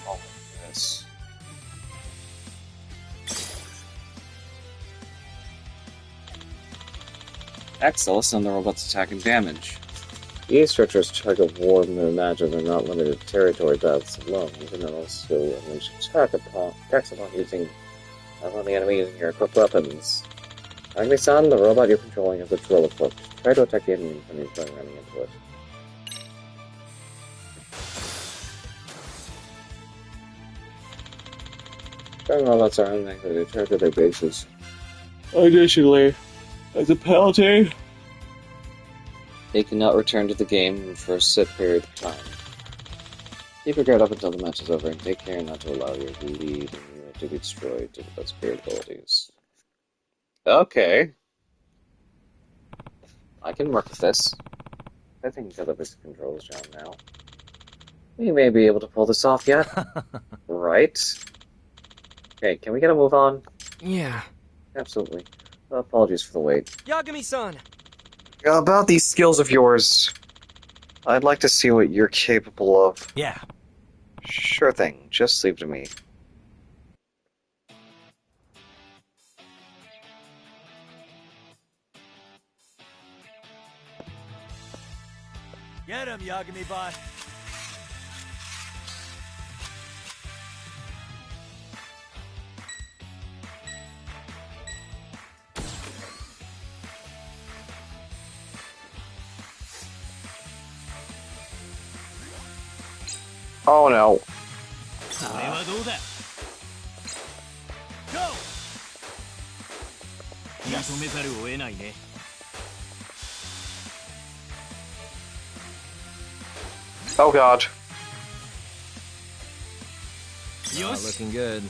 Oh, yes. Axel, send the robot's attack and damage. The Ace Stretcher's tug of war imagine are not limited to territory battles alone. You can also unleash attacks upon the enemy using your equipped weapons. Agni-san, the robot you're controlling has a drill equipped. Try to attack the enemy when he's running into it. Drone robots are unlikely to return to their bases. Additionally, as a penalty, they cannot return to the game for a set period of time. Keep your guard up until the match is over, and take care not to allow your lead to be destroyed due to those period abilities. Okay. I can work with this. I think he's got the basic controls down now. We may be able to pull this off yet. Right? Okay, can we get a move on? Yeah. Absolutely. Apologies for the wait. Yagami-san! About these skills of yours, I'd like to see what you're capable of. Yeah. Sure thing. Just leave it to me. Get him, Yagami-bot! Oh no. Oh god. Not looking good.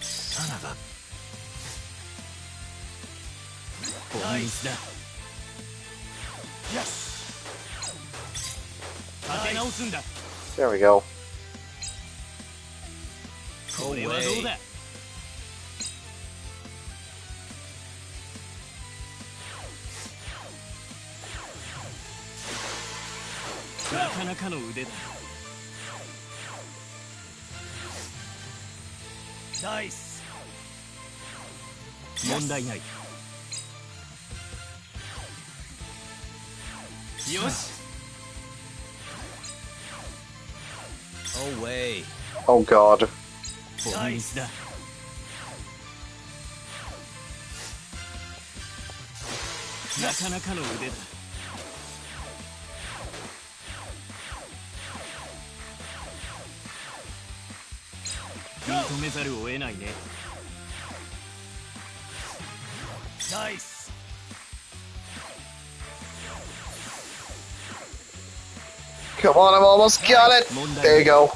Son of a... Nice. Yes! There we go. Nice. 問題ない。よし。Oh way. Oh god. Nice. なかなかの腕だ。認めざるを得ないね。ナイス。Come on, I've almost got it. There you go.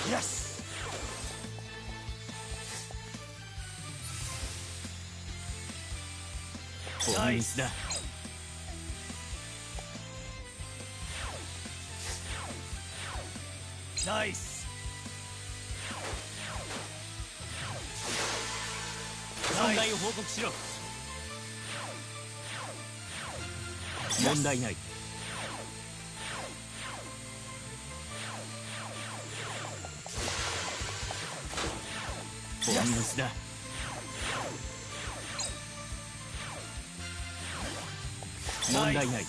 Yes. Nice. Nice. 問題を報告しろ。問題ない。ボンネスだ。問題ない。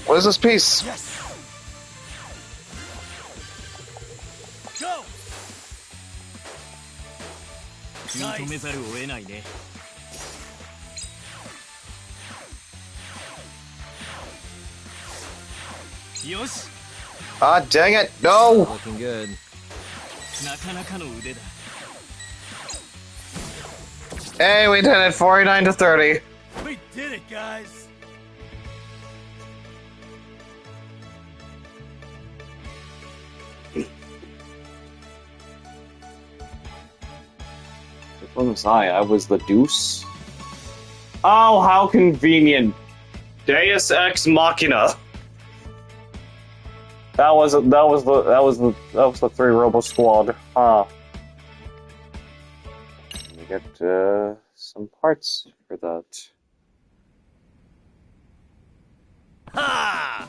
What is this piece? Yes. Go. 認めざるを得ないね。よし。 Ah, dang it! No! Looking good. なかなかの腕だ。 Hey, we did it! 49 to 30. We did it, guys. What was I? I was the Deuce. Oh, how convenient! Deus Ex Machina. That was the three Robo Squad. Huh. Let me get some parts for that. Ha!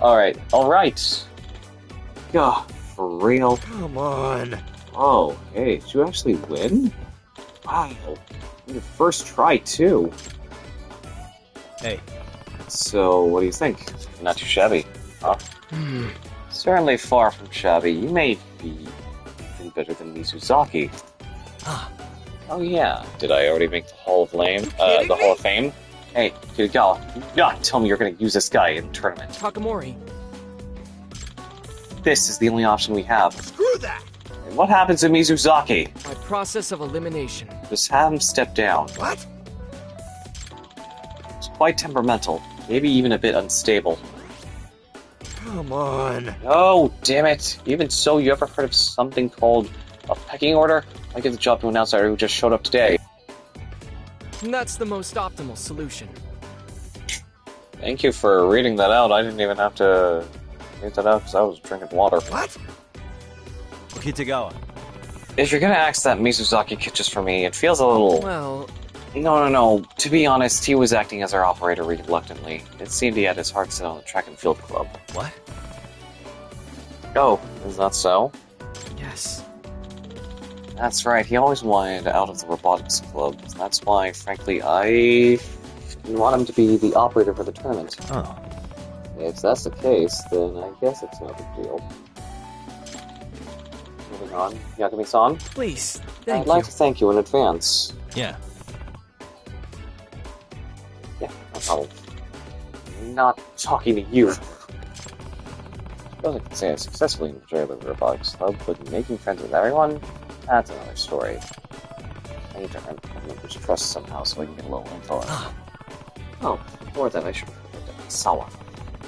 Alright. Yeah, for real. Come on. Oh, hey, did you actually win? Wow. Your first try, too. Hey. So, what do you think? Not too shabby, huh? Certainly far from shabby. You may be even better than Mizuzaki. Oh yeah, did I already make the Hall of Fame? The Hall of Fame? Hey, Kirigawa, do not tell me you're gonna use this guy in the tournament. Takamori. This is the only option we have. Screw that! And what happens to Mizuzaki? By process of elimination. Just have him step down. What? He's quite temperamental, maybe even a bit unstable. Come on. Oh, damn it. Even so, you ever heard of something called a pecking order? I give the job to an outsider who just showed up today. And that's the most optimal solution. Thank you for reading that out. I didn't even have to read that out because I was drinking water. What? Kitagawa. If you're gonna ask that Mizuzaki kid just for me, it feels a little... Well... No. To be honest, he was acting as our operator reluctantly. It seemed he had his heart set on the track and field club. What? Oh, is that so? Yes. That's right, he always wanted out of the robotics club. That's why, frankly, I didn't want him to be the operator for the tournament. Oh. If that's the case, then I guess it's no big deal. Moving on, Yagami-san? Please, thank I'd like you. to thank you in advance. Yeah. Yeah, no problem. I'm not talking to you. I suppose I could say I successfully enjoyed the robotics club, but making friends with everyone? That's another story. I need to earn members' trust somehow so I can get a little info on it. Oh, before that I should have looked at Sawa.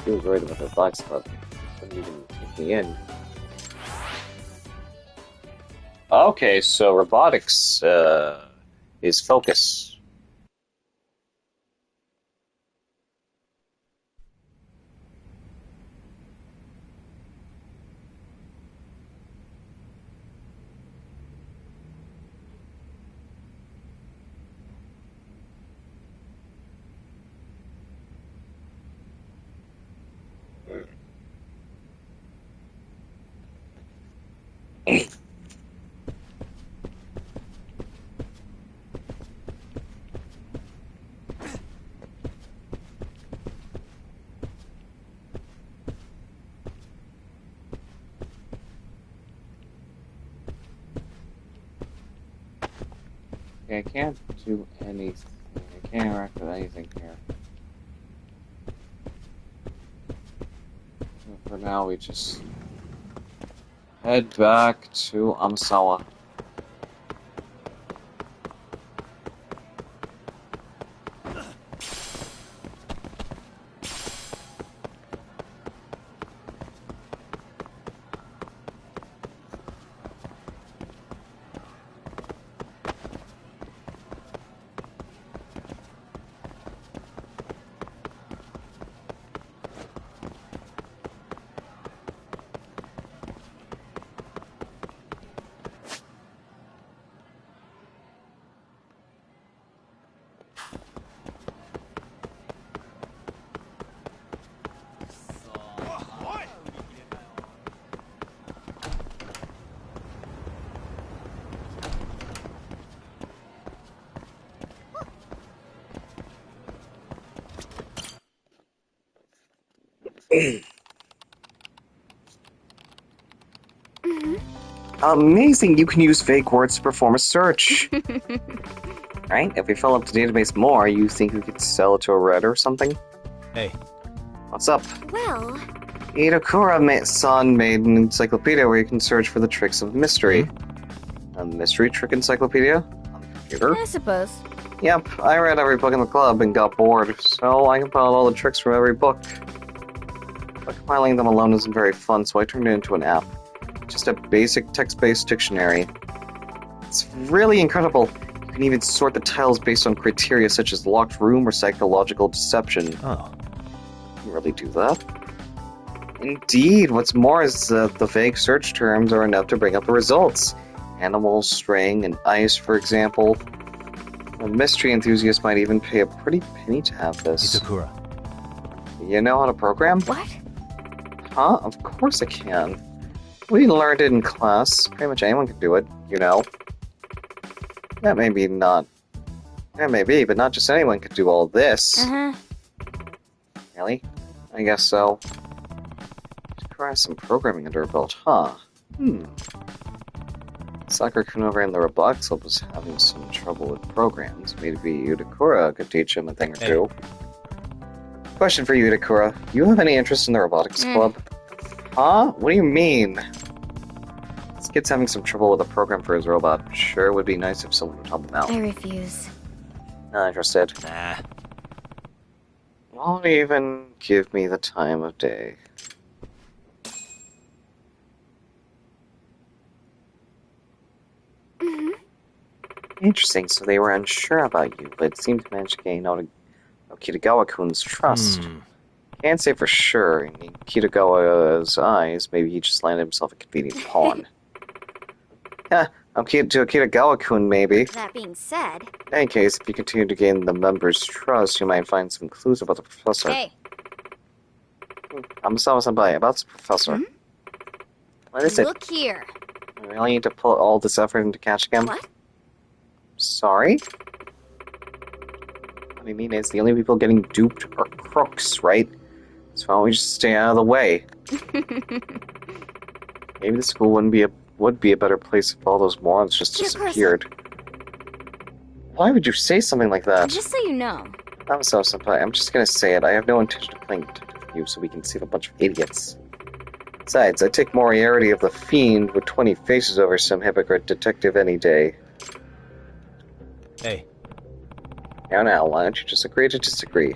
He was worried about the robotics club. Couldn't even take me in. Okay, so robotics, is focus. I can't do anything. I can't interact with anything here. So for now, we just head back to Amasawa. Amazing, you can use fake words to perform a search. Right? If we fill up the database more, you think we could sell it to a Reddit or something? Hey. What's up? Well... Itakura-san made an encyclopedia where you can search for the tricks of mystery. A mystery trick encyclopedia? On the computer? I suppose. Yep, I read every book in the club and got bored, so I compiled all the tricks from every book. But compiling them alone isn't very fun, so I turned it into an app. Just a basic text-based dictionary. It's really incredible. You can even sort the titles based on criteria such as locked room or psychological deception. Oh. You can really do that? Indeed, what's more is the vague search terms are enough to bring up the results. Animal, string, and ice, for example. A mystery enthusiast might even pay a pretty penny to have this. Itakura. You know how to program? What? Huh? Of course I can. We learned it in class. Pretty much anyone can do it, you know. That may be, but not just anyone could do all this. Uh-huh. Really? I guess so. Try some programming under her belt, huh? Sakura-kun over in the robotics club was having some trouble with programs. Maybe Itakura could teach him a thing or two. Question for you, Itakura. You have any interest in the robotics club? Huh? What do you mean? This kid's having some trouble with a program for his robot. Sure would be nice if someone would help him out. I refuse. Not interested. Nah. Won't even give me the time of day. Interesting, so they were unsure about you, but seemed to manage to gain Kitagawa-kun's trust. Can't say for sure. In Kitagawa's eyes, maybe he just landed himself a convenient pawn. To Kitagawa-kun, maybe. That being said... In any case, if you continue to gain the members' trust, you might find some clues about the professor. Hey. Amasawa-senpai, about this professor. What is it? Look here. I really need to put all this effort into catching him? What? Sorry? What I mean is, the only people getting duped are crooks, right? So why don't we just stay out of the way? Maybe the school would be a better place if all those morons just disappeared. Why would you say something like that? Just so you know. I'm so senpai. I'm just gonna say it. I have no intention of playing detective with you so we can save a bunch of idiots. Besides, I'd take Moriarty of the Fiend with 20 faces over some hypocrite detective any day. Hey. Now, why don't you just agree to disagree?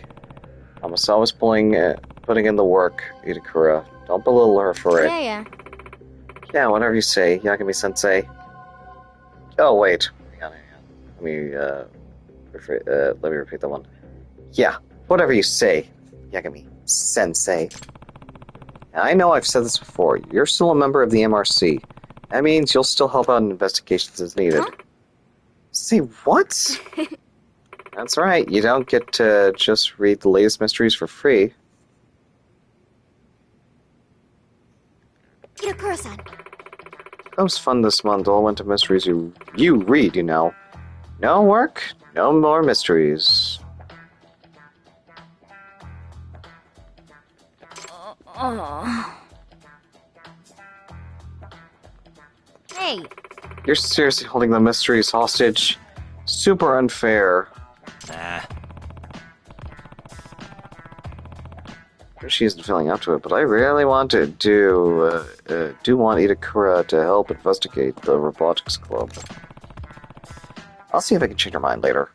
Amasawa's putting in the work, Itakura. Don't belittle her for it. Yeah. Yeah, whatever you say, Yagami-sensei. Oh, wait. Let me repeat that one. Yeah, whatever you say, Yagami-sensei. I know I've said this before. You're still a member of the MRC. That means you'll still help out in investigations as needed. Huh? Say what? That's right. You don't get to just read the latest mysteries for free. Itakura-san. That was fun this month. All went to mysteries you read, you know. No work, no more mysteries. Hey. You're seriously holding the mysteries hostage? Super unfair. Nah. She isn't feeling up to it, but I really want to do want Itakura to help investigate the robotics club. I'll see if I can change her mind later.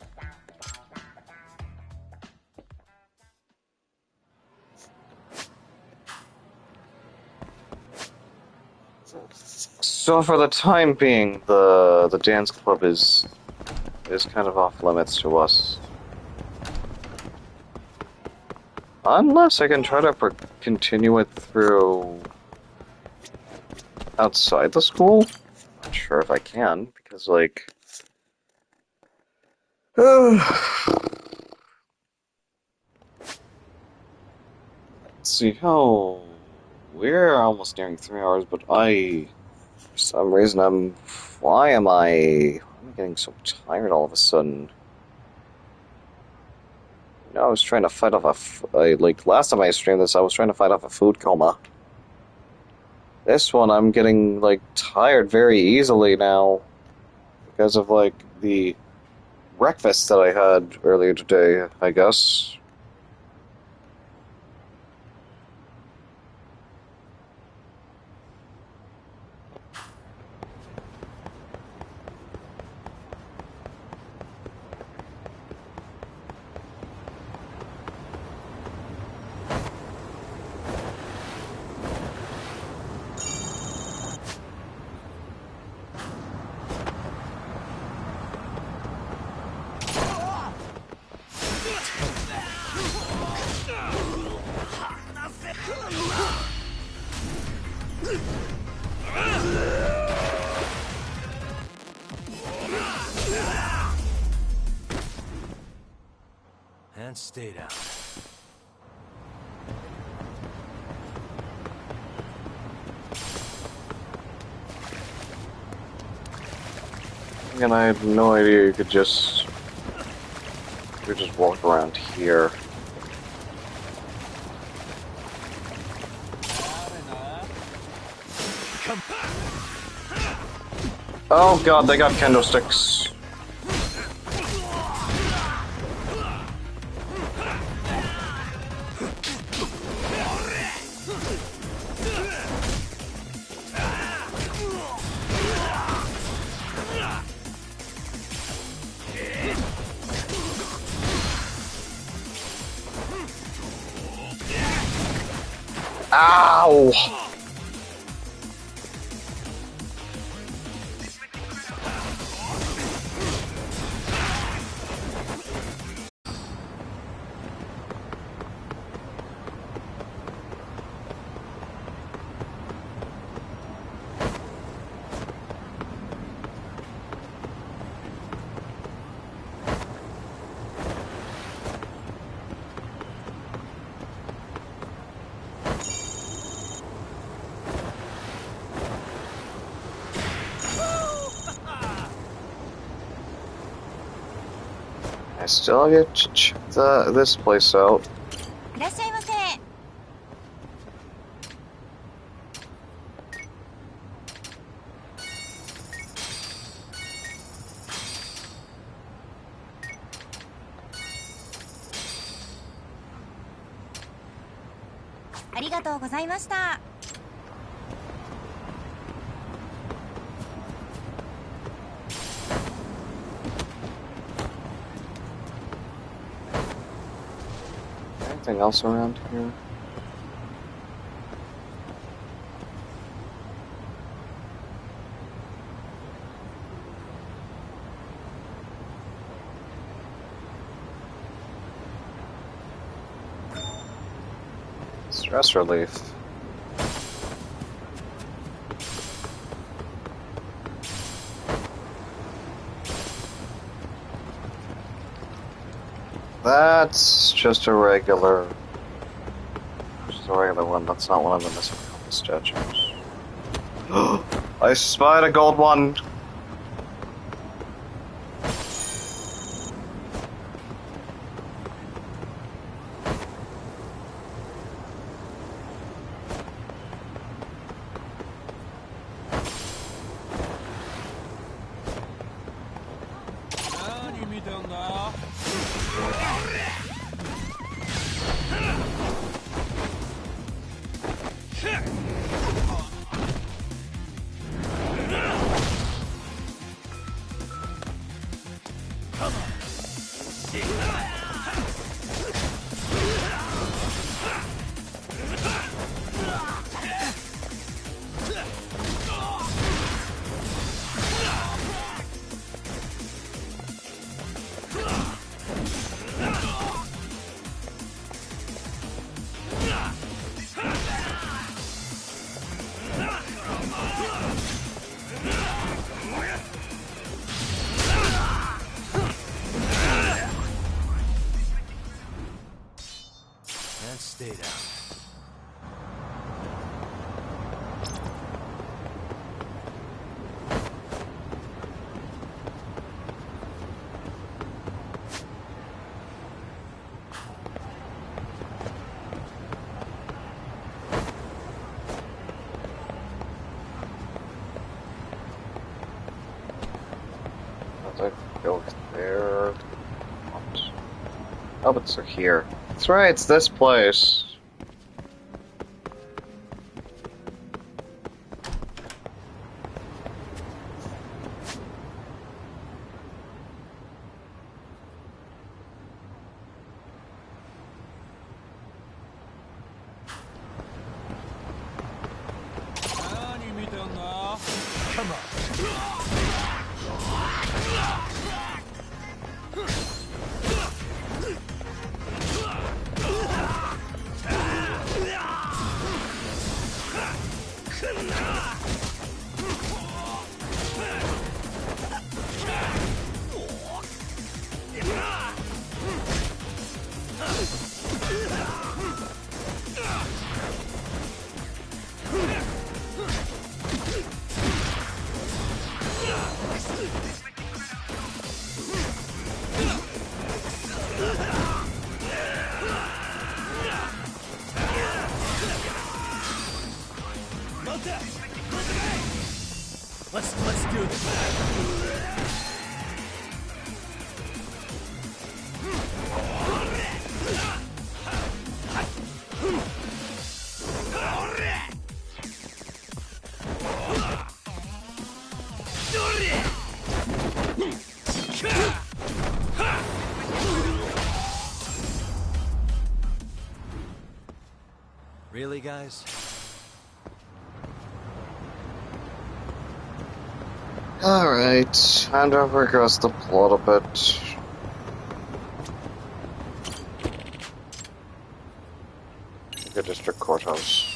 So for the time being, the dance club is kind of off limits to us. Unless I can try to continue it through outside the school? Not sure if I can, because, like... Let's see, how... We're almost nearing 3 hours, but for some reason, why am I getting so tired all of a sudden? You know, I was trying to fight off last time I streamed this, I was trying to fight off a food coma. This one, I'm getting, like, tired very easily now. Because of, like, the breakfast that I had earlier today, I guess. And stay down. And I had no idea you could just walk around here. Oh god, they got kendo sticks. Ow! I still get to check this place out. いらっしゃいませ。ありがとうございました。 Anything else around here? Stress relief. That's just a regular one. That's not one of the missing statues. I spied a gold one. And stay down. Oh, but they're here. That's right, it's this place. Come on. Let's do this. Really, guys? Alright, time to regress the plot a bit. The district courthouse.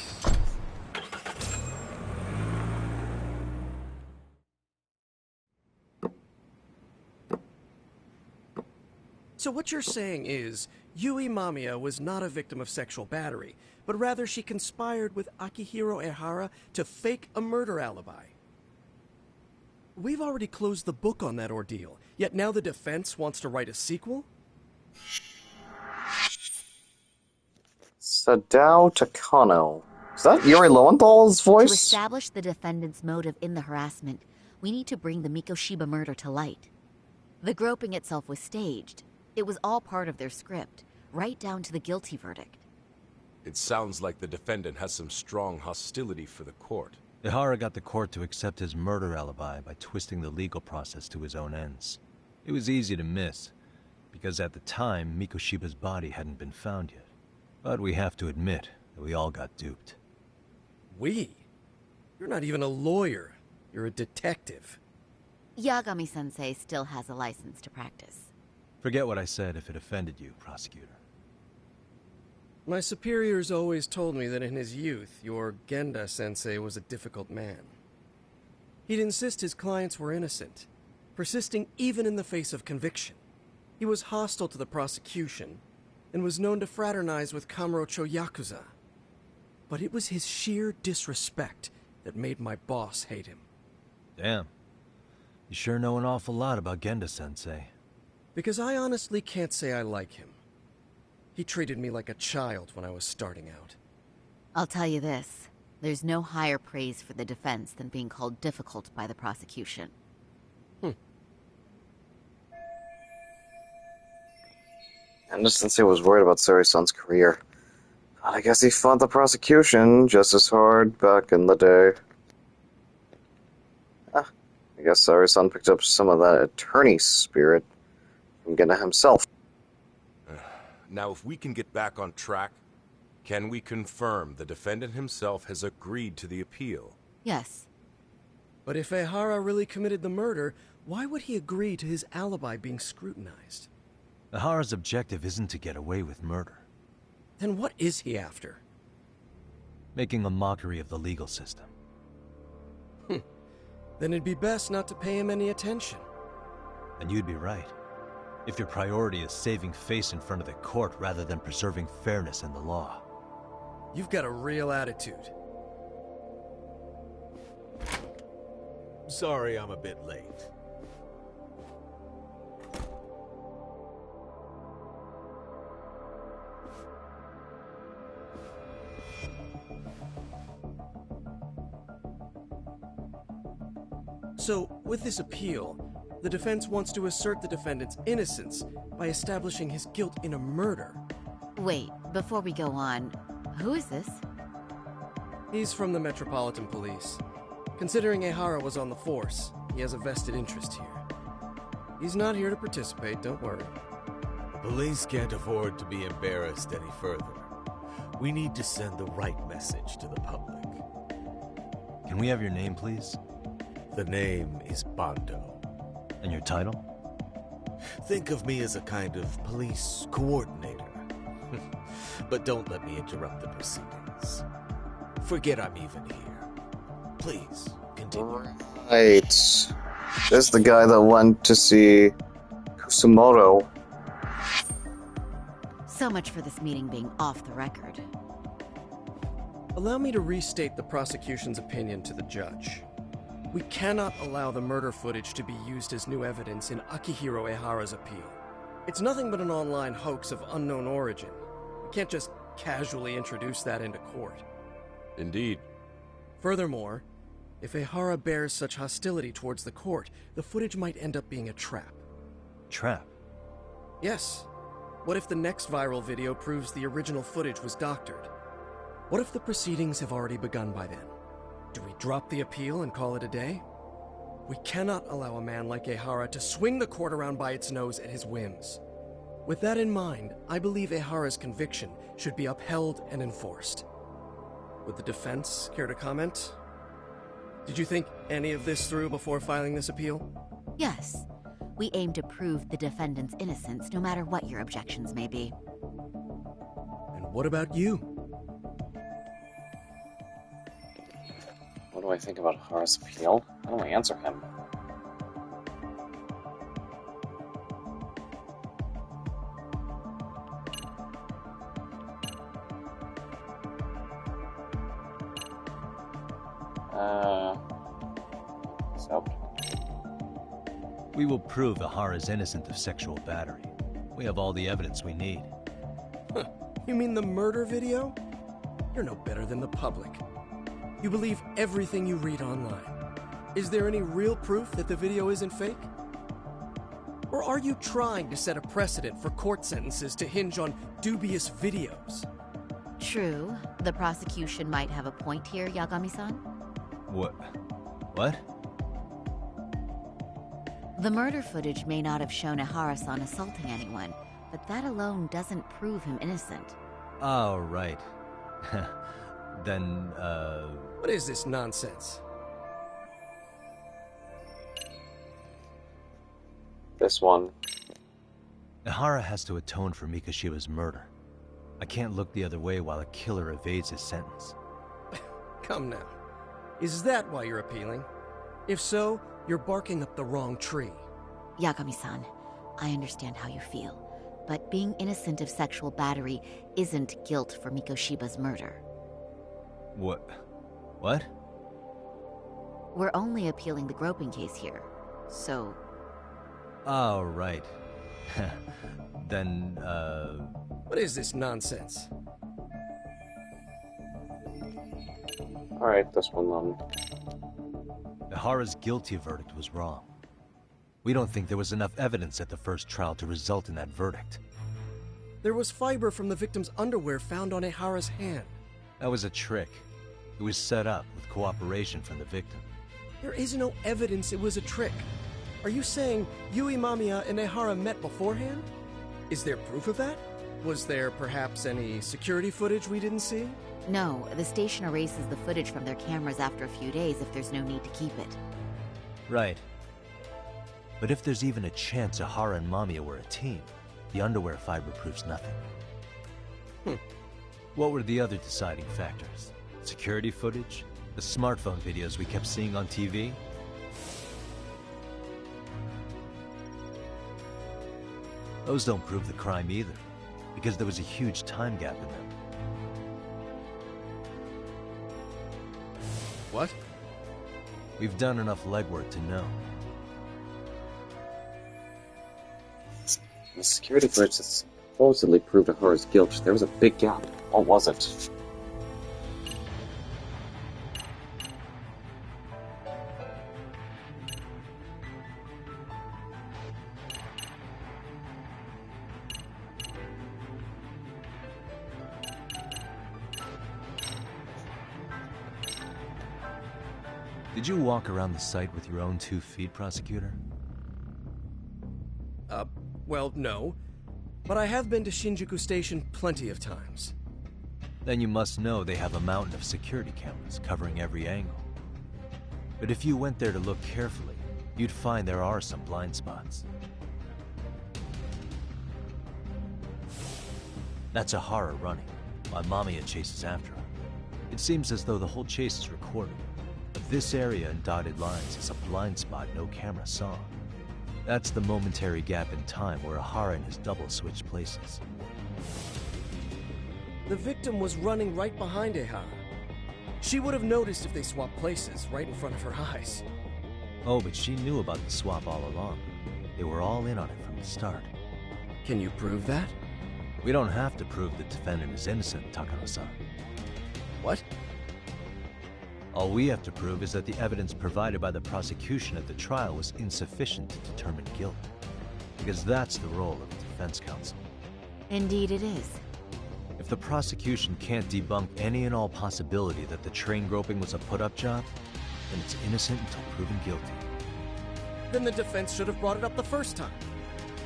So what you're saying is, Yui Mamiya was not a victim of sexual battery, but rather she conspired with Akihiro Ehara to fake a murder alibi. We've already closed the book on that ordeal, yet now the defense wants to write a sequel? Sadao Takano. Is that Yuri Lowenthal's voice? To establish the defendant's motive in the harassment, we need to bring the Mikoshiba murder to light. The groping itself was staged. It was all part of their script, right down to the guilty verdict. It sounds like the defendant has some strong hostility for the court. Ehara got the court to accept his murder alibi by twisting the legal process to his own ends. It was easy to miss, because at the time, Mikoshiba's body hadn't been found yet. But we have to admit that we all got duped. We? You're not even a lawyer. You're a detective. Yagami-sensei still has a license to practice. Forget what I said if it offended you, prosecutor. My superiors always told me that in his youth, your Genda-sensei was a difficult man. He'd insist his clients were innocent, persisting even in the face of conviction. He was hostile to the prosecution, and was known to fraternize with Kamurocho Yakuza. But it was his sheer disrespect that made my boss hate him. Damn. You sure know an awful lot about Genda-sensei. Because I honestly can't say I like him. He treated me like a child when I was starting out. I'll tell you this. There's no higher praise for the defense than being called difficult by the prosecution. Genda-sensei was worried about Suri-san's career. But I guess he fought the prosecution just as hard back in the day. I guess Suri-san picked up some of that attorney spirit from Genda himself. Now, if we can get back on track, can we confirm the defendant himself has agreed to the appeal? Yes. But if Ehara really committed the murder, why would he agree to his alibi being scrutinized? Ehara's objective isn't to get away with murder. Then what is he after? Making a mockery of the legal system. Then it'd be best not to pay him any attention. And you'd be right. If your priority is saving face in front of the court rather than preserving fairness in the law. You've got a real attitude. Sorry I'm a bit late. So, with this appeal, the defense wants to assert the defendant's innocence by establishing his guilt in a murder. Wait, before we go on, who is this? He's from the Metropolitan Police. Considering Ehara was on the force, he has a vested interest here. He's not here to participate, don't worry. Police can't afford to be embarrassed any further. We need to send the right message to the public. Can we have your name, please? The name is Bando. And your title? Think of me as a kind of police coordinator. But don't let me interrupt the proceedings. Forget I'm even here. Please, continue. Right. This is the guy that went to see Kusumoto. So much for this meeting being off the record. Allow me to restate the prosecution's opinion to the judge. We cannot allow the murder footage to be used as new evidence in Akihiro Ehara's appeal. It's nothing but an online hoax of unknown origin. We can't just casually introduce that into court. Indeed. Furthermore, if Ehara bears such hostility towards the court, the footage might end up being a trap. Trap? Yes. What if the next viral video proves the original footage was doctored? What if the proceedings have already begun by then? Do we drop the appeal and call it a day? We cannot allow a man like Ehara to swing the court around by its nose at his whims. With that in mind, I believe Ehara's conviction should be upheld and enforced. Would the defense care to comment? Did you think any of this through before filing this appeal? Yes. We aim to prove the defendant's innocence, no matter what your objections may be. And what about you? What do I think about Ehara's appeal? How do I answer him? So. We will prove Ehara is innocent of sexual battery. We have all the evidence we need. Huh. You mean the murder video? You're no better than the public. You believe everything you read online. Is there any real proof that the video isn't fake? Or are you trying to set a precedent for court sentences to hinge on dubious videos? True. The prosecution might have a point here, Yagami-san. What? What? The murder footage may not have shown Ehara-san assaulting anyone, but that alone doesn't prove him innocent. Oh, right. Then, What is this nonsense? This one. Ehara has to atone for Mikoshiba's murder. I can't look the other way while a killer evades his sentence. Come now. Is that why you're appealing? If so, you're barking up the wrong tree. Yagami-san, I understand how you feel, but being innocent of sexual battery isn't guilt for Mikoshiba's murder. What? What? We're only appealing the groping case here, so... Oh, right. Then, What is this nonsense? Alright, this one then. Ehara's guilty verdict was wrong. We don't think there was enough evidence at the first trial to result in that verdict. There was fiber from the victim's underwear found on Ehara's hand. That was a trick. It was set up with cooperation from the victim. There is no evidence it was a trick. Are you saying Yui Mamiya and Ehara met beforehand? Is there proof of that? Was there perhaps any security footage we didn't see? No, the station erases the footage from their cameras after a few days if there's no need to keep it. Right. But if there's even a chance Ehara and Mamiya were a team, the underwear fiber proves nothing. What were the other deciding factors? Security footage? The smartphone videos we kept seeing on TV? Those don't prove the crime either, because there was a huge time gap in them. What? We've done enough legwork to know. The security footage that supposedly proved Ehara's guilt, there was a big gap. What was it? Did you walk around the site with your own 2 feet, Prosecutor? Well, no. But I have been to Shinjuku Station plenty of times. Then you must know they have a mountain of security cameras covering every angle. But if you went there to look carefully, you'd find there are some blind spots. That's Ahara running, while Mamiya chases after her. It seems as though the whole chase is recorded, but this area in dotted lines is a blind spot no camera saw. That's the momentary gap in time where Ahara and his double switched places. The victim was running right behind Ehara. She would have noticed if they swapped places right in front of her eyes. Oh, but she knew about the swap all along. They were all in on it from the start. Can you prove that? We don't have to prove the defendant is innocent, Takano-san. What? All we have to prove is that the evidence provided by the prosecution at the trial was insufficient to determine guilt. Because that's the role of the defense counsel. Indeed it is. If the prosecution can't debunk any and all possibility that the train groping was a put-up job, then it's innocent until proven guilty. Then the defense should have brought it up the first time.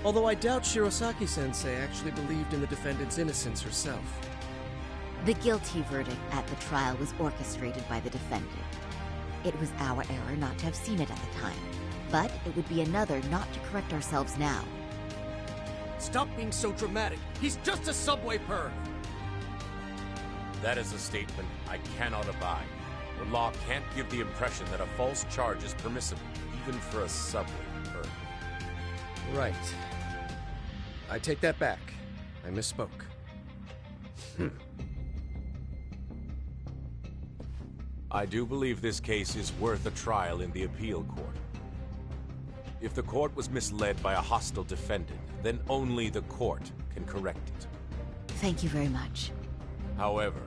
Although I doubt Shirosaki-sensei actually believed in the defendant's innocence herself. The guilty verdict at the trial was orchestrated by the defendant. It was our error not to have seen it at the time, but it would be another not to correct ourselves now. Stop being so dramatic. He's just a subway perv. That is a statement I cannot abide. The law can't give the impression that a false charge is permissible, even for a subway perv. Right. I take that back. I misspoke. I do believe this case is worth a trial in the appeal court. If the court was misled by a hostile defendant, then only the court can correct it. Thank you very much. However,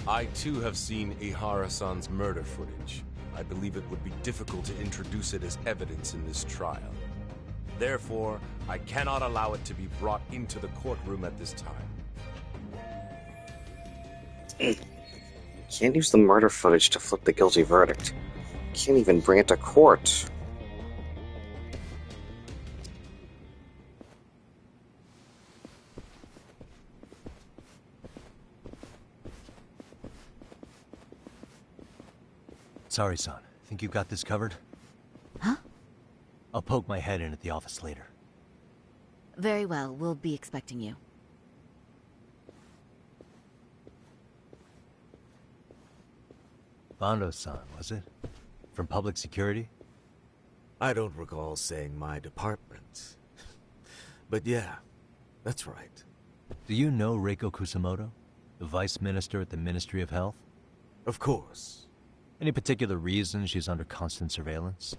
I too have seen Ihara-san's murder footage. I believe it would be difficult to introduce it as evidence in this trial. Therefore, I cannot allow it to be brought into the courtroom at this time. Can't use the murder footage to flip the guilty verdict. Can't even bring it to court. Sorry, son. Think you got this covered? Huh? I'll poke my head in at the office later. Very well, we'll be expecting you. Bando-san, was it? From public security? I don't recall saying my department. But yeah, that's right. Do you know Reiko Kusamoto? The vice minister at the Ministry of Health? Of course. Any particular reason she's under constant surveillance?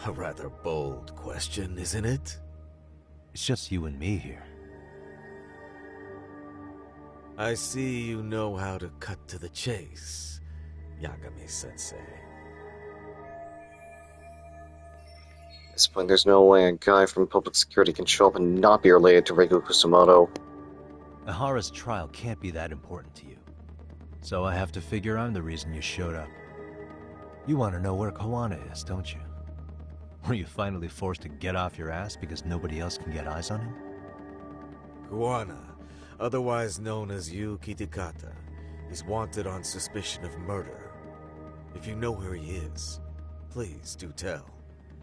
A rather bold question, isn't it? It's just you and me here. I see you know how to cut to the chase, Yagami-sensei. At this point, there's no way a guy from public security can show up and not be related to Reiko Kusamoto. Ahara's trial can't be that important to you. So I have to figure I'm the reason you showed up. You want to know where Kawana is, don't you? Were you finally forced to get off your ass because nobody else can get eyes on him? Kawana, otherwise known as Yu Kitakata, is wanted on suspicion of murder. If you know where he is, please do tell.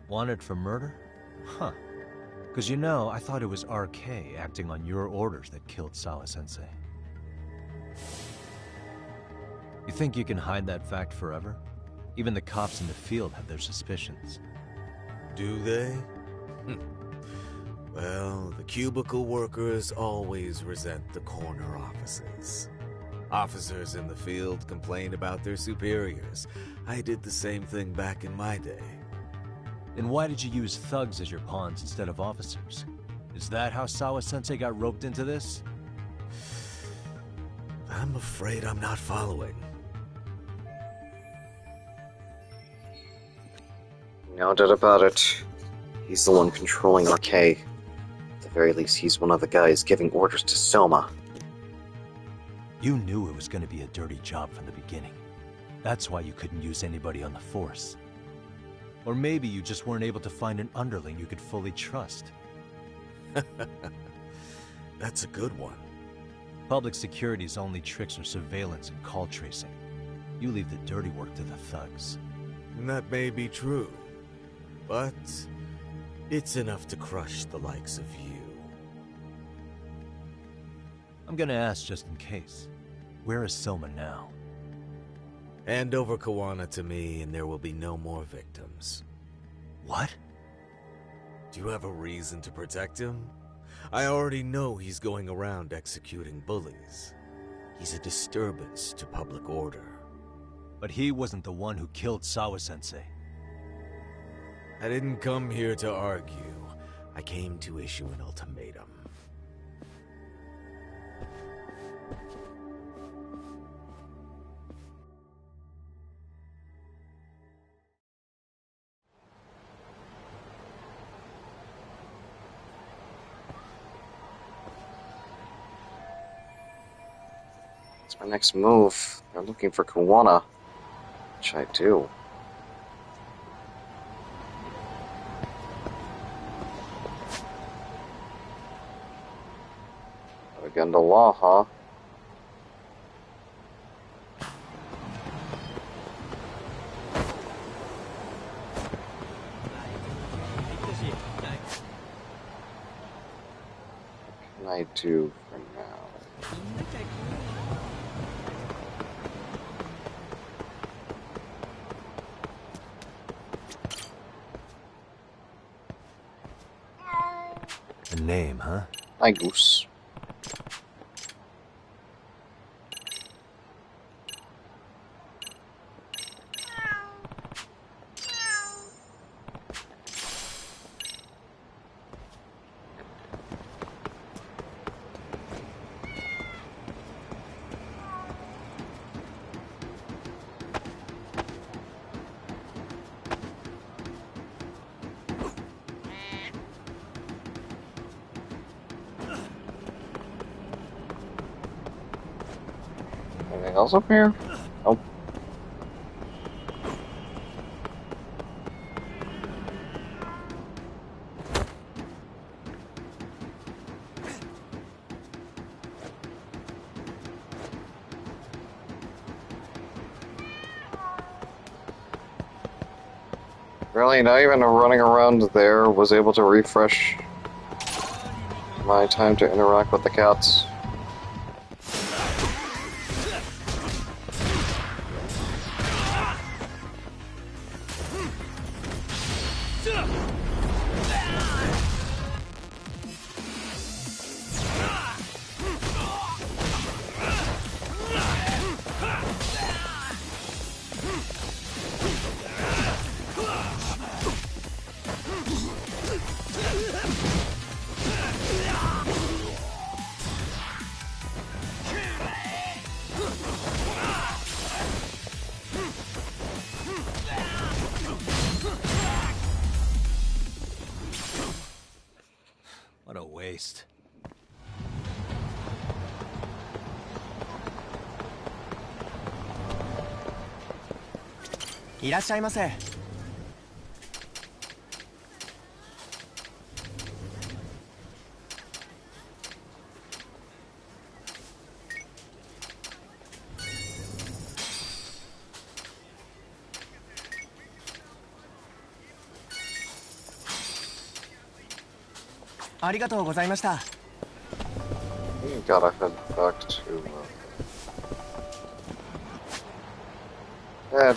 Wanted for murder? Huh. Because you know, I thought it was RK acting on your orders that killed Sawa-sensei. You think you can hide that fact forever? Even the cops in the field have their suspicions. Do they? Well, the cubicle workers always resent the corner offices. Officers in the field complain about their superiors. I did the same thing back in my day. Then why did you use thugs as your pawns instead of officers? Is that how Sawa-sensei got roped into this? I'm afraid I'm not following. No doubt about it. He's the one controlling RK. At the very least, he's one of the guys giving orders to Soma. You knew it was going to be a dirty job from the beginning. That's why you couldn't use anybody on the force. Or maybe you just weren't able to find an underling you could fully trust. That's a good one. Public security's only tricks are surveillance and call tracing. You leave the dirty work to the thugs. And that may be true, but it's enough to crush the likes of you. I'm gonna ask just in case. Where is Soma now? Hand over Kawana to me and there will be no more victims. What? Do you have a reason to protect him? I already know he's going around executing bullies. He's a disturbance to public order. But he wasn't the one who killed Sawa-sensei. I didn't come here to argue. I came to issue an ultimatum. What's my next move? They're looking for Kawana. Which I do. Again, the law, huh? What can I do for now? A name, huh? Hi, Goose. Anything else up here? Nope. Really, not even running around there was able to refresh my time to interact with the cats. What a waste. Irashaimase. Arigatou gozaimashita. We gotta head back to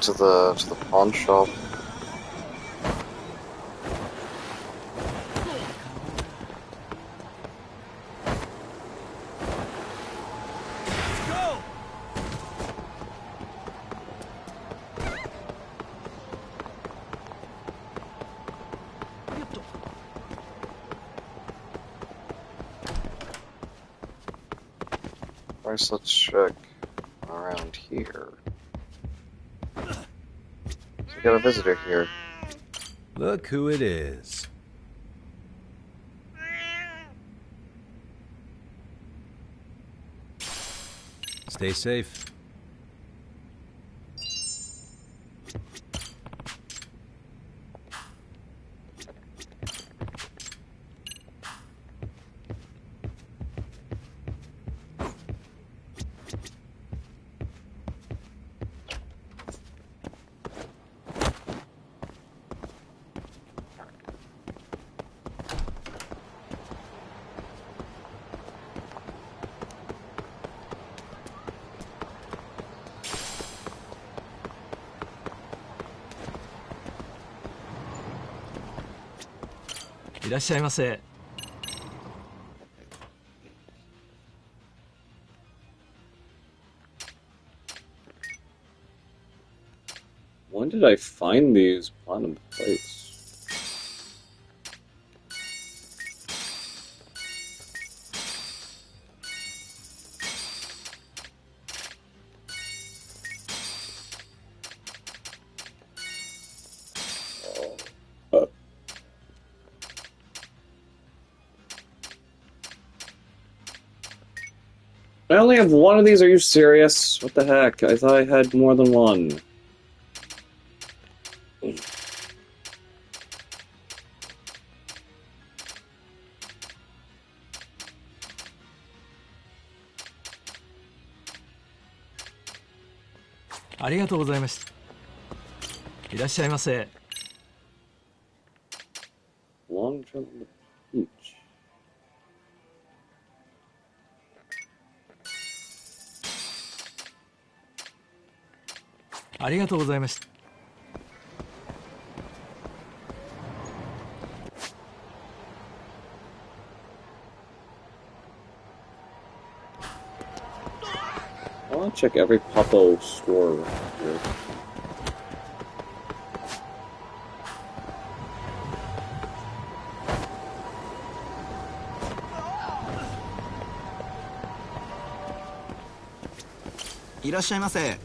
to the pawn shop. First, let's check around here. So we got a visitor here. Look who it is. Stay safe.いらっしゃいませ。When did I find these platinum plates? I only have one of these, are you serious? What the heck? I thought I had more than one.ありがとうございました。いらっしゃいませ。Long jump on the beach. ありがとうございました。I want to check every Popo store around here. Iらっしゃいませ。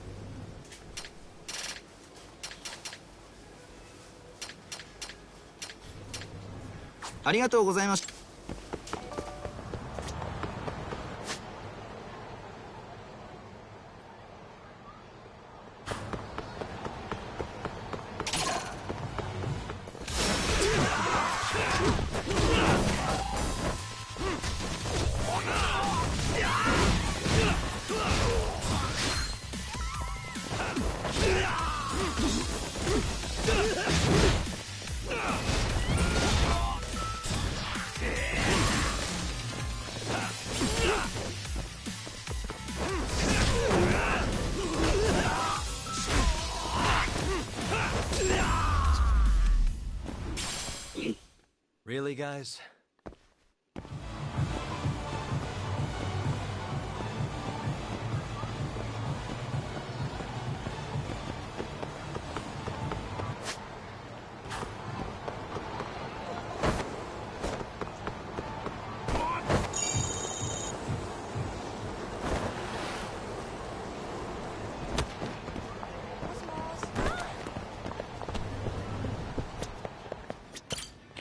ありがとうございました。Really, guys?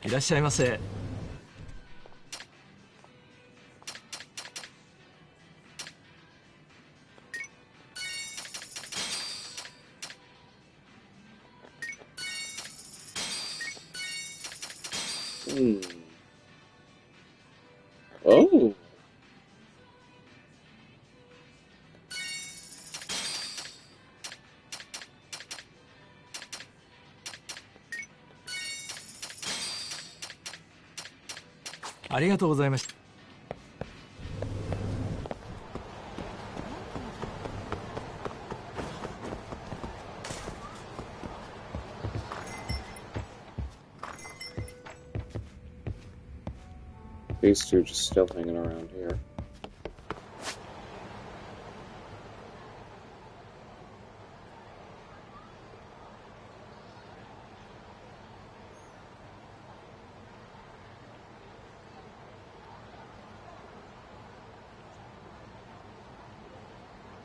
いらっしゃいませ。Oh.「ありがとうございました。These two just still hanging around here.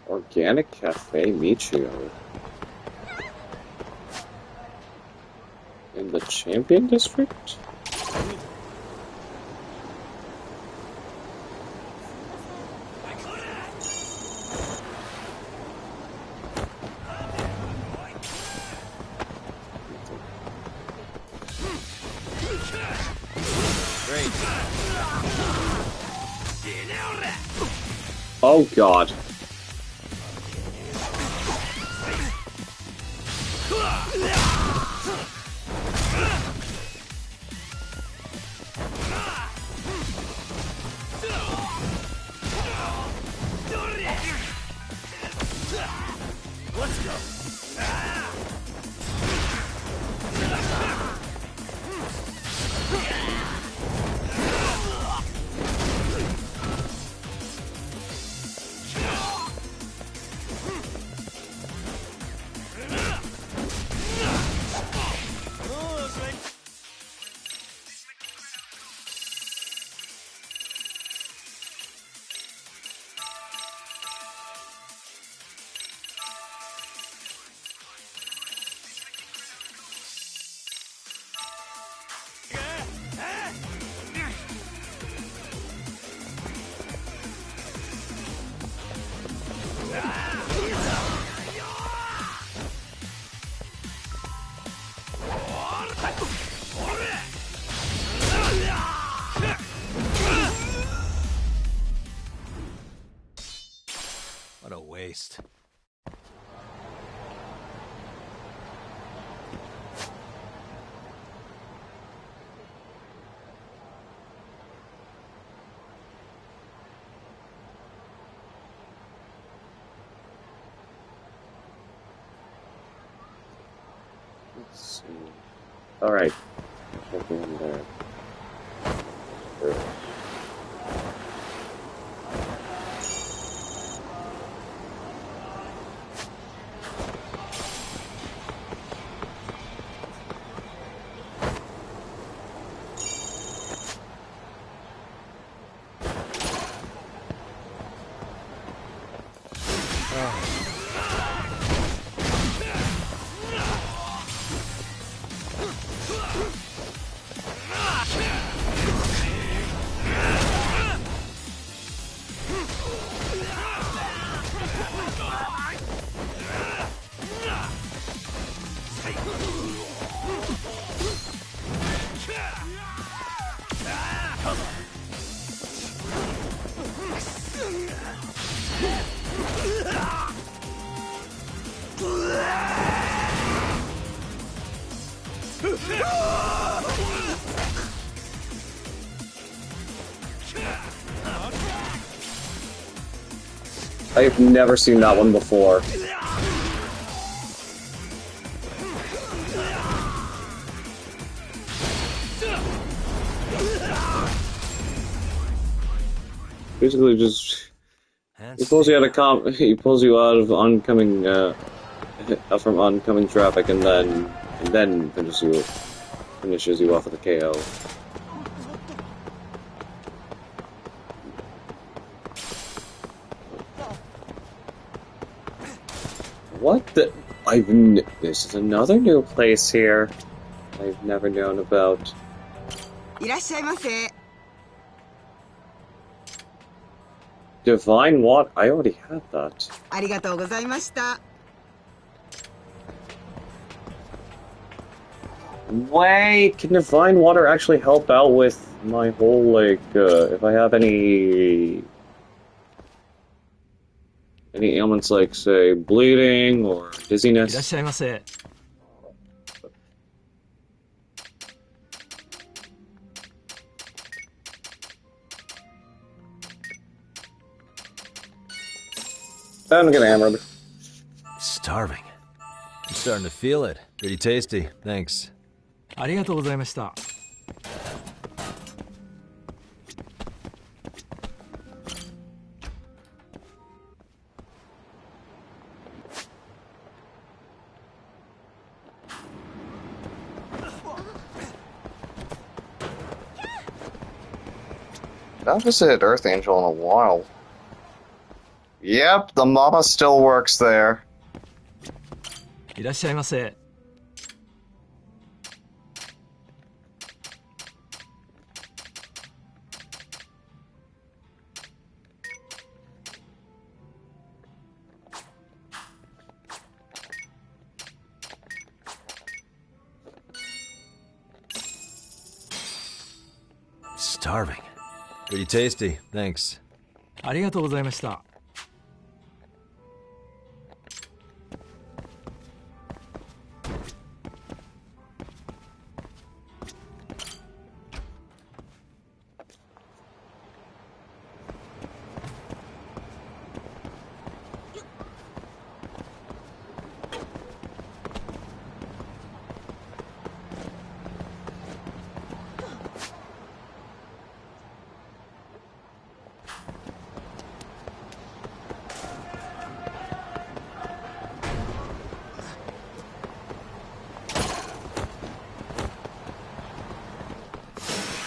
Organic Cafe Michio. In the Champion District? Oh god. Let's go. What a waste. Let's see. Alright. Nothing in there. I've never seen that one before. Basically, just he pulls you out of he pulls you out of oncoming from oncoming traffic, and then finishes you off with a KO. What the? This is another new place here I've never known about. いらっしゃいませ。 Divine Water? I already had that. ありがとうございました。 Wait, can Divine Water actually help out with my whole, like, if I have any ailments like, say, bleeding or い dizziness? らっしゃいませ。 I'm getting hammered. Starving. I'm starting to feel it. Pretty tasty. Thanks. ありがとうございました。 Not visited Earth Angel in a while. Yep, the mama still works there. いらっしゃいませ。 Starving. Starving. Pretty tasty, thanks. ありがとうございました。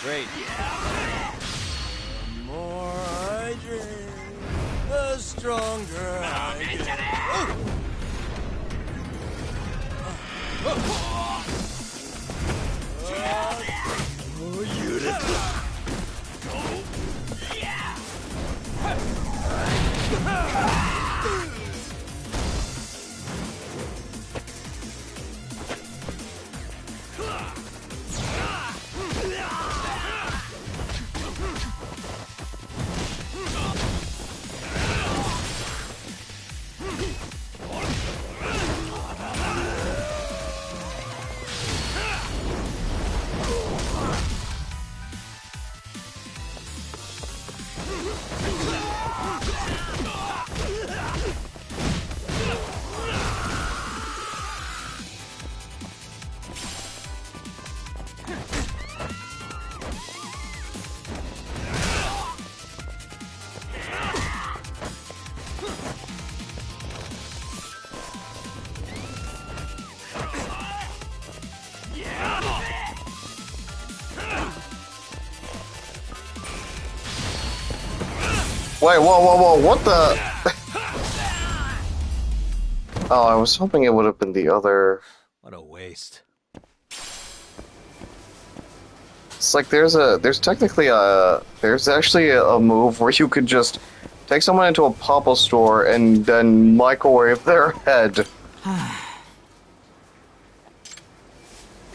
Great. The more I drink, the stronger I get. Wait, whoa, what the? Oh, I was hoping it would have been the other. What a waste. It's like there's actually a move where you could just take someone into a Papa store and then microwave their head.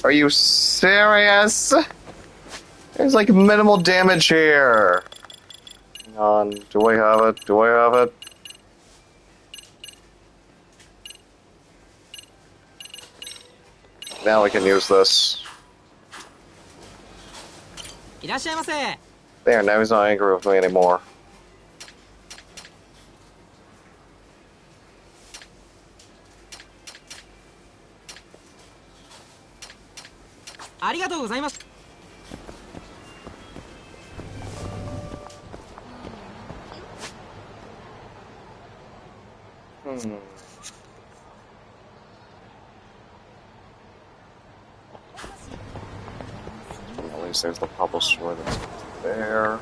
Are you serious? There's like minimal damage here. Hang on, do I have it? Do I have it? Now I can use this. There, now he's not angry with me anymore. At least there's the Papa store that's there.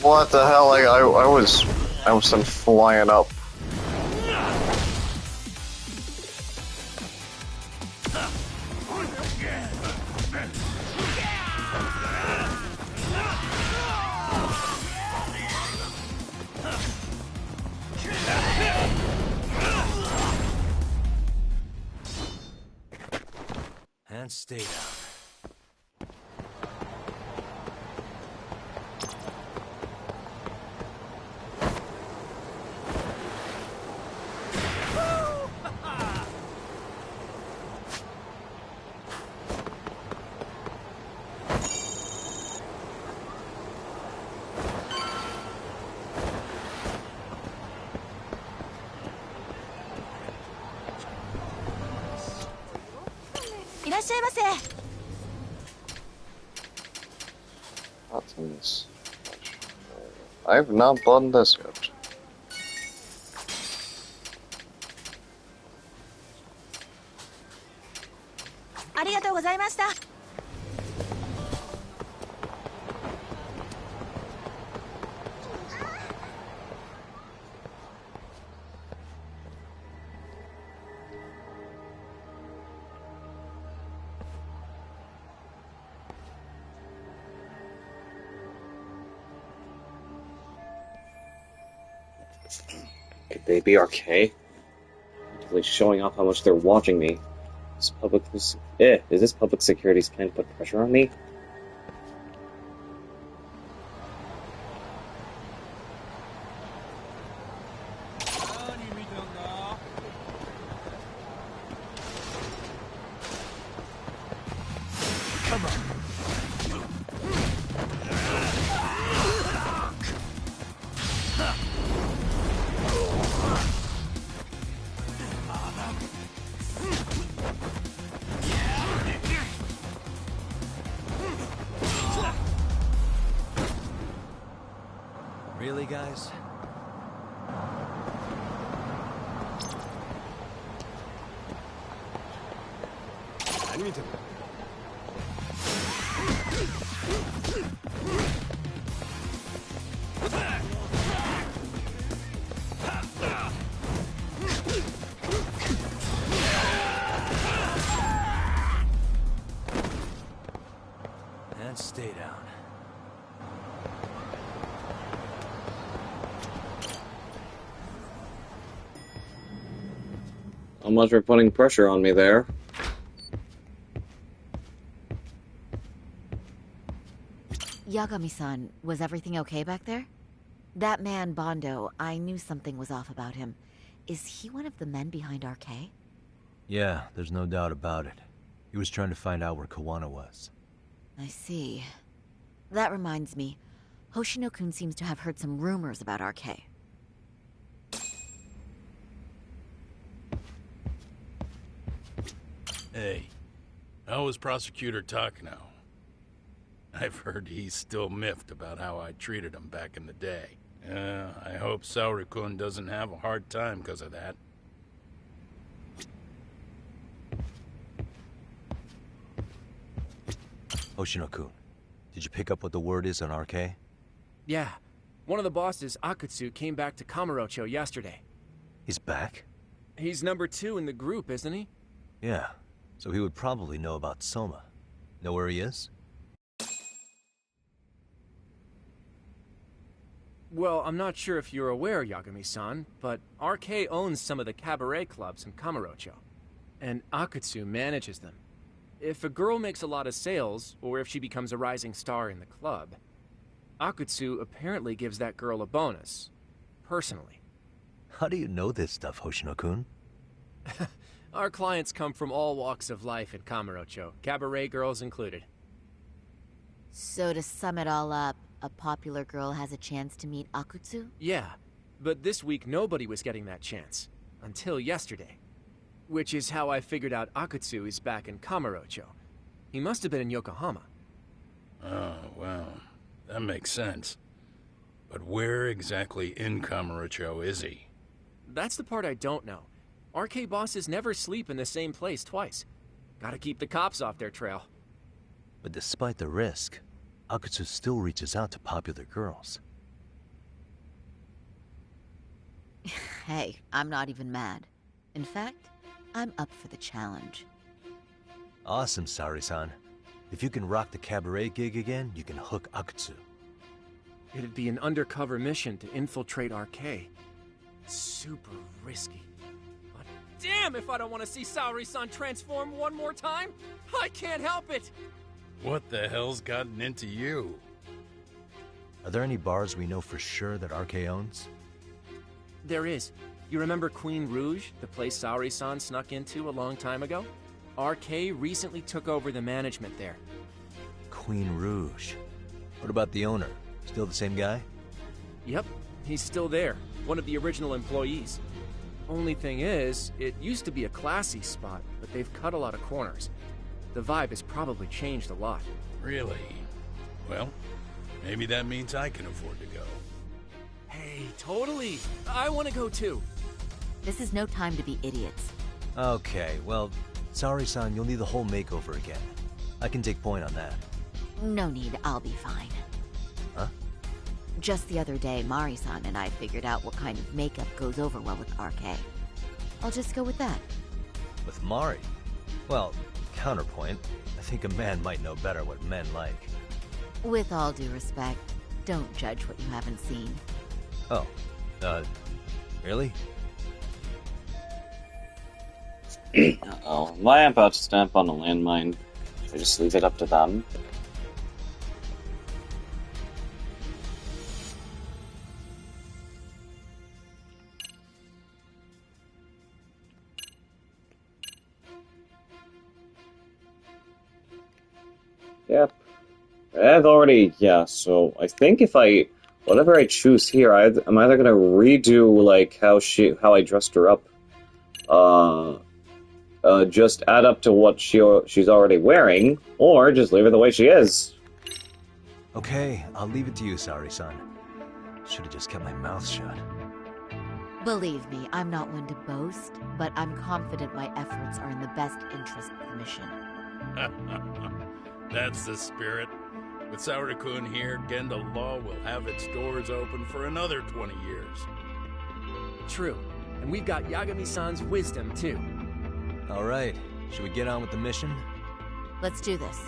What the hell? Like I was sent flying up. And stay down. What's in this? I've not done this yet. Could they be RK? Really showing off how much they're watching me. Is this public security's plan to put pressure on me? Really, guys? And stay down. How much for putting pressure on me there? Yagami-san, was everything okay back there? That man, Bondo, I knew something was off about him. Is he one of the men behind RK? Yeah, there's no doubt about it. He was trying to find out where Kawana was. I see. That reminds me, Hoshino-kun seems to have heard some rumors about RK. Hey, how is Prosecutor Takano? I've heard he's still miffed about how I treated him back in the day. I hope Saori-kun doesn't have a hard time because of that. Hoshino-kun, did you pick up what the word is on RK? Yeah. One of the bosses, Akutsu, came back to Kamurocho yesterday. He's back? He's number 2 in the group, isn't he? Yeah, so he would probably know about Soma. Know where he is? Well, I'm not sure if you're aware, Yagami-san, but RK owns some of the cabaret clubs in Kamurocho, and Akutsu manages them. If a girl makes a lot of sales, or if she becomes a rising star in the club, Akutsu apparently gives that girl a bonus, personally. How do you know this stuff, Hoshino-kun? Our clients come from all walks of life in Kamurocho, cabaret girls included. So to sum it all up, a popular girl has a chance to meet Akutsu? Yeah, but this week nobody was getting that chance. Until yesterday. Which is how I figured out Akutsu is back in Kamurocho. He must have been in Yokohama. Oh, well, that makes sense. But where exactly in Kamurocho is he? That's the part I don't know. RK bosses never sleep in the same place twice. Gotta keep the cops off their trail. But despite the risk, Akutsu still reaches out to popular girls. Hey, I'm not even mad. In fact, I'm up for the challenge. Awesome, Saori-san. If you can rock the cabaret gig again, you can hook Akutsu. It'd be an undercover mission to infiltrate RK. Super risky. But damn if I don't want to see Saori-san transform one more time! I can't help it! What the hell's gotten into you? Are there any bars we know for sure that RK owns? There is. You remember Queen Rouge, the place Saori-san snuck into a long time ago? RK recently took over the management there. Queen Rouge. What about the owner? Still the same guy? Yep, he's still there. One of the original employees. Only thing is, it used to be a classy spot, but they've cut a lot of corners. The vibe has probably changed a lot. Really? Well, maybe that means I can afford to go. Hey, totally! I want to go too! This is no time to be idiots. Okay, well, Saori-san, you'll need the whole makeover again. I can take point on that. No need, I'll be fine. Huh? Just the other day, Mari-san and I figured out what kind of makeup goes over well with RK. I'll just go with that. With Mari? Well, counterpoint, I think a man might know better what men like. With all due respect, don't judge what you haven't seen. Oh, Really? Uh-oh. Am I about to stamp on a landmine? Should I just leave it up to them? Yep. I've already, so I think if whatever I choose here, I'm either gonna redo, like, how I dressed her up, just add up to what she's already wearing, or just leave it the way she is. Okay, I'll leave it to you, Saori-san. Should've just kept my mouth shut. Believe me, I'm not one to boast, but I'm confident my efforts are in the best interest of the mission. That's the spirit. With Saori-kun here, Genda Law will have its doors open for another 20 years. True. And we've got Yagami-san's wisdom, too. Alright, should we get on with the mission? Let's do this.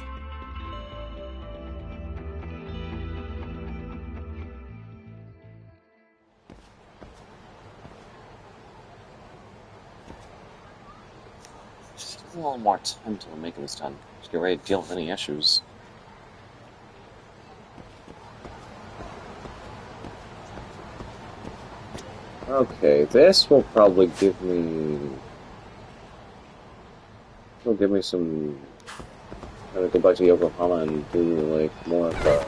Just a little more time till we're making this done. Just get ready to deal with any issues. Okay, this will probably give me... It'll give me some... I'm gonna go back to Yokohama and do, like, more of the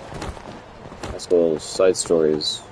high school side stories.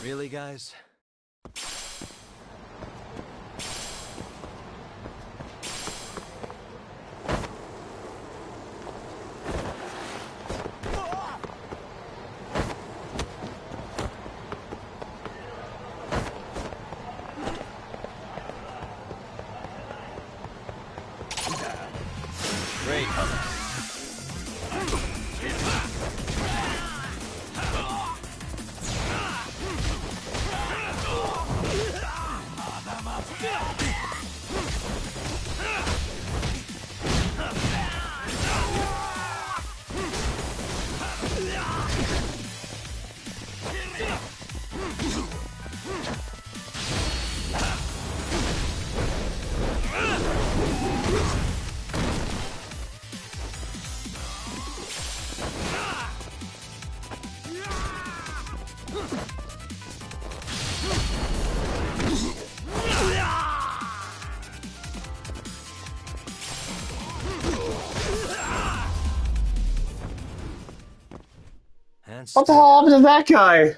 Really, guys? Great. What the hell happened to that guy?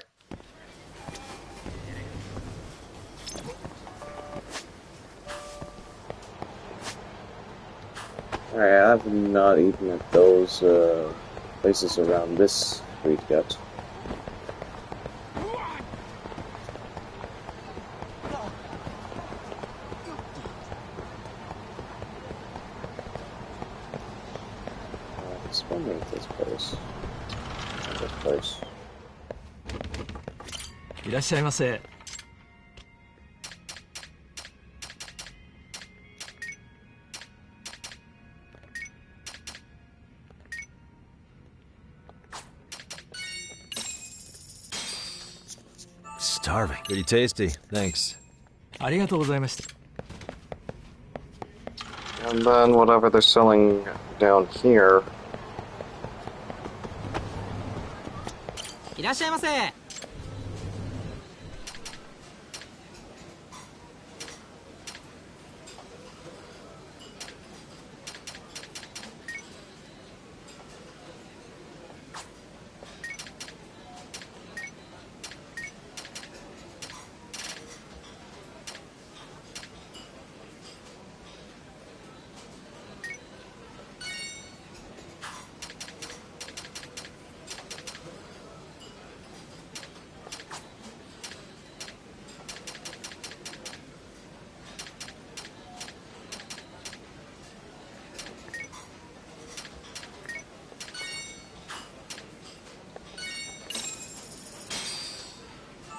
Alright, I have not eaten at those places around this street yet. Let's wonder if this place. This place. いらっしゃいませ。 Starving. Pretty tasty, thanks. ありがとうございました。 And then whatever they're selling down here. いらっしゃいませ。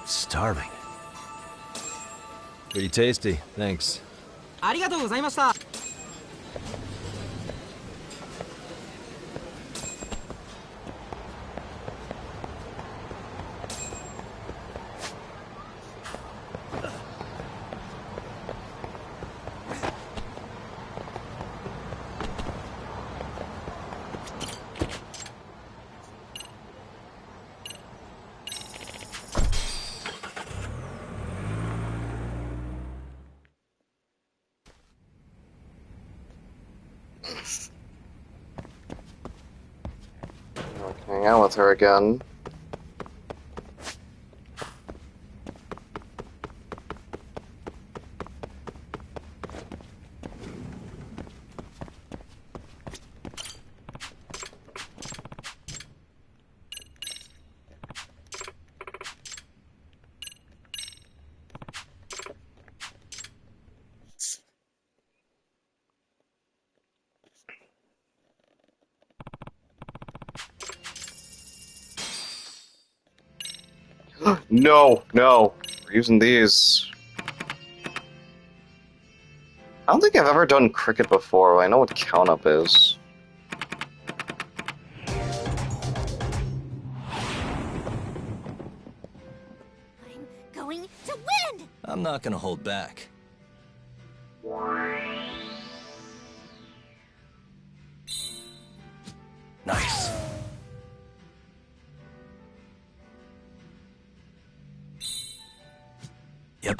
Starving. Pretty tasty, thanks. ありがとうございました。 Hang out with her again. No, no. We're using these. I don't think I've ever done cricket before. I know what count up is. I'm going to win! I'm not gonna hold back. Nice. Yep.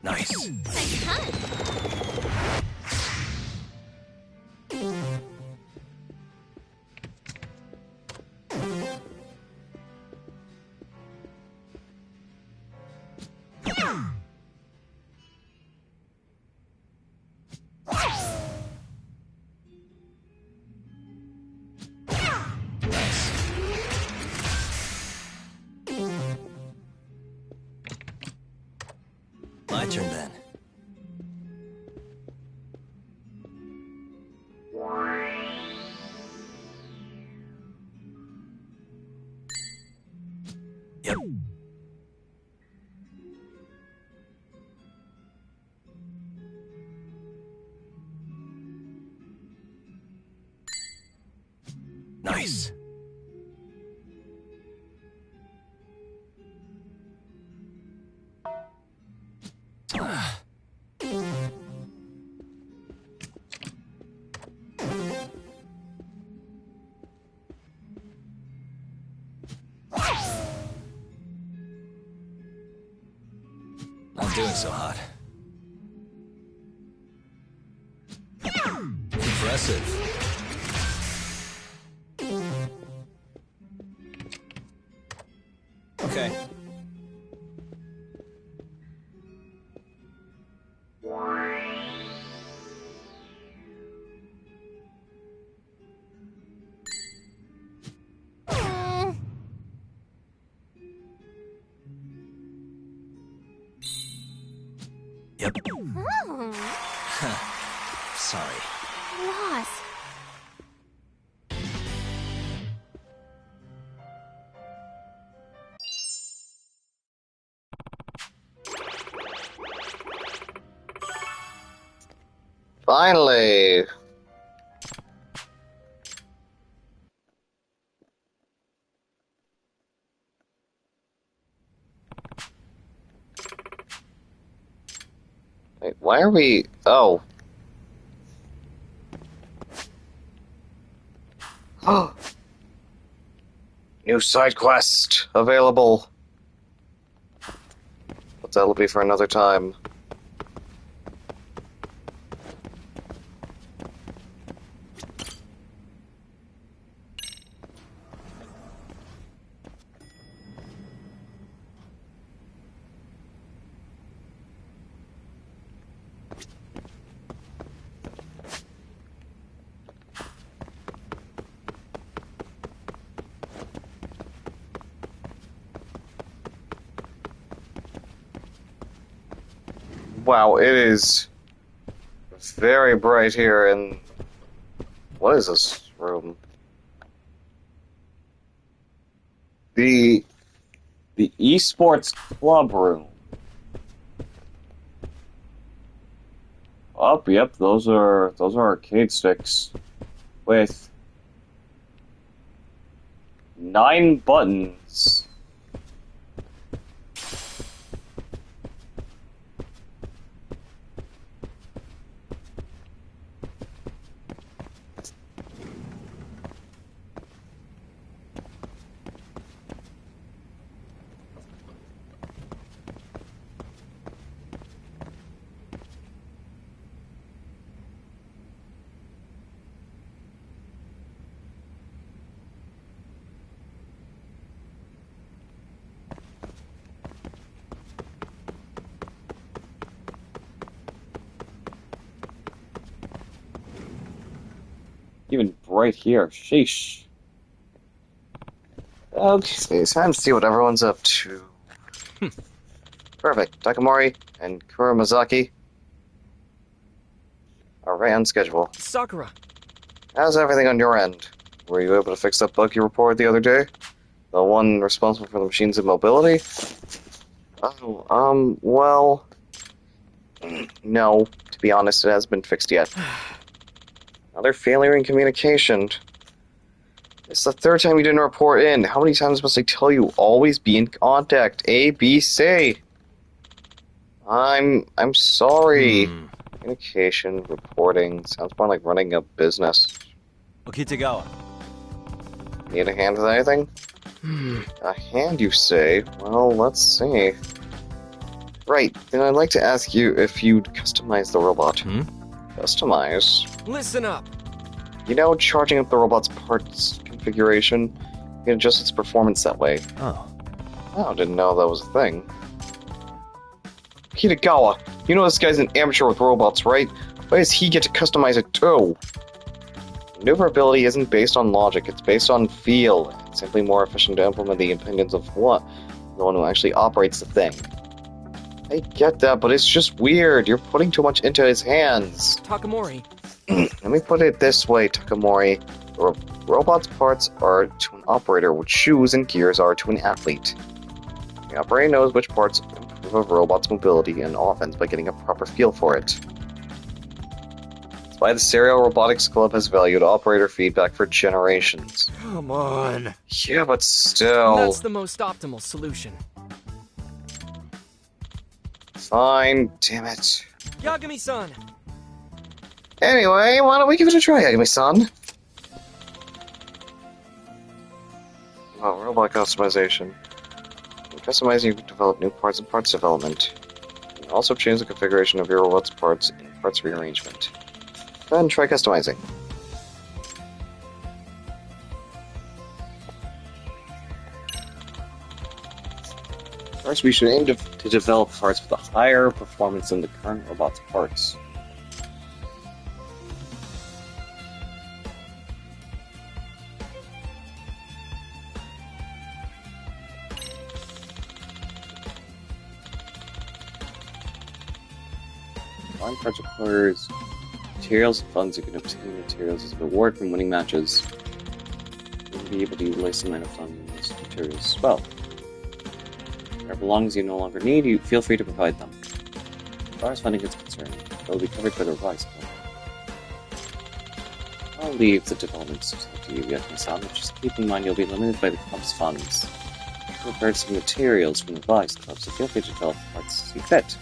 Nice. Nice hunt! My turn then. Yep. Nice. Not doing so hot. Impressive. Okay. Yep. Sorry. Lost. Finally! Wait, why are we... Oh. New side quest available. But that'll be for another time. Wow, it is very bright here, and what is this room? The esports club room. Oh, yep, those are arcade sticks with 9 buttons. Even right here, sheesh. Okay, it's time to see what everyone's up to. Perfect. Takamori and Kuramazaki are right on schedule. Sakura! How's everything on your end? Were you able to fix that bug you reported the other day? The one responsible for the machine's immobility? Oh, well... No, to be honest, it hasn't been fixed yet. Another failure in communication. It's the 3rd time you didn't report in. How many times must I tell you? Always be in contact. A, B, C. I'm sorry. Communication, reporting. Sounds more like running a business. Okitagawa. Need a hand with anything? A hand, you say? Well, let's see. Right, then I'd like to ask you if you'd customize the robot. Customize? Listen up! You know, charging up the robot's parts configuration, you can adjust its performance that way. Oh, didn't know that was a thing. Kitagawa, you know this guy's an amateur with robots, right? Why does he get to customize it too? Maneuverability isn't based on logic, it's based on feel. It's simply more efficient to implement the opinions of what? The one who actually operates the thing. I get that, but it's just weird. You're putting too much into his hands. Takamori. Let me put it this way, Takamori. The robot's parts are to an operator what shoes and gears are to an athlete. The operator knows which parts improve a robot's mobility and offense by getting a proper feel for it. That's why the Serial Robotics Club has valued operator feedback for generations. Come on. Yeah, but still... That's the most optimal solution. Fine, damn it. Yagami-san! Anyway, why don't we give it a try, Yagami-san? Oh, robot customization. In customizing, you can develop new parts and parts development. You can also change the configuration of your robot's parts in parts rearrangement. Go ahead and try customizing. First, we should aim to develop parts with a higher performance than the current robot's parts. Buying parts requires materials and funds. You can obtain materials as a reward from winning matches. You will be able to utilize some amount of funds and materials as well. Whatever belongings you no longer need, you feel free to provide them. As far as funding is concerned, they will be covered by the Revised Club. I'll leave the development to you, Yagami-san, but just keep in mind you'll be limited by the club's funds. You prepared some materials from the Revised Club, so feel free to develop parts as you fit.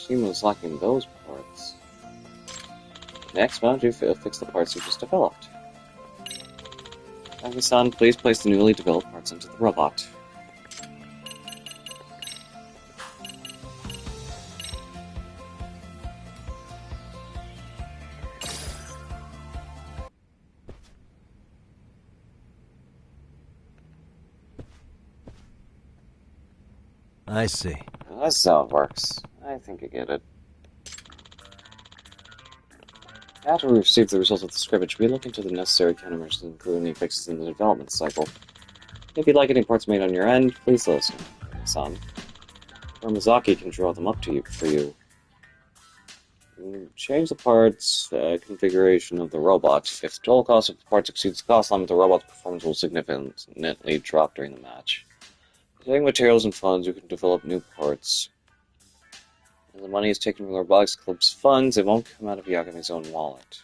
Shima was lacking those parts. Next, why don't you fix the parts you just developed? Yagami-san, please place the newly developed parts into the robot. I see. That's how it works. I think I get it. After we receive the results of the scrimmage, we look into the necessary countermeasures, including any fixes in the development cycle. If you'd like any parts made on your end, please let us know, son. Or Mizaki can draw them up for you. Change the parts configuration of the robot. If the total cost of the parts exceeds the cost limit, the robot's performance will significantly drop during the match. Taking materials and funds, you can develop new parts. As the money is taken from the Robotics Club's funds, it won't come out of Yagami's own wallet.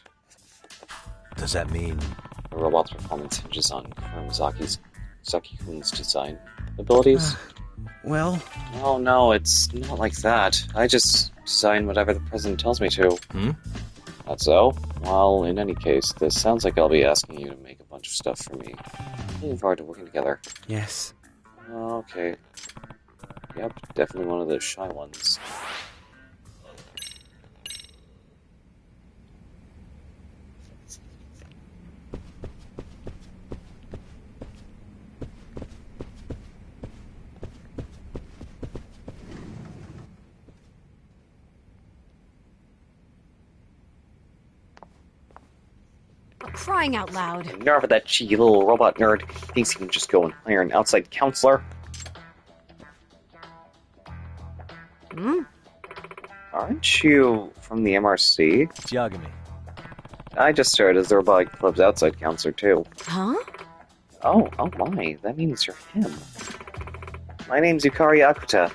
Does that mean the robot's performance hinges on Saki-kun's design abilities? Well... No, it's not like that. I just design whatever the president tells me to. That's so? Well, in any case, this sounds like I'll be asking you to make a bunch of stuff for me. Looking forward to working together. Yes. Okay. Yep, definitely one of those shy ones. Crying out loud. Enough of that cheeky little robot nerd. He thinks he can just go and hire an outside counselor. Aren't you from the MRC? It's Yagami. I just started as the Robotic Club's outside counselor, too. Huh? Oh my, that means you're him. My name's Yukari Akuta.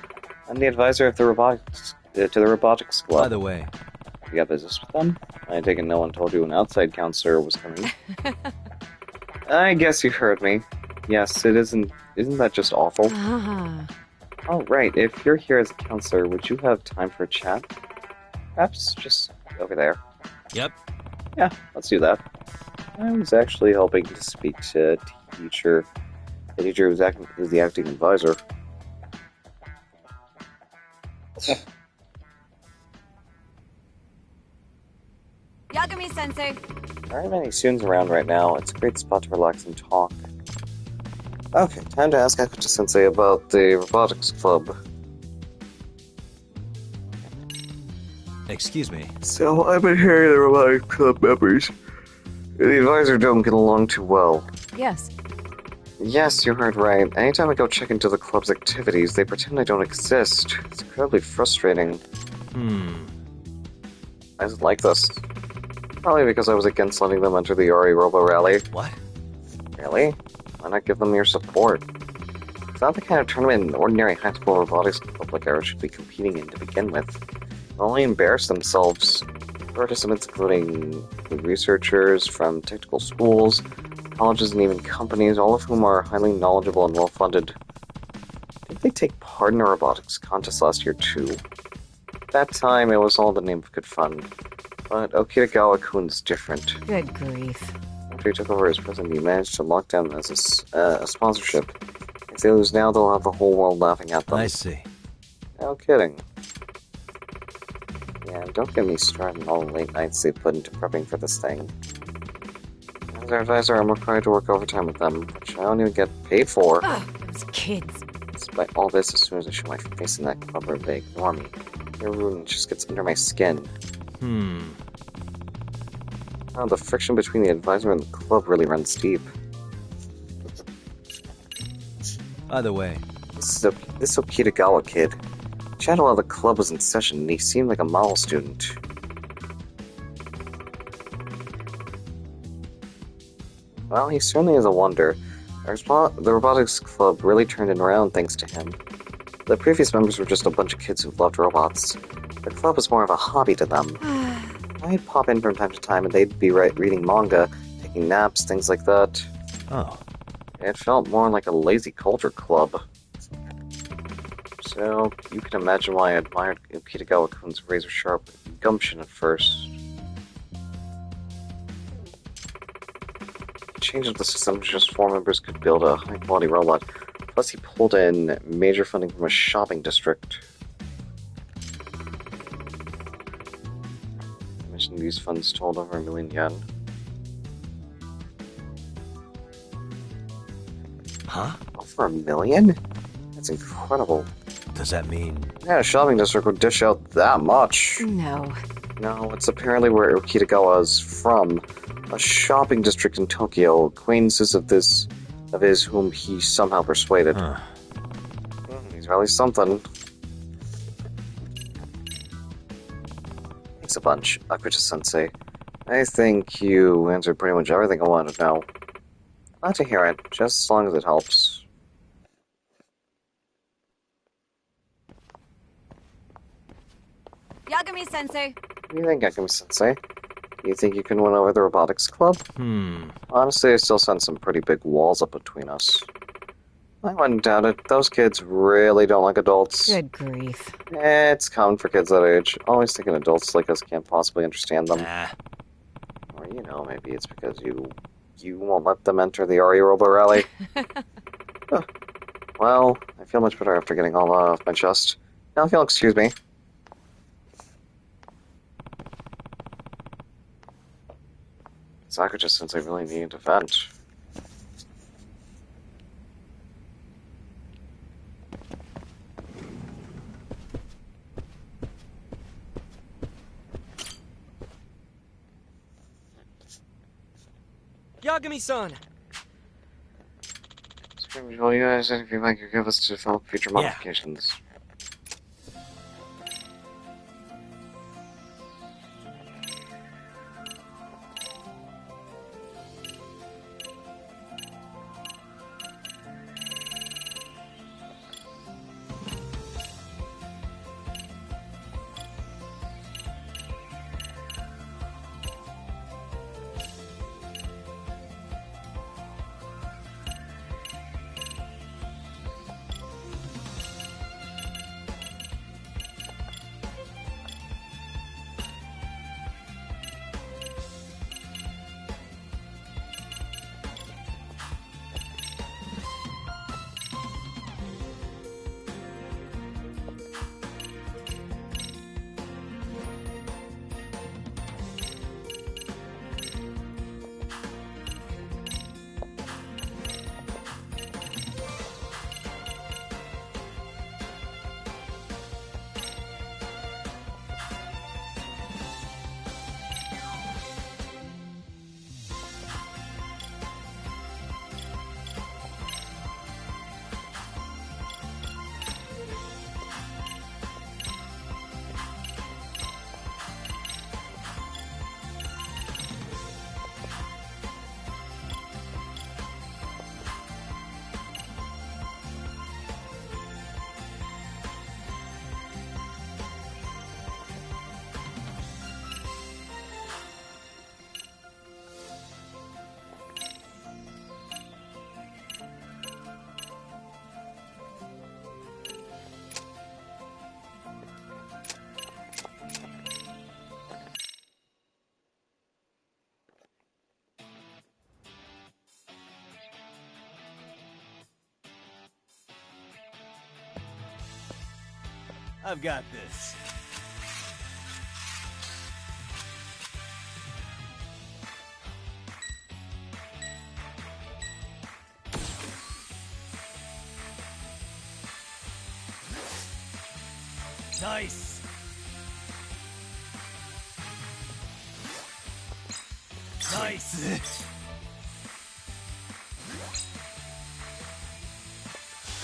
I'm the advisor of the Robotics to the Robotics Club. By the way, you got business with them? I take it no one told you an outside counselor was coming. I guess you heard me. Yes, it isn't that just awful? Oh, right. If you're here as a counselor, would you have time for a chat? Perhaps just over there. Yep. Yeah, let's do that. I was actually hoping to speak to a teacher. The teacher who's is the acting advisor. Yagami-sensei. There aren't many students around right now. It's a great spot to relax and talk. Okay, time to ask Akuta-sensei about the Robotics Club. Excuse me. So, I've been hearing the Robotics Club members. The advisor don't get along too well. Yes. Yes, you heard right. Anytime I go check into the club's activities, they pretend I don't exist. It's incredibly frustrating. I didn't like this. Probably because I was against letting them enter the Ori Robo Rally. What? Really? Why not give them your support? It's not the kind of tournament an ordinary high school robotics club like ours should be competing in to begin with. They'll only embarrass themselves. Participants including researchers from technical schools, colleges, and even companies, all of whom are highly knowledgeable and well-funded. Did they take part in a robotics contest last year, too? At that time, it was all in the name of good fun. But Okitagawa-kun's different. Good grief. After he took over as president, he managed to lock down as a sponsorship. If they lose now, they'll have the whole world laughing at them. I see. No kidding. Yeah, don't get me started on all the late nights they put into prepping for this thing. As their advisor, I'm required to work overtime with them, which I don't even get paid for. Those kids. Despite all this, as soon as I show my face in that club room, they ignore me. Their ruin just gets under my skin. Oh, the friction between the advisor and the club really runs deep. By the way, this Okitagawa kid. Chatted while the club was in session, and he seemed like a model student. Well, he certainly is a wonder. The Robotics Club really turned it around thanks to him. The previous members were just a bunch of kids who loved robots. The club was more of a hobby to them. I'd pop in from time to time, and they'd be reading manga, taking naps, things like that. Oh. It felt more like a lazy culture club. So, you can imagine why I admired Kitagawa-kun's razor-sharp gumption at first. Change of the system, just 4 members could build a high-quality robot. Plus, he pulled in major funding from a shopping district. I mentioned these funds totaled over 1 million yen. Huh? Over 1 million? That's incredible. Does that mean... Yeah, a shopping district would dish out that much. No. No, it's apparently where Kitagawa is from. A shopping district in Tokyo. Acquaintances of his whom he somehow persuaded. Huh. He's really something. Thanks a bunch, Akuta-sensei. I think you answered pretty much everything I wanted to know. Glad to hear it, just as long as it helps. Yagami-sensei. What do you think, Yagami-sensei? Do you think you can win over the robotics club? Honestly, I still send some pretty big walls up between us. I wouldn't doubt it. Those kids really don't like adults. Good grief. It's common for kids that age. Always thinking adults like us can't possibly understand them. Or, you know, maybe it's because you won't let them enter the RE Robo Rally. Huh. Well, I feel much better after getting all that off my chest. Now if you'll excuse me. Sakuja-sensei really needed to vent. Yagami-san! Will you guys any feedback you give us to develop future modifications? I've got this. Nice. Nice.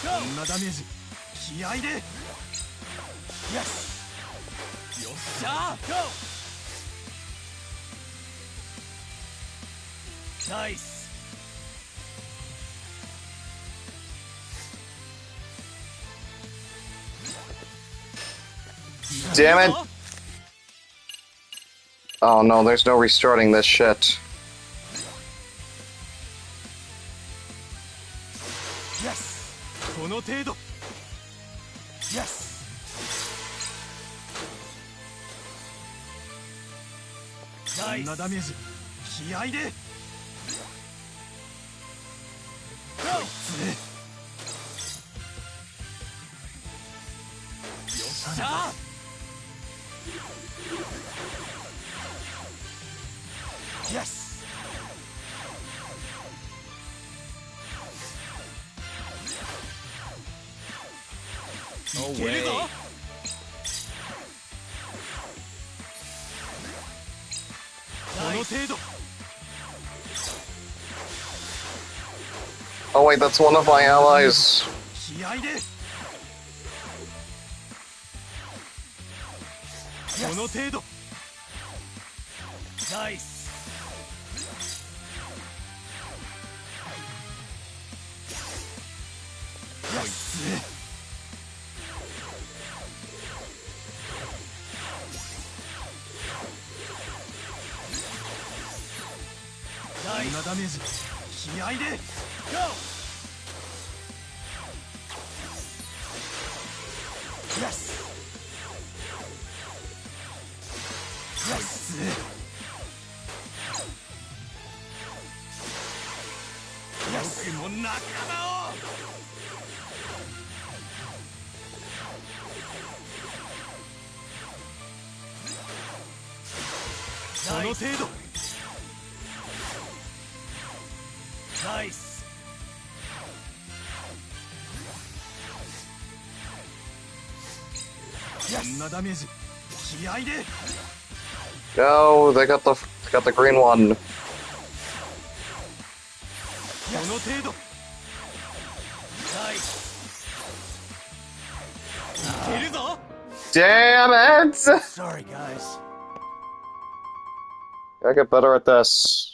Go. こんなダメージ気合いで Yes! よっしゃー Go! Nice! Damn it! Oh no, there's no restarting this shit. Yes! この程度 Yes. Nice. こんなダメージ気合いで。こいつ。よっしゃ。Yes. No way. Oh wait, that's one of my allies. Nice. Yes. Nice. ダメージ気合いで Go. Yes. Yes. Yes. 僕も仲間を。その程度。Nice. Yes. Go, they got the green one. Damn it! Sorry, guys. I get better at this.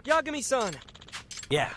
Yagami-san! Yeah.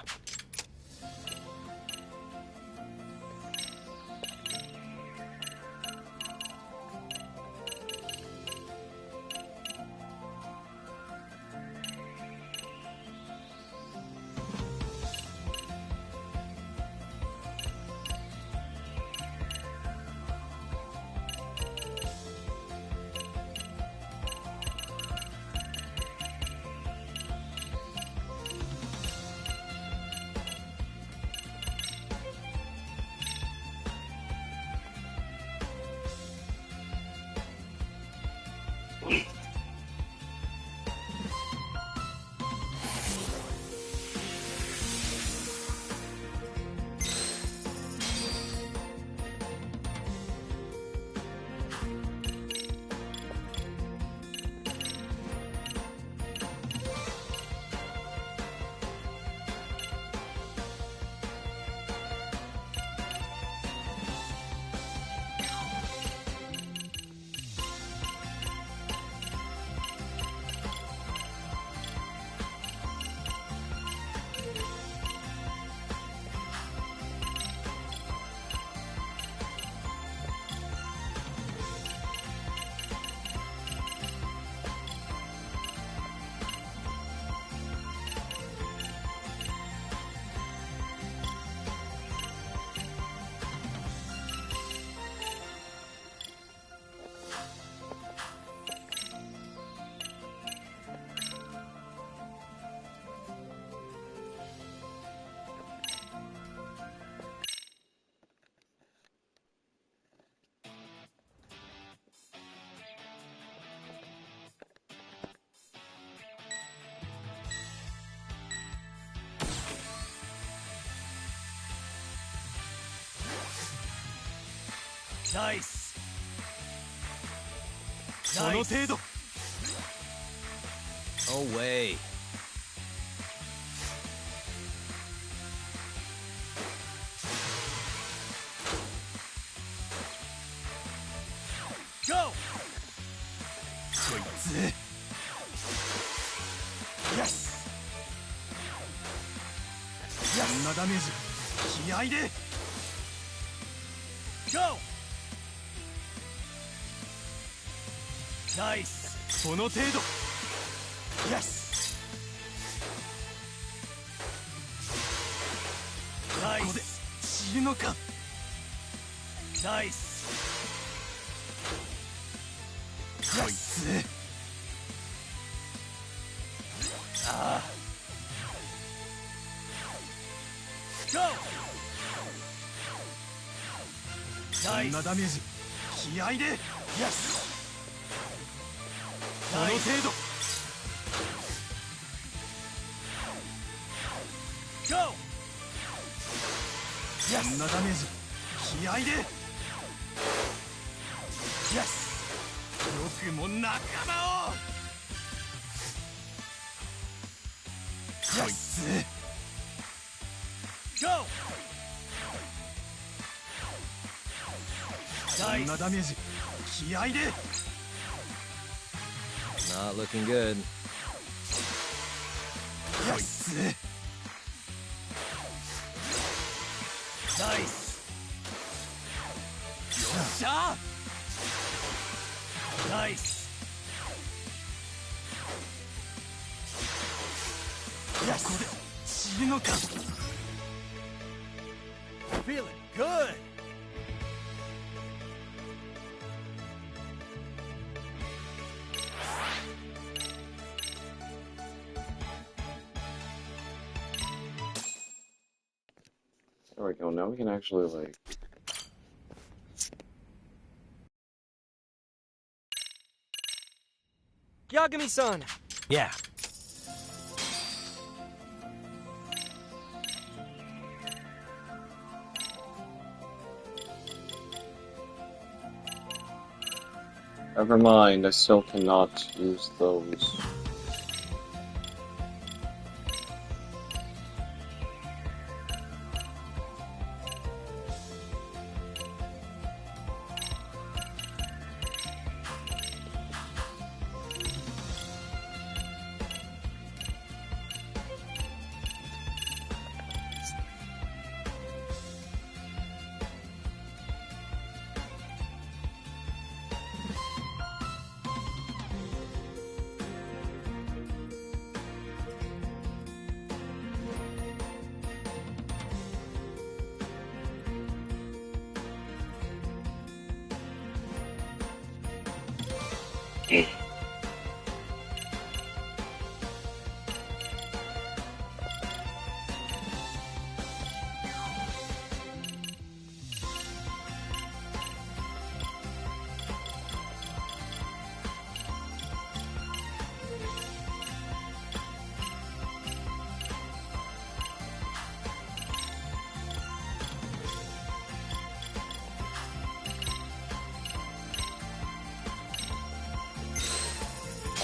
Nice. その程度。No way. Go. こいつ。Yes. こんなダメージ気合いで。Go. ナイス。この程度。よし。ナイス。ここで散るのか。ナイス。こいつ。ああ。そんなダメージ気合いで。よし。この程度。そんなダメージ気合いで。よし。よくも仲間を。こいつ。そんなダメージ気合いで。Not looking good. こいつ。ナイス。よっしゃ。ナイス。よし。ここで死ぬのか。Feeling good. There we go, now we can actually, like... Yagami-san! Yeah. Never mind, I still cannot use those.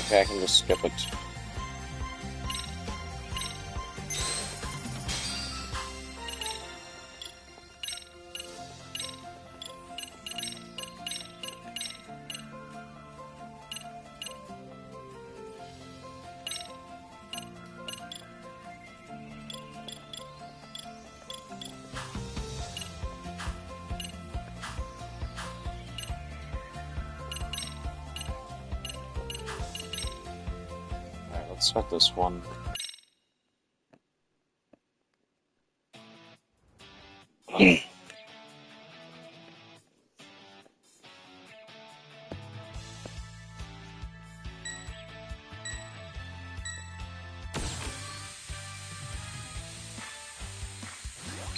Okay, I can just skip it. Let's start this one.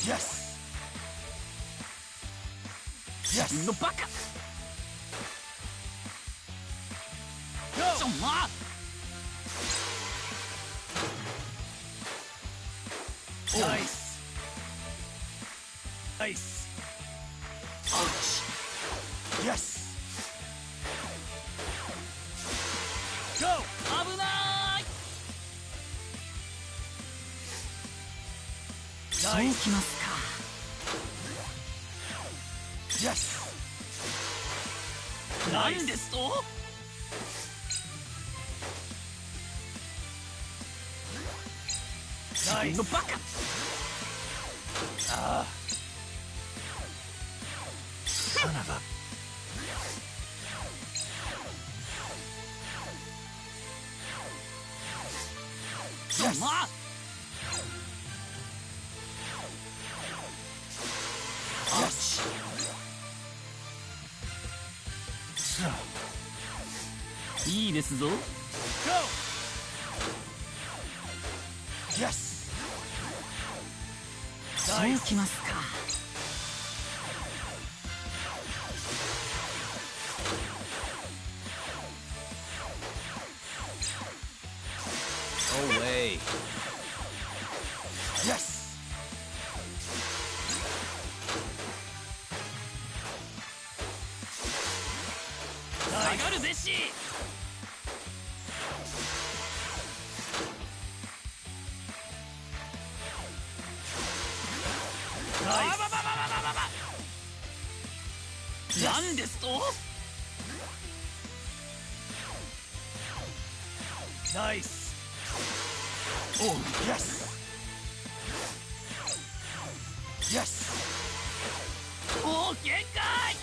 Yes. Yes. No baka. Go. Nice. Nice. Ouch. Yes. Go. Abunai. Nice. Yes. Nice. Nice. No baka. Son of a... いいですぞ。 Go! Yes! そうきますか。 No way. Yes! 下がるべし。 なんですと。 ナイス。 おう、イエス。 イエス。 おう、限界。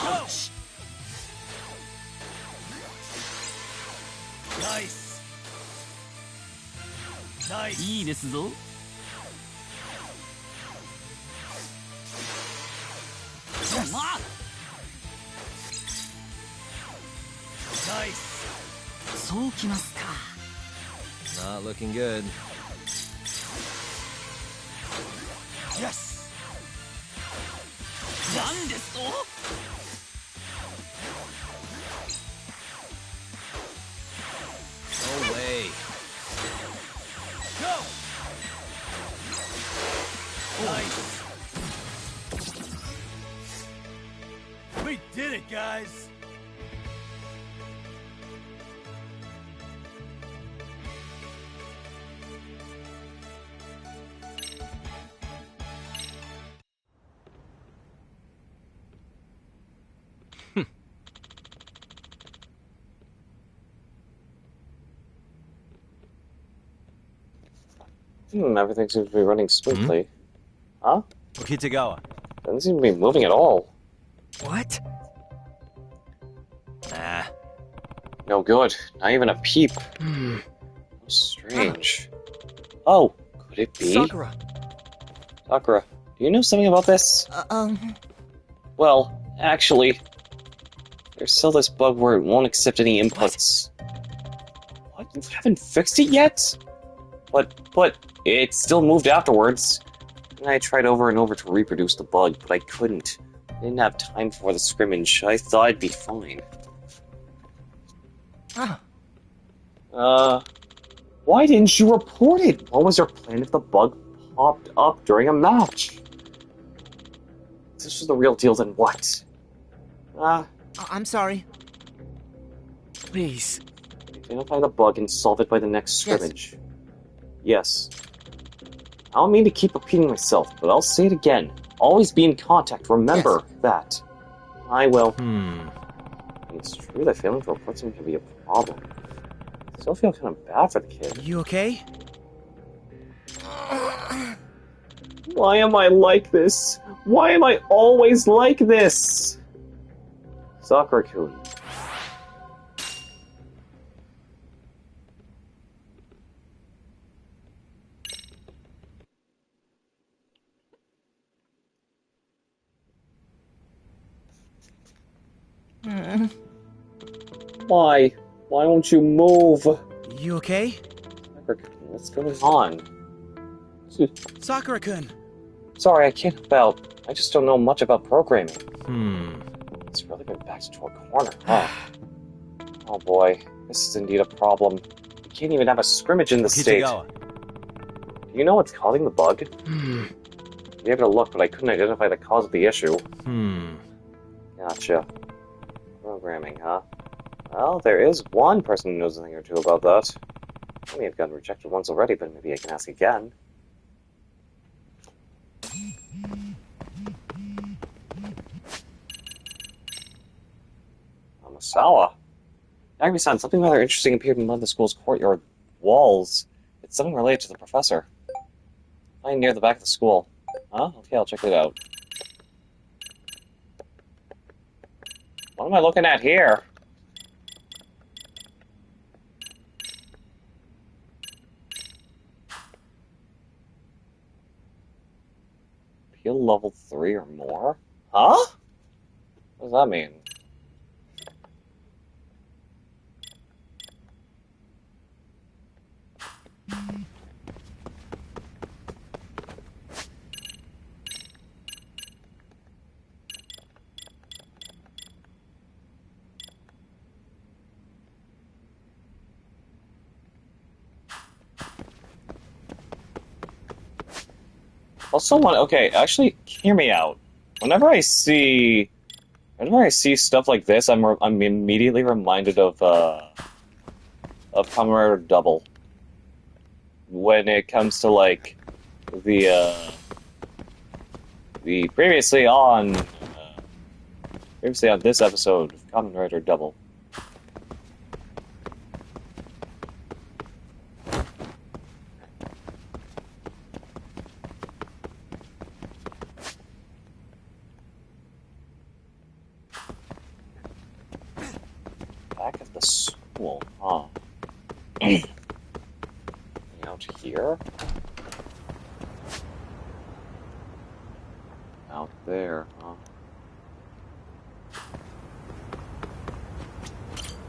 アウチ。 ナイス。 いいですぞ。 まあ。 ナイス。 そうきますか。 Not looking good. Yes. なんですと。 No way. Go. Nice. We did it, guys. Everything seems to be running smoothly. Huh? Okitagawa. Doesn't seem to be moving at all. What? Nah. No good. Not even a peep. Strange. Oh, could it be? Sakura. Sakura, do you know something about this? Well, actually, there's still this bug where it won't accept any inputs. What? You haven't fixed it yet? But it still moved afterwards. And I tried over and over to reproduce the bug, but I couldn't. I didn't have time for the scrimmage. I thought I'd be fine. Why didn't you report it? What was your plan if the bug popped up during a match? If this was the real deal, then what? I'm sorry. Please. Identify the bug and solve it by the next scrimmage. Yes. I don't mean to keep repeating myself, but I'll say it again. Always be in contact, remember that. I will. It's true that failing to report something can be a problem. I still feel kind of bad for the kid. You okay? Why am I like this? Why am I always like this? Sakura-kun. Why? Why won't you move? You okay? Sakura-kun, what's going on? Sakura-kun! Sorry, I can't help out. I just don't know much about programming. It's really been backed into a corner, huh? Oh boy, this is indeed a problem. We can't even have a scrimmage in the state. Do you know what's causing the bug? I gave it a look, but I couldn't identify the cause of the issue. Gotcha. Programming, huh? Well, there is one person who knows a thing or two about that. I may have gotten rejected once already, but maybe I can ask again. Amasawa. Yagami-san, something rather interesting appeared in one of the school's courtyard walls. It's something related to the professor. Lying near the back of the school. Huh? Okay, I'll check it out. What am I looking at here? Appeal level 3 or more? Huh? What does that mean? Also, okay, actually, hear me out. Whenever I see stuff like this, I'm immediately reminded of Kamen Rider Double. When it comes to like the previously on this episode of Kamen Rider Double. Back at the school, huh? Out here? Out there, huh?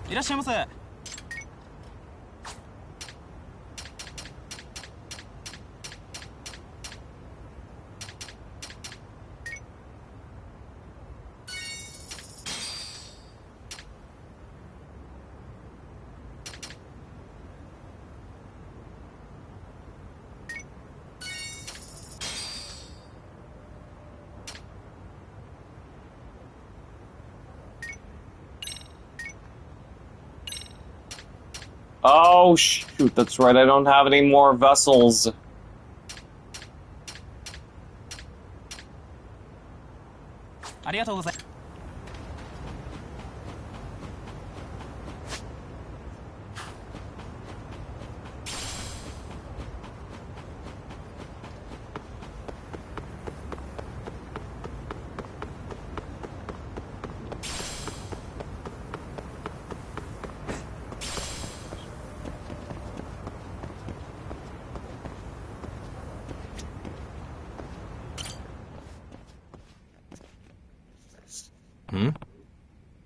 いらっしゃいませ。Oh, shoot, that's right, I don't have any more vessels.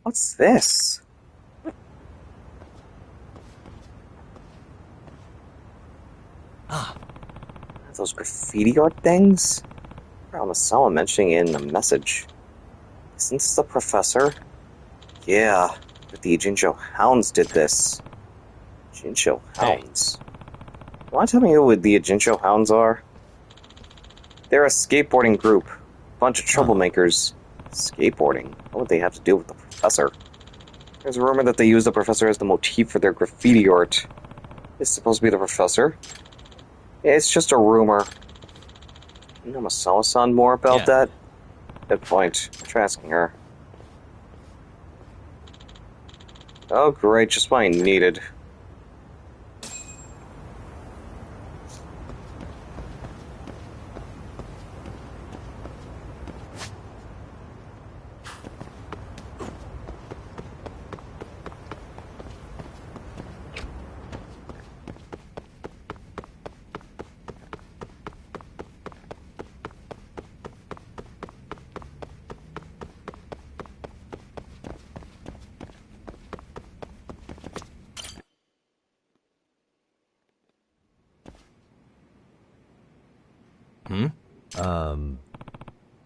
What's this? Those graffiti art things? I remember someone mentioning it in a message. Isn't this the professor? Yeah, but the Jincho Hounds did this. Jincho Hounds? You want to tell me who the Jincho Hounds are? They're a skateboarding group. Bunch of troublemakers. Skateboarding? What would they have to do with the professor? There's a rumor that they use the professor as the motif for their graffiti art. Is supposed to be the professor? It's just a rumor. You know Masao-san more about that? Good point. I'll try asking her. Oh great, just what I needed.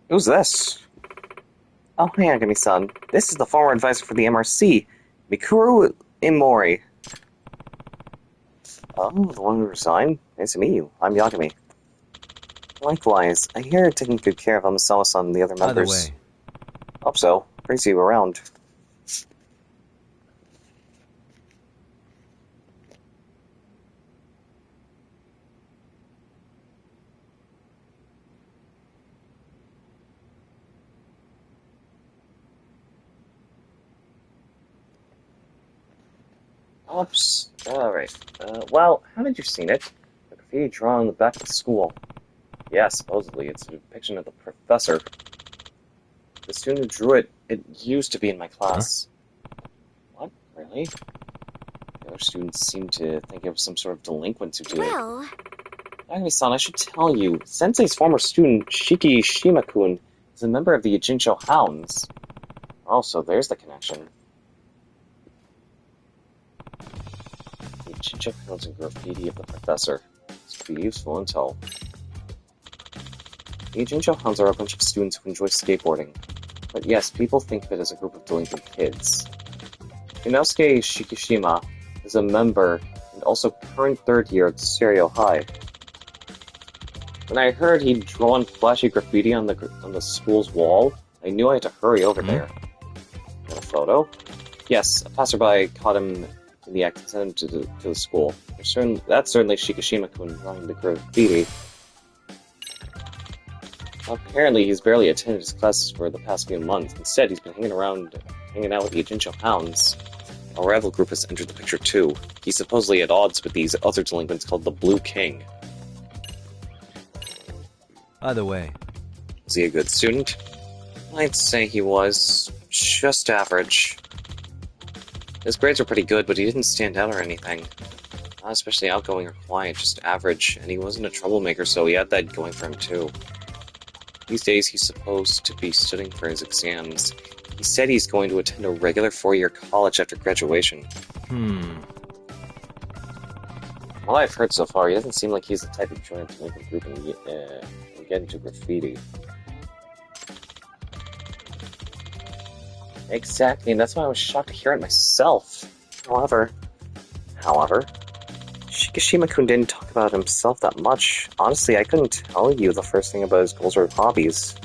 Who's this? Oh, hey, Yagami-san. This is the former advisor for the MRC, Mikuru Imori. Oh, the one who resigned? Nice to meet you. I'm Yagami. Likewise, I hear you're taking good care of Amasawa-san and the other members. By the way. Hope so. Great to see you around. Oops. Alright. Well, haven't you seen it? The graffiti drawn on the back of the school. Yeah, supposedly. It's a depiction of the professor. The student who drew it, it used to be in my class. Huh? What? Really? The other students seem to think it was some sort of delinquent who did it. Well, Yagami-san, I should tell you, Sensei's former student, Shiki Shima-kun, is a member of the Ijincho Hounds. Oh, so there's the connection. The Ijincho Hounds and graffiti of the professor. This could be useful intel. The Ijincho Hounds are a bunch of students who enjoy skateboarding. But yes, people think of it as a group of delinquent kids. Inosuke Shikishima is a member and also current third year at Seiryo High. When I heard he'd drawn flashy graffiti on the school's wall, I knew I had to hurry over there. Got a photo? Yes, a passerby caught him in the act and sent him to the school. That's certainly Shikishima-kun drawing the graffiti. Apparently, he's barely attended his classes for the past few months. Instead, he's been hanging out with the Ijincho Hounds. A rival group has entered the picture too. He's supposedly at odds with these other delinquents called the Blue King. Either way. Was he a good student? I'd say he was. Just average. His grades were pretty good, but he didn't stand out or anything. Not especially outgoing or quiet, just average, and he wasn't a troublemaker, so he had that going for him too. These days, he's supposed to be studying for his exams. He said he's going to attend a regular 4-year college after graduation. What I've heard so far, he doesn't seem like he's the type of join a delinquent group and get into graffiti. Exactly, and that's why I was shocked to hear it myself. However, Shikishima-kun didn't talk about himself that much. Honestly, I couldn't tell you the first thing about his goals or hobbies.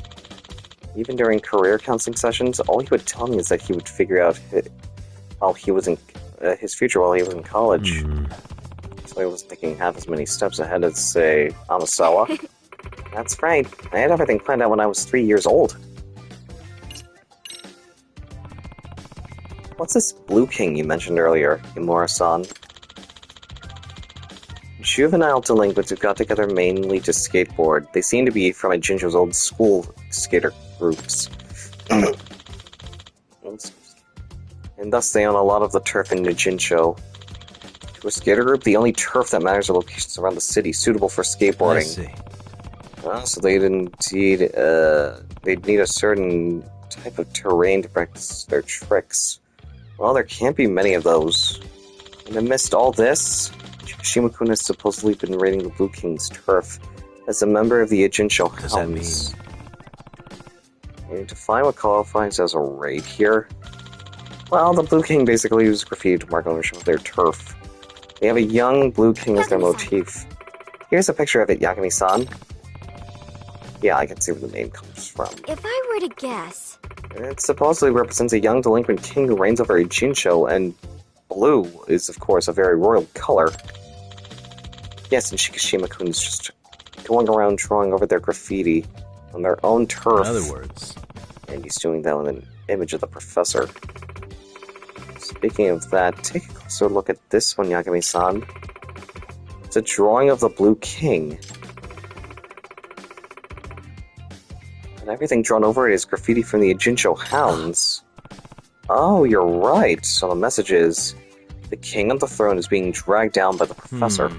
Even during career counseling sessions, all he would tell me is that he would figure out his future while he was in college. So he wasn't thinking half as many steps ahead as, say, Amasawa. That's right. I had everything planned out when I was 3 years old. What's this Blue King you mentioned earlier, Imura-san? Juvenile delinquents who got together mainly to skateboard. They seem to be from Ijincho's old school skater groups. And thus they own a lot of the turf in Ijincho. To a skater group, the only turf that matters are locations around the city suitable for skateboarding. I see. So they'd need a certain type of terrain to practice their tricks. Well, there can't be many of those. And amidst all this, Shima-kun has supposedly been raiding the Blue King's turf as a member of the Ijincho Hounds. What does that mean? You need to find what qualifies as a raid here. Well, the Blue King basically uses graffiti to mark ownership of their turf. They have a young Blue King as their motif. Here's a picture of it, Yagami-san. Yeah, I can see where the name comes from. If I were to guess... It supposedly represents a young delinquent king who reigns over Ijincho, and blue is, of course, a very royal color. Yes, and Shikishima-kun is just going around drawing over their graffiti on their own turf. In other words... And he's doing that with an image of the professor. Speaking of that, take a closer look at this one, Yagami-san. It's a drawing of the Blue King. And everything drawn over it is graffiti from the Ijincho Hounds. Oh, you're right. So the message is, the king on the throne is being dragged down by the professor.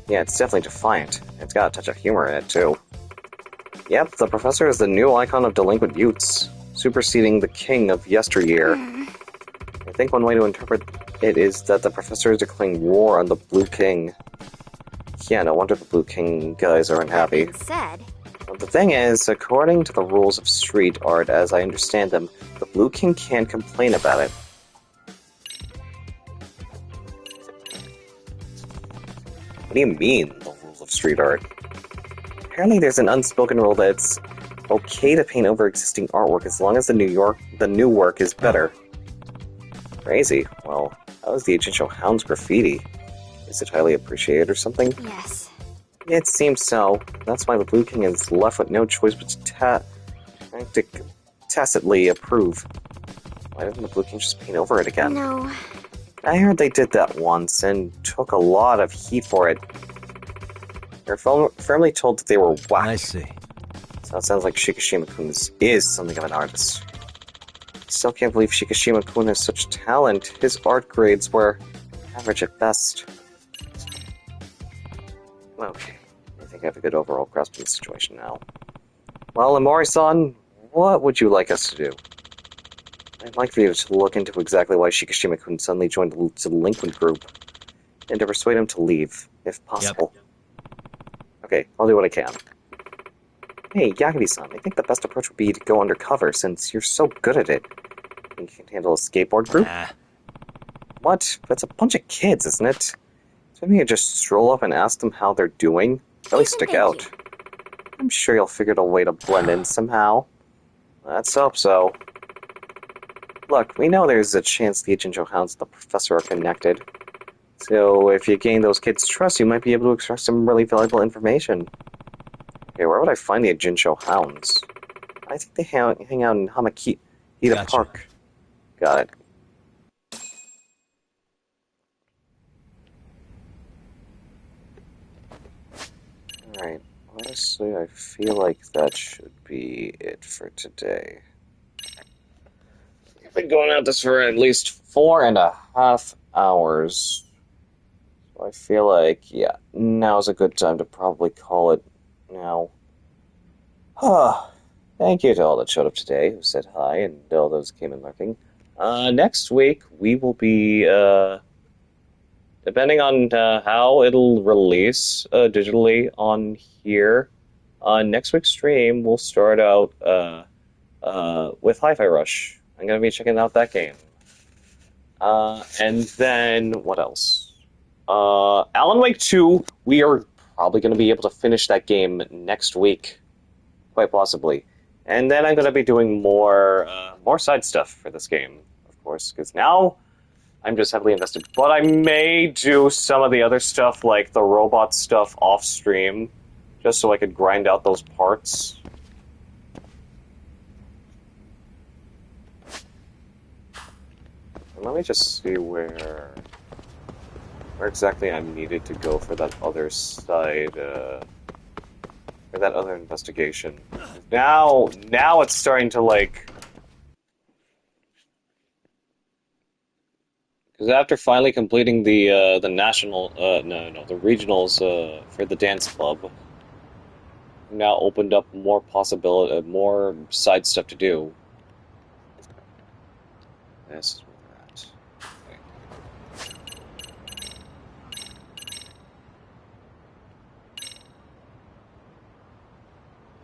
Yeah, it's definitely defiant. It's got a touch of humor in it, too. Yep, the professor is the new icon of delinquent youths, superseding the king of yesteryear. I think one way to interpret it is that the professor is declaring war on the Blue King. Yeah, no wonder the Blue King guys are unhappy. Said. But the thing is, according to the rules of street art, as I understand them, the Blue King can't complain about it. What do you mean, the rules of street art? Apparently there's an unspoken rule that it's okay to paint over existing artwork as long as the new work is better. Crazy. Well, how is the Ijincho Hounds graffiti? Is it highly appreciated or something? Yes. It seems so. That's why the Blue King is left with no choice but to tacitly approve. Why didn't the Blue King just paint over it again? No. I heard they did that once and took a lot of heat for it. They're firmly told that they were whack. I see. So it sounds like Shikishima-kun is something of an artist. Still can't believe Shikishima-kun has such talent. His art grades were average at best. Okay, think I have a good overall grasp of the situation now. Well, Amori-san, what would you like us to do? I'd like for you to look into exactly why Shikishima-kun suddenly joined the delinquent group, and to persuade him to leave, if possible. Yep. Okay, I'll do what I can. Hey, Yagami-san, I think the best approach would be to go undercover, since you're so good at it. Think you can handle a skateboard group? What? That's a bunch of kids, isn't it? So maybe you just stroll up and ask them how they're doing? Really stick out. I'm sure you'll figure out a way to blend in somehow. Let's hope so. Look, we know there's a chance the Jincho Hounds and the Professor are connected. So if you gain those kids' trust, you might be able to extract some really valuable information. Okay, where would I find the Jincho Hounds? I think they hang out in Hamakita Park. Got it. Alright, honestly, I feel like that should be it for today. I've been going at this for at least 4.5 hours. So I feel like, yeah, now's a good time to probably call it now. Thank you to all that showed up today, who said hi, and all those who came in lurking. Next week, we will be, depending on how it'll release digitally on here, next week's stream will start out with Hi-Fi Rush. I'm going to be checking out that game. And then, what else? Alan Wake 2, we are probably going to be able to finish that game next week. Quite possibly. And then I'm going to be doing more side stuff for this game, of course, because now I'm just heavily invested. But I may do some of the other stuff, like the robot stuff, off-stream, just so I could grind out those parts. Let me just see where exactly I'm needed to go for that other side, for that other investigation. Now it's starting to, like... Because after finally completing the national, the regionals for the dance club, now opened up more possibility, more side stuff to do. This is where we're at.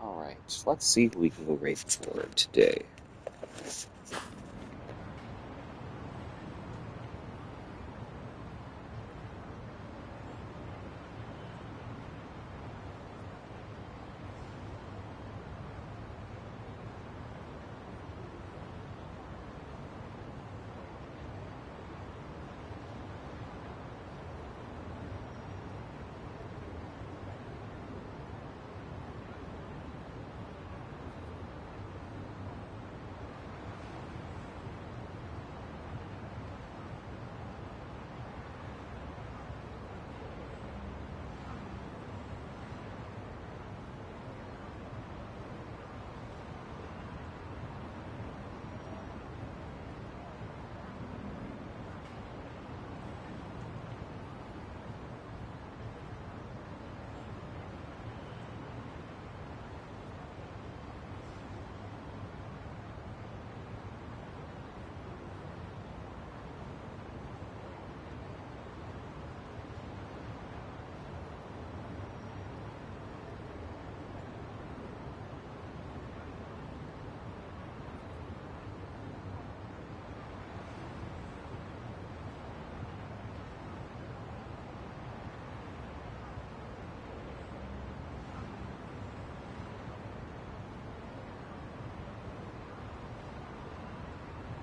Alright, let's see who we can go raid for today.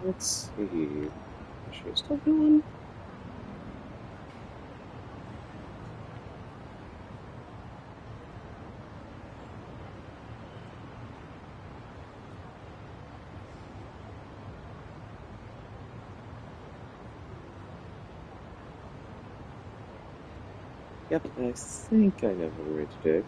Let's see. Is she still going? Yep, I think I know what we're to do.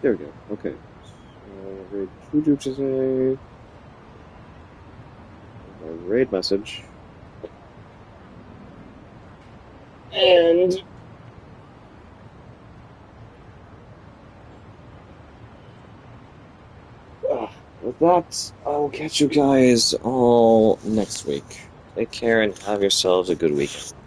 There we go. Okay. Raid Kuju today. My raid message. And with that, I'll catch you guys all next week. Take care and have yourselves a good weekend.